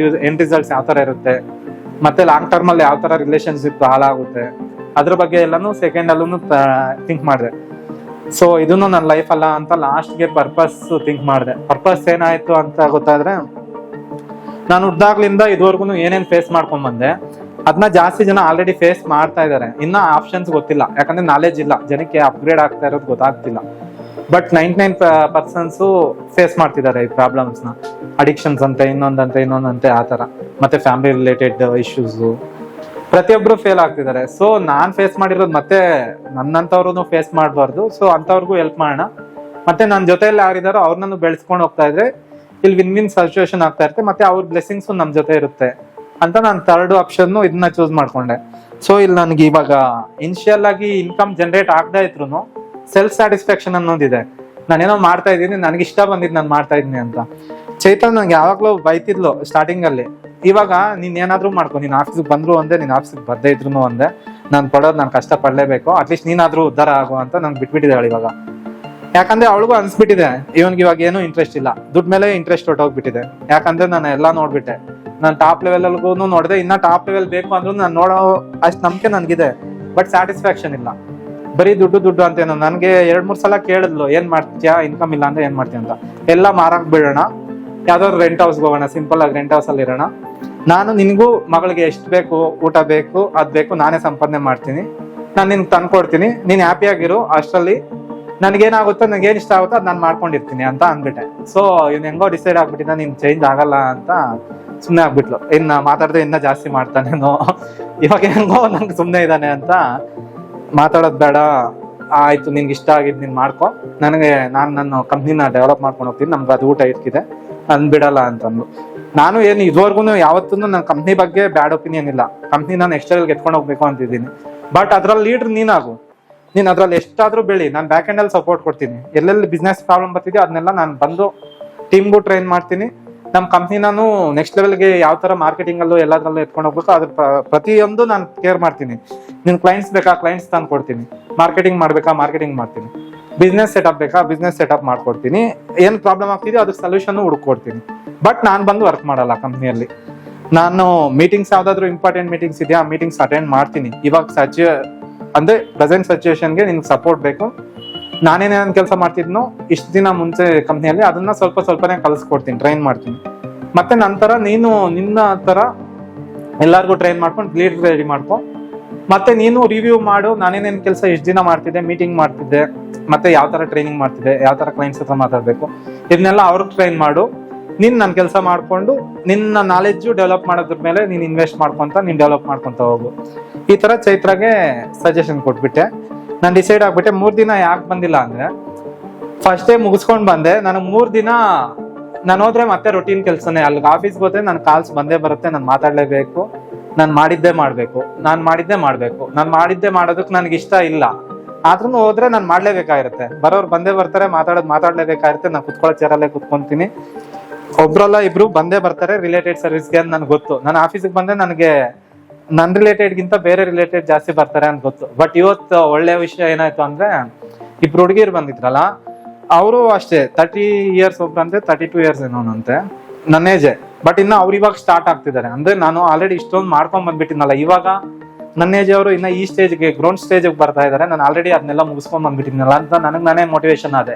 ಎಂಡ್ ರಿಸಲ್ಟ್ಸ್ ಯಾವ ತರ ಇರುತ್ತೆ, ಮತ್ತೆ ಲಾಂಗ್ ಟರ್ಮ್ ಅಲ್ಲಿ ಯಾವ ತರ ರಿಲೇಶನ್ಶಿಪ್ ಹಾಳಾಗುತ್ತೆ, ಅದ್ರ ಬಗ್ಗೆ ಎಲ್ಲಾನು ಸೆಕೆಂಡ್ ಅಲ್ಲೂ ಥಿಂಕ್ ಮಾಡಿದೆ. ಸೊ ಇದನ್ನು ನನ್ನ ಲೈಫ್ ಅಲ್ಲ ಅಂತ ಲಾಸ್ಟ್ಗೆ ಪರ್ಪಸ್ ಥಿಂಕ್ ಮಾಡಿದೆ. ಪರ್ಪಸ್ ಏನಾಯ್ತು ಅಂತ ಗೊತ್ತಾದ್ರೆ, ನಾನು ಹುಟ್ಟಾಗ್ಲಿಂದ ಇದುವರೆಗೂ ಏನೇನ್ ಫೇಸ್ ಮಾಡ್ಕೊಂಡ್ ಬಂದೆ ಅದನ್ನ ಜಾಸ್ತಿ ಜನ ಆಲ್ರೆಡಿ ಫೇಸ್ ಮಾಡ್ತಾ ಇದಾರೆ. ಇನ್ನ ಆಪ್ಷನ್ಸ್ ಗೊತ್ತಿಲ್ಲ, ಯಾಕಂದ್ರೆ ನಾಲೆಜ್ ಇಲ್ಲ, ಜನಕ್ಕೆ ಅಪ್ಗ್ರೇಡ್ ಆಗ್ತಾ ಇರೋದು ಗೊತ್ತಾಗ್ತಿಲ್ಲ. ಬಟ್ 99% ಫೇಸ್ ಮಾಡ್ತಿದ್ದಾರೆ ಈ ಪ್ರಾಬ್ಲಮ್ಸ್ ನ. ಅಡಿಕ್ಷನ್ಸ್ ಅಂತೆ, ಇನ್ನೊಂದಂತೆ ಆ ತರ, ಮತ್ತೆ ಫ್ಯಾಮಿಲಿ ರಿಲೇಟೆಡ್ ಇಶ್ಯೂಸ್, ಪ್ರತಿಯೊಬ್ರು ಫೇಲ್ ಆಗ್ತಿದ್ದಾರೆ. ಸೊ ನಾನ್ ಫೇಸ್ ಮಾಡಿರೋದು ಮತ್ತೆ ನನ್ನಂತವ್ರು ಫೇಸ್ ಮಾಡಬಾರ್ದು. ಸೊ ಅಂತವ್ರಿಗೂ ಹೆಲ್ಪ್ ಮಾಡೋಣ, ಮತ್ತೆ ನನ್ನ ಜೊತೆಯಲ್ಲಿ ಯಾರಿದಾರೋ ಅವ್ರನ್ನ ಬೆಳೆಸ್ಕೊಂಡು ಹೋಗ್ತಾ ಇದ್ರೆ ಇಲ್ಲಿ ವಿನ್ ಸಿಚುವೇಶನ್ ಆಗ್ತಾ ಇರುತ್ತೆ, ಮತ್ತೆ ಅವ್ರ ಬ್ಲೆಸ್ಸಿಂಗ್ಸ್ ನಮ್ ಜೊತೆ ಇರುತ್ತೆ ಅಂತ ನಾನು ಥರ್ಡ್ ಆಪ್ಷನ್ ಇದನ್ನ ಚೂಸ್ ಮಾಡ್ಕೊಂಡೆ. ಸೊ ಇಲ್ಲಿ ನನ್ಗೆ ಇವಾಗ ಇನಿಷಿಯಲ್ ಆಗಿ ಇನ್ಕಮ್ ಜನರೇಟ್ ಆಗದೆ ಇದ್ರು ಸೆಲ್ಫ್ ಸ್ಯಾಟಿಸ್ಫ್ಯಾಕ್ಷನ್ ಅನ್ನೋದಿದೆ. ನಾನೇನೋ ಮಾಡ್ತಾ ಇದ್ದೀನಿ, ನನಗೆ ಇಷ್ಟ ಬಂದಿದ್ದು ನಾನು ಮಾಡ್ತಾ ಇದ್ದೀನಿ ಅಂತ. ಚೈತನ್ ನಂಗೆ ಯಾವಾಗ್ಲೂ ಬೈತಿದ್ಲು ಸ್ಟಾರ್ಟಿಂಗ್ ಅಲ್ಲಿ, ಇವಾಗ ನೀನ್ ಏನಾದ್ರೂ ಮಾಡ್ಕೊ, ನೀನ್ ಆಫೀಸ್ಗೆ ಬಂದ್ರು ಒಂದೇ, ನೀನ್ ಆಫೀಸ್ಗೆ ಬರ್ದೇ ಇದ್ರು ಒಂದೇ, ನಾನ್ ಪಡೋದು ನಾನು ಕಷ್ಟ ಪಡ್ಲೇಬೇಕು, ಅಟ್ಲೀಸ್ಟ್ ನೀನಾದ್ರೂ ಉದ್ಧಾರ ಆಗು ಅಂತ ನಂಗೆ ಬಿಟ್ಬಿಟ್ಟಿದ್ದಾಳೆ ಇವಾಗ. ಯಾಕಂದ್ರೆ ಅವಳಿಗೂ ಅನ್ಸ್ಬಿಟ್ಟಿದೆ ಇವನ್ಗೆ ಇವಾಗ ಏನೂ ಇಂಟ್ರೆಸ್ಟ್ ಇಲ್ಲ, ದುಡ್ಡು ಮೇಲೆ ಇಂಟ್ರೆಸ್ಟ್ ಹೊಟ್ಟೋಗ್ಬಿಟ್ಟಿದೆ. ಯಾಕಂದ್ರೆ ನಾನು ಎಲ್ಲಾ ನೋಡ್ಬಿಟ್ಟೆ, ನಾನು ಟಾಪ್ ಲೆವೆಲ್ಗೂ ನೋಡಿದೆ, ಇನ್ನ ಟಾಪ್ ಲೆವೆಲ್ ಬೇಕು ಅಂದ್ರೂ ನಾನು ನೋಡೋ ಅಷ್ಟು ನಂಬಿಕೆ ನನ್ಗಿದೆ, ಬಟ್ ಸ್ಯಾಟಿಸ್ಫ್ಯಾಕ್ಷನ್ ಇಲ್ಲ. ಬರೀ ದುಡ್ಡು ಅಂತೇನು. ನನ್ಗೆ 2-3 ಸಲ ಕೇಳಿದ್ಲು, ಏನ್ ಮಾಡ್ತೀಯಾ, ಇನ್ಕಮ್ ಇಲ್ಲ ಅಂದ್ರೆ ಏನ್ ಮಾಡ್ತೀಯ ಅಂತ. ಎಲ್ಲ ಮಾರಾಕ್ ಬಿಡೋಣ, ಯಾವ್ದಾದ್ರು ರೆಂಟ್ ಹೌಸ್ಗೆ ಹೋಗೋಣ, ಸಿಂಪಲ್ ಆಗಿ ರೆಂಟ್ ಹೌಸ್ ಅಲ್ಲಿ ಇರೋಣ, ನಾನು ನಿನ್ಗೂ ಮಗಳಿಗೆ ಎಷ್ಟು ಬೇಕು, ಊಟ ಬೇಕು, ಅದ್ ಬೇಕು, ನಾನೇ ಸಂಪಾದನೆ ಮಾಡ್ತೀನಿ, ನಾನು ನಿನ್ಗೆ ತಂದ್ಕೊಡ್ತೀನಿ, ನೀನ್ ಹ್ಯಾಪಿ ಆಗಿರು, ಅಷ್ಟರಲ್ಲಿ ನನ್ಗೇನಾಗುತ್ತೋ, ನನಗೆ ಏನ್ ಇಷ್ಟ ಆಗುತ್ತೋ ಅದ್ ನಾನು ಮಾಡ್ಕೊಂಡಿರ್ತೀನಿ ಅಂತ ಅಂದ್ಬಿಟ್ಟೆ. ಸೊ ಇವ್ನು ಹೆಂಗೋ ಡಿಸೈಡ್ ಆಗ್ಬಿಟ್ಟಿದ್ದ, ನೀನ್ ಚೇಂಜ್ ಆಗಲ್ಲ ಅಂತ ಸುಮ್ನೆ ಆಗ್ಬಿಟ್ಲು. ಇನ್ನ ಮಾತಾಡಿದ್ರೆ ಇನ್ನ ಜಾಸ್ತಿ ಮಾಡ್ತಾನೇನೋ, ಇವಾಗ ಹೆಂಗೋ ನಂಗೆ ಸುಮ್ನೆ ಇದ್ದಾನೆ ಅಂತ ಮಾತಾಡೋದ್ ಬೇಡ, ಆಯ್ತು ನಿನ್ಗೆ ಇಷ್ಟ ಆಗಿದ್ ನೀನ್ ಮಾಡ್ಕೊ, ನನಗೆ ನನ್ನ ಕಂಪ್ನಿನ ಡೆವಲಪ್ ಮಾಡ್ಕೊಂಡು ಹೋಗ್ತೀನಿ, ನಮ್ಗೆ ಅದು ಊಟ ಇರ್ತಿದೆ, ಬಿಡಲ್ಲ ಅಂತಂದು. ನಾನು ಏನು ಇದುವರೆಗೂ ಯಾವತ್ತೂ ನನ್ನ ಕಂಪ್ನಿ ಬಗ್ಗೆ ಬ್ಯಾಡ್ ಒಪಿನಿಯನ್ ಇಲ್ಲ. ಕಂಪ್ನಿ ನಾನು ನೆಕ್ಸ್ಟ್ ಲೆವೆಲ್ಗೆ ಎತ್ಕೊಂಡು ಹೋಗ್ಬೇಕು ಅಂತಿದ್ದೀನಿ. ಬಟ್ ಅದ್ರಲ್ಲಿ ಲೀಡರ್ ನೀನಾಗು, ನೀನ್ ಅದ್ರಲ್ಲಿ ಎಷ್ಟಾದ್ರೂ ಬೆಳಿ, ನಾನು ಬ್ಯಾಕ್ ಎಂಡ್ ಅಲ್ಲಿ ಸಪೋರ್ಟ್ ಕೊಡ್ತೀನಿ. ಎಲ್ಲೆಲ್ಲಿ ಬಿಸ್ನೆಸ್ ಪ್ರಾಬ್ಲಮ್ ಬರ್ತಿದ್ಯೋ ಅದನ್ನೆಲ್ಲ ನಾನು ಬಂದು ಟೀಮ್ಗೂ ಟ್ರೈನ್ ಮಾಡ್ತೀನಿ. ನಮ್ಮ ಕಂಪ್ನಿನಾನು ನೆಕ್ಸ್ಟ್ ಲೆವೆಲ್ಗೆ ಯಾವ ತರ ಮಾರ್ಕೆಟಿಂಗ್ ಅಲ್ಲೂ ಎಲ್ಲದ್ರಲ್ಲೂ ಎತ್ಕೊಂಡು ಹೋಗ್ಬೇಕು, ಅದ್ರ ಪ್ರತಿಯೊಂದು ನಾನು ಕೇರ್ ಮಾಡ್ತೀನಿ. ನಿನ್ ಕ್ಲೈಂಟ್ಸ್ ಬೇಕಾ, ಕ್ಲೈಂಟ್ಸ್ ತಂದು ಕೊಡ್ತೀನಿ. ಮಾರ್ಕೆಟಿಂಗ್ ಮಾಡ್ಬೇಕಾ, ಮಾರ್ಕೆಟಿಂಗ್ ಮಾಡ್ತೀನಿ. ಬಿಸ್ನೆಸ್ ಸೆಟಪ್ ಬೇಕಾ, ಬಿಸ್ನೆಸ್ ಸೆಟಪ್ ಮಾಡ್ಕೊಡ್ತೀನಿ. ಏನ್ ಪ್ರಾಬ್ಲಮ್ ಆಗ್ತಿದೆಯೋ ಅದ್ರ ಸೊಲ್ಯೂಷನ್ ಹುಡುಕೊಡ್ತೀನಿ. ಬಟ್ ನಾನು ಬಂದು ವರ್ಕ್ ಮಾಡಲ್ಲ ಕಂಪ್ನಿಯಲ್ಲಿ. ನಾನು ಮೀಟಿಂಗ್ಸ್ ಯಾವ್ದಾದ್ರು ಇಂಪಾರ್ಟೆಂಟ್ ಮೀಟಿಂಗ್ಸ್ ಇದೆಯಾ, ಮೀಟಿಂಗ್ಸ್ ಅಟೆಂಡ್ ಮಾಡ್ತೀನಿ. ಇವಾಗ ಅಂದ್ರೆ ಪ್ರೆಸೆಂಟ್ ಸಿಚುವೇಶನ್ಗೆ ನಿನ್ಗೆ ಸಪೋರ್ಟ್ ಬೇಕು. ನಾನೇನೇನು ಕೆಲಸ ಮಾಡ್ತಿದ್ನೋ ಇಷ್ಟು ದಿನ ಮುಂಚೆ ಕಂಪ್ನಿಯಲ್ಲಿ, ಅದನ್ನ ಸ್ವಲ್ಪನೇ ಕಲಿಸ್ಕೊಡ್ತೀನಿ, ಟ್ರೈನ್ ಮಾಡ್ತೀನಿ. ಮತ್ತೆ ನಂತರ ನೀನು ನಿನ್ನ ತರ ಎಲ್ಲಾರ್ಗು ಟ್ರೈನ್ ಮಾಡ್ಕೊಂಡು ಲೀಡರ್ ರೆಡಿ ಮಾಡ್ಕೊ. ಮತ್ತೆ ನೀನು ರಿವ್ಯೂ ಮಾಡು, ನಾನೇನೇನು ಕೆಲಸ ಎಷ್ಟು ದಿನ ಮಾಡ್ತಿದ್ದೆ, ಮೀಟಿಂಗ್ ಮಾಡ್ತಿದ್ದೆ, ಮತ್ತೆ ಯಾವ ತರ ಟ್ರೈನಿಂಗ್ ಮಾಡ್ತಿದ್ದೆ, ಯಾವ ತರ ಕ್ಲೈಂಟ್ಸ್ ಹತ್ರ ಮಾತಾಡ್ಬೇಕು, ಇದನ್ನೆಲ್ಲ ಅವ್ರಿಗೆ ಟ್ರೈನ್ ಮಾಡು. ನೀನ್ ನನ್ನ ಕೆಲಸ ಮಾಡ್ಕೊಂಡು ನಿನ್ನ ನಾಲೆಡ್ಜು ಡೆವಲಪ್ ಮಾಡೋದ್ರ ಮೇಲೆ ನೀನ್ ಇನ್ವೆಸ್ಟ್ ಮಾಡ್ಕೊಂತ ನೀನ್ ಡೆವಲಪ್ ಮಾಡ್ಕೊಂತ ಹೋಗು. ಈ ತರ ಚೈತ್ರಾಗೆ ಸಜೆಷನ್ ಕೊಟ್ಬಿಟ್ಟೆ. ನಾನು ಡಿಸೈಡ್ ಆಗ್ಬಿಟ್ಟೆ. 3 ದಿನ ಯಾಕೆ ಬಂದಿಲ್ಲ ಅಂದ್ರೆ, ಫಸ್ಟ್ ಡೇ ಮುಗಿಸ್ಕೊಂಡ್ ಬಂದೆ. ನನಗೆ 3 ದಿನ ನಾನು ಹೋದ್ರೆ ಮತ್ತೆ ರೊಟೀನ್ ಕೆಲಸನೇ. ಅಲ್ಲಿ ಆಫೀಸ್ಗೆ ಹೋದ್ರೆ ನನ್ ಕಾಲ್ಸ್ ಬಂದೇ ಬರುತ್ತೆ. ನಾನು ಮಾತಾಡ್ಲೇಬೇಕು, ನಾನು ಮಾಡಿದ್ದೇ ಮಾಡ್ಬೇಕು, ನಾನು ಮಾಡಿದ್ದೇ ಮಾಡೋದಕ್ಕೆ ನನ್ಗೆ ಇಷ್ಟ ಇಲ್ಲ. ಆದ್ರೂ ಹೋದ್ರೆ ನಾನು ಮಾಡ್ಲೇಬೇಕಾಗಿರುತ್ತೆ. ಬರೋರು ಬಂದೇ ಬರ್ತಾರೆ, ಮಾತಾಡ್ಲೇಬೇಕಾಗಿರುತ್ತೆ. ನಾನು ಕುತ್ಕೊಳ್ಳೋ ಚೇರಲ್ಲೇ ಕುತ್ಕೊಂತೀನಿ. ಒಬ್ರಲ್ಲ ಇಬ್ರು ಬಂದೇ ಬರ್ತಾರೆ ರಿಲೇಟೆಡ್ ಸರ್ವಿಸ್ಗೆ ಅಂತ ನನ್ಗೆ ಗೊತ್ತು. ನಾನು ಆಫೀಸಿಗೆ ಬಂದೆ ನನಗೆ ನನ್ ರಿಲೇಟೆಡ್ ಗಿಂತ ಬೇರೆ ರಿಲೇಟೆಡ್ ಜಾಸ್ತಿ ಬರ್ತಾರೆ ಅಂತ ಗೊತ್ತು. ಬಟ್ ಇವತ್ತು ಒಳ್ಳೆ ವಿಷಯ ಏನಾಯ್ತು ಅಂದ್ರೆ, ಇಬ್ರು ಹುಡುಗಿರು ಬಂದಿದ್ರಲ್ಲ, ಅವರು ಅಷ್ಟೇ 30 ಇಯರ್ಸ್ ಒಬ್ರಂತೆ, 32 ಇಯರ್ಸ್ ಏನೋನಂತೆ, ನನ್ನ ಏಜೆ. ಬಟ್ ಇನ್ನು ಅವ್ರು ಇವಾಗ ಸ್ಟಾರ್ಟ್ ಆಗ್ತಿದ್ದಾರೆ. ಅಂದ್ರೆ ನಾನು ಆಲ್ರೆಡಿ ಇಷ್ಟೊಂದು ಮಾಡ್ಕೊಂಡ್ ಬಂದ್ಬಿಟ್ಟಿನಲ್ಲ, ಇವಾಗ ನನ್ನ ಏಜ್ ಅವರು ಇನ್ನ ಈ ಸ್ಟೇಜ್ಗೆ, ಗ್ರೌಂಡ್ ಸ್ಟೇಜ್ಗೆ ಬರ್ತಾ ಇದಾರೆ. ನಾನು ಆಲ್ರೆಡಿ ಅದನ್ನೆಲ್ಲ ಮುಗಿಸ್ಕೊಂಡ್ ಬಂದ್ಬಿಟ್ಟಿನಲ್ಲ ಅಂತ ನನಗೆ ನಾನೇ ಮೋಟಿವೇಶನ್ ಆದೆ.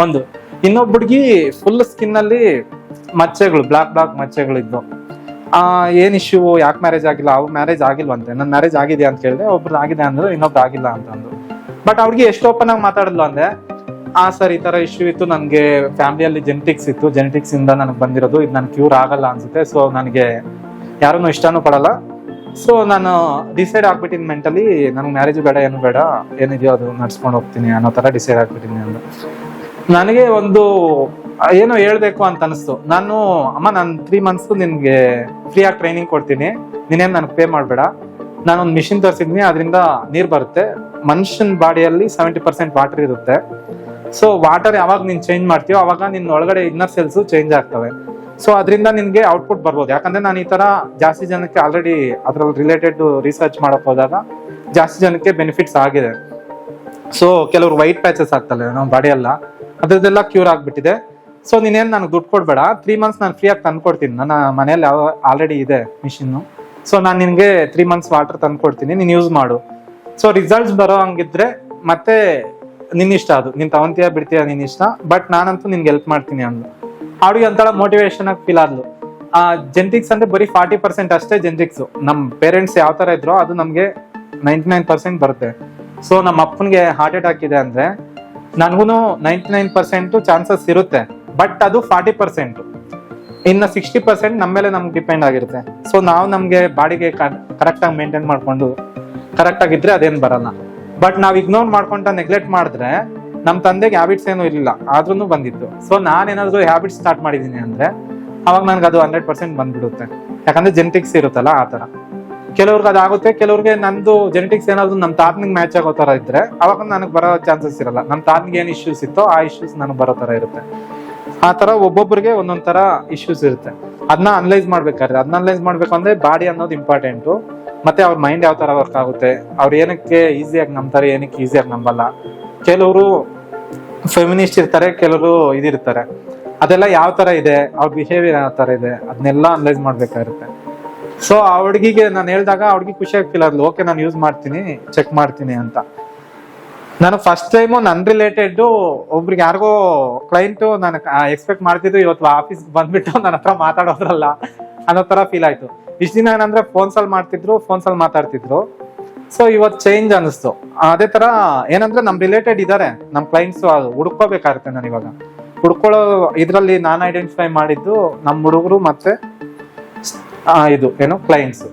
ಒಂದು ಇನ್ನೊಬ್ಬ ಹುಡುಗಿ ಫುಲ್ ಸ್ಕಿನ್ ಅಲ್ಲಿ ಮಚ್ಚೆಗಳು, ಬ್ಲಾಕ್ ಮಚ್ಚೆಗಳಿದ್ದು. ಏನ್ ಇಶ್ಯೂ, ಯಾಕೆ ಮ್ಯಾರೇಜ್ ಆಗಿಲ್ಲ? ಅವ್ರ ಮ್ಯಾರೇಜ್ ಆಗಿಲ್ವಂತೆ. ನನ್ ಮ್ಯಾರೇಜ್ ಆಗಿದೆ ಅಂತ ಕೇಳಿದೆ. ಒಬ್ರು ಆಗಿದೆ ಅಂದ್ರು, ಇನ್ನೊಬ್ರು ಆಗಿಲ್ಲ ಅಂತಂದ್ರು. ಬಟ್ ಅವ್ರಿಗೆ ಎಷ್ಟು ಓಪನ್ ಆಗಿ ಮಾತಾಡಲ್ಲ ಅಂದ್ರೆ, ಸರ್ ಈ ತರ ಇಶ್ಯೂ ಇತ್ತು, ನನ್ಗೆ ಫ್ಯಾಮಿಲಿಯಲ್ಲಿ ಜೆನೆಟಿಕ್ಸ್ ಇತ್ತು, ಜೆನೆಟಿಕ್ಸ್ ಇಂದ ನನಗೆ ಬಂದಿರೋದು, ಇದು ನನ್ ಕ್ಯೂರ್ ಆಗಲ್ಲ ಅನ್ಸುತ್ತೆ. ಸೊ ನನಗೆ ಯಾರನ್ನು ಇಷ್ಟನೂ ಪಡಲ್ಲ. ಸೊ ನಾನು ಡಿಸೈಡ್ ಆಗ್ಬಿಟ್ಟಿನಿ ಮೆಂಟಲಿ, ನನ್ಗೆ ಮ್ಯಾರೇಜ್ ಬೇಡ, ಏನು ಬೇಡ, ಏನಿದೆಯೋ ಅದು ನಡ್ಸ್ಕೊಂಡು ಹೋಗ್ತೀನಿ ಅನ್ನೋ ತರ ಡಿಸೈಡ್ ಆಗ್ಬಿಟ್ಟಿನಿ ಅಂದು. ನನಗೆ ಒಂದು ಏನೋ ಹೇಳ್ಬೇಕು ಅಂತ ಅನಿಸ್ತು. ನಾನು ನಾನು 3 ಮಂತ್ಸ್ ನಿನ್ಗೆ ಫ್ರೀ ಆಗಿ ಟ್ರೈನಿಂಗ್ ಕೊಡ್ತೀನಿ, ನೀನೇನ್ ನನಗೆ ಪೇ ಮಾಡ್ಬೇಡ. ನಾನೊಂದು ಮಿಷಿನ್ ತರಿಸಿದ್ನಿ, ಅದರಿಂದ ನೀರ್ ಬರುತ್ತೆ. ಮನುಷ್ಯನ ಬಾಡಿಯಲ್ಲಿ 70% ವಾಟರ್ ಇರುತ್ತೆ. ಸೊ ವಾಟರ್ ಯಾವಾಗ ನೀನ್ ಚೇಂಜ್ ಮಾಡ್ತೀಯೋ ಅವಾಗ ನಿನ್ನ ಒಳಗಡೆ ಇನ್ನರ್ ಸೆಲ್ಸ್ ಚೇಂಜ್ ಆಗ್ತವೆ. ಸೊ ಅದರಿಂದ ನಿನ್ಗೆ ಔಟ್ಪುಟ್ ಬರ್ಬೋದು. ಯಾಕಂದ್ರೆ ನಾನು ಈ ತರ ಜಾಸ್ತಿ ಜನಕ್ಕೆ ಆಲ್ರೆಡಿ ಅದ್ರಲ್ಲಿ ರಿಲೇಟೆಡ್ ರಿಸರ್ಚ್ ಮಾಡಕ್ ಹೋದಾಗ ಜಾಸ್ತಿ ಜನಕ್ಕೆ ಬೆನಿಫಿಟ್ಸ್ ಆಗಿದೆ. ಸೊ ಕೆಲವರು ವೈಟ್ ಪ್ಯಾಚಸ್ ಆಗ್ತಲ್ಲ ನಮ್ಮ ಬಾಡಿ ಎಲ್ಲ, ಅದ್ರದ್ದೆಲ್ಲ ಕ್ಯೂರ್ ಆಗ್ಬಿಟ್ಟಿದೆ. ಸೊ ನೀನೇನ್ ನನಗೆ ದುಡ್ಡು ಕೊಡ್ಬೇಡ, 3 ಮಂತ್ಸ್ ನಾನು ಫ್ರೀ ಆಗಿ ತಂದ್ಕೊಡ್ತೀನಿ. ನನ್ನ ಮನೇಲಿ ಆಲ್ರೆಡಿ ಇದೆ ಮಿಷಿನ್. ಸೊ ನಾನು ನಿನ್ಗೆ 3 ಮಂತ್ಸ್ ವಾಟರ್ ತಂದ್ಕೊಡ್ತೀನಿ, ನೀನ್ ಯೂಸ್ ಮಾಡು. ಸೊ ರಿಸಲ್ಟ್ಸ್ ಬರೋ ಹಂಗಿದ್ರೆ ಮತ್ತೆ ನಿನ್ ಇಷ್ಟ, ಅದು ನೀನ್ ತಗೊಂತೀಯ ಬಿಡ್ತೀಯ ನಿನ್ ಇಷ್ಟ. ಬಟ್ ನಾನಂತೂ ನಿನ್ಗೆ ಹೆಲ್ಪ್ ಮಾಡ್ತೀನಿ ಅಂದ್ಲು. ಅವ್ರಿಗೆ ಒಂಥರ ಮೋಟಿವೇಶನ್ ಆಗಿ ಫೀಲ್ ಆದ್ಲು. ಜೆನೆಟಿಕ್ಸ್ ಅಂದ್ರೆ ಬರೀ 40% ಅಷ್ಟೇ ಜೆನೆಟಿಕ್ಸ್. ನಮ್ ಪೇರೆಂಟ್ಸ್ ಯಾವ ತರ ಇದ್ರೋ ಅದು ನಮ್ಗೆ 99% ಬರುತ್ತೆ. ಸೊ ನಮ್ಮ ಅಪ್ಪನ್ಗೆ ಹಾರ್ಟ್ ಅಟ್ಯಾಕ್ ಇದೆ ಅಂದ್ರೆ ನನ್ಗೂ 99% ಚಾನ್ಸಸ್ ಇರುತ್ತೆ. ಬಟ್ ಅದು 40%. ಇನ್ನು 60% ನಮ್ಮ ಮೇಲೆ ನಮ್ಗೆ ಡಿಪೆಂಡ್ ಆಗಿರುತ್ತೆ. ಸೊ ನಾವು ನಮ್ಗೆ ಬಾಡಿಗೆ ಕರೆಕ್ಟ್ ಆಗಿ ಮೇಂಟೈನ್ ಮಾಡ್ಕೊಂಡು ಕರೆಕ್ಟ್ ಆಗಿದ್ರೆ ಅದೇನ್ ಬರಲ್ಲ. ಬಟ್ ನಾವ್ ಇಗ್ನೋರ್ ಮಾಡ್ಕೊಂತ ನೆಗ್ಲೆಕ್ಟ್ ಮಾಡಿದ್ರೆ, ನಮ್ ತಂದೆಗೆ ಹ್ಯಾಬಿಟ್ಸ್ ಏನು ಇರಲಿಲ್ಲ, ಆದ್ರೂ ಬಂದಿತ್ತು. ಸೊ ನಾನೇನಾದ್ರು ಹ್ಯಾಬಿಟ್ಸ್ ಸ್ಟಾರ್ಟ್ ಮಾಡಿದೀನಿ ಅಂದ್ರೆ ಅವಾಗ ನನ್ಗೆ ಅದು 100% ಬಂದ್ಬಿಡುತ್ತೆ. ಯಾಕಂದ್ರೆ ಜೆನೆಟಿಕ್ಸ್ ಇರುತ್ತಲ್ಲ ಆ ತರ. ಕೆಲವ್ರಿಗೆ ಅದಾಗುತ್ತೆ, ಕೆಲವ್ರಿಗೆ ನಂದು ಜೆನೆಟಿಕ್ಸ್ ಏನಾದ್ರು ನಮ್ ತಾತನಿಗೆ ಮ್ಯಾಚ್ ಆಗೋ ತರ ಇದ್ರೆ ಅವಾಗ ನನಗೆ ಬರೋ ಚಾನ್ಸಸ್ ಇರಲ್ಲ. ನಮ್ ತಾತನಿಗೆ ಏನ್ ಇಶ್ಯೂಸ್ ಇತ್ತೋ ಆ ಇಶ್ಯೂಸ್ ನನಗೆ ಬರೋ ತರ ಇರುತ್ತೆ. ಆ ತರ ಒಬ್ಬೊಬ್ಬರಿಗೆ ಒಂದೊಂದ್ ತರ ಇಶ್ಯೂಸ್ ಇರುತ್ತೆ. ಅದನ್ನ ಅನಲೈಸ್ ಮಾಡ್ಬೇಕು ಅಂದ್ರೆ ಬಾಡಿ ಅನ್ನೋದು ಇಂಪಾರ್ಟೆಂಟು. ಮತ್ತೆ ಅವ್ರ ಮೈಂಡ್ ಯಾವ ತರ ವರ್ಕ್ ಆಗುತ್ತೆ, ಅವ್ರು ಏನಕ್ಕೆ ಈಸಿಯಾಗಿ ನಂಬ್ತಾರೆ, ಏನಕ್ಕೆ ಈಸಿಯಾಗಿ ನಂಬಲ್ಲ. ಕೆಲವರು ಫೆಮಿನಿಸ್ಟ್ ಇರ್ತಾರೆ, ಕೆಲವರು ಇದಿರ್ತಾರೆ. ಅದೆಲ್ಲ ಯಾವ ತರ ಇದೆ, ಅವ್ರ ಬಿಹೇವಿಯರ್ ಯಾವ ತರ ಇದೆ, ಅದನ್ನೆಲ್ಲ ಅನಲೈಸ್ ಮಾಡ್ಬೇಕಾಗಿರುತ್ತೆ. ಸೊ ಆ ಹುಡುಗಿಗೆ ನಾನು ಹೇಳಿದಾಗ ಅವ್ರಿಗೆ ಖುಷಿಯಾಗಿ ಫೀಲ್ ಆದ್ಲು. ಓಕೆ ನಾನು ಯೂಸ್ ಮಾಡ್ತೀನಿ, ಚೆಕ್ ಮಾಡ್ತೀನಿ ಅಂತ. ನಾನು ಫಸ್ಟ್ ಟೈಮು ನನ್ ರಿಲೇಟೆಡ್ ಒಬ್ರಿಗೆ ಯಾರಿಗೋ ಕ್ಲೈಂಟ್ ನಾನು ಎಕ್ಸ್ಪೆಕ್ಟ್ ಮಾಡ್ತಿದ್ದು, ಇವತ್ತು ಆಫೀಸ್ಗೆ ಬಂದ್ಬಿಟ್ಟು ನನ್ನ ಹತ್ರ ಮಾತಾಡೋದ್ರಲ್ಲ ಅನ್ನೋ ತರ ಫೀಲ್ ಆಯ್ತು. ಇಷ್ಟ ದಿನ ಏನಂದ್ರೆ ಫೋನ್ಸಲ್ಲಿ ಮಾತಾಡ್ತಿದ್ರು. ಸೊ ಇವತ್ತು ಚೇಂಜ್ ಅನಿಸ್ತು. ಅದೇ ತರ ಏನಂದ್ರೆ ನಮ್ ರಿಲೇಟೆಡ್ ಇದಾರೆ, ನಮ್ ಕ್ಲೈಂಟ್ಸ್ ಹುಡ್ಕೋಬೇಕಾಗುತ್ತೆ. ನಾನು ಇವಾಗ ಹುಡ್ಕೊಳ್ಳೋ ಇದ್ರಲ್ಲಿ ನಾನು ಐಡೆಂಟಿಫೈ ಮಾಡಿದ್ದು ನಮ್ ಹುಡುಗರು ಮತ್ತೆ ಇದು ಏನು ಕ್ಲೈಂಟ್ಸ್.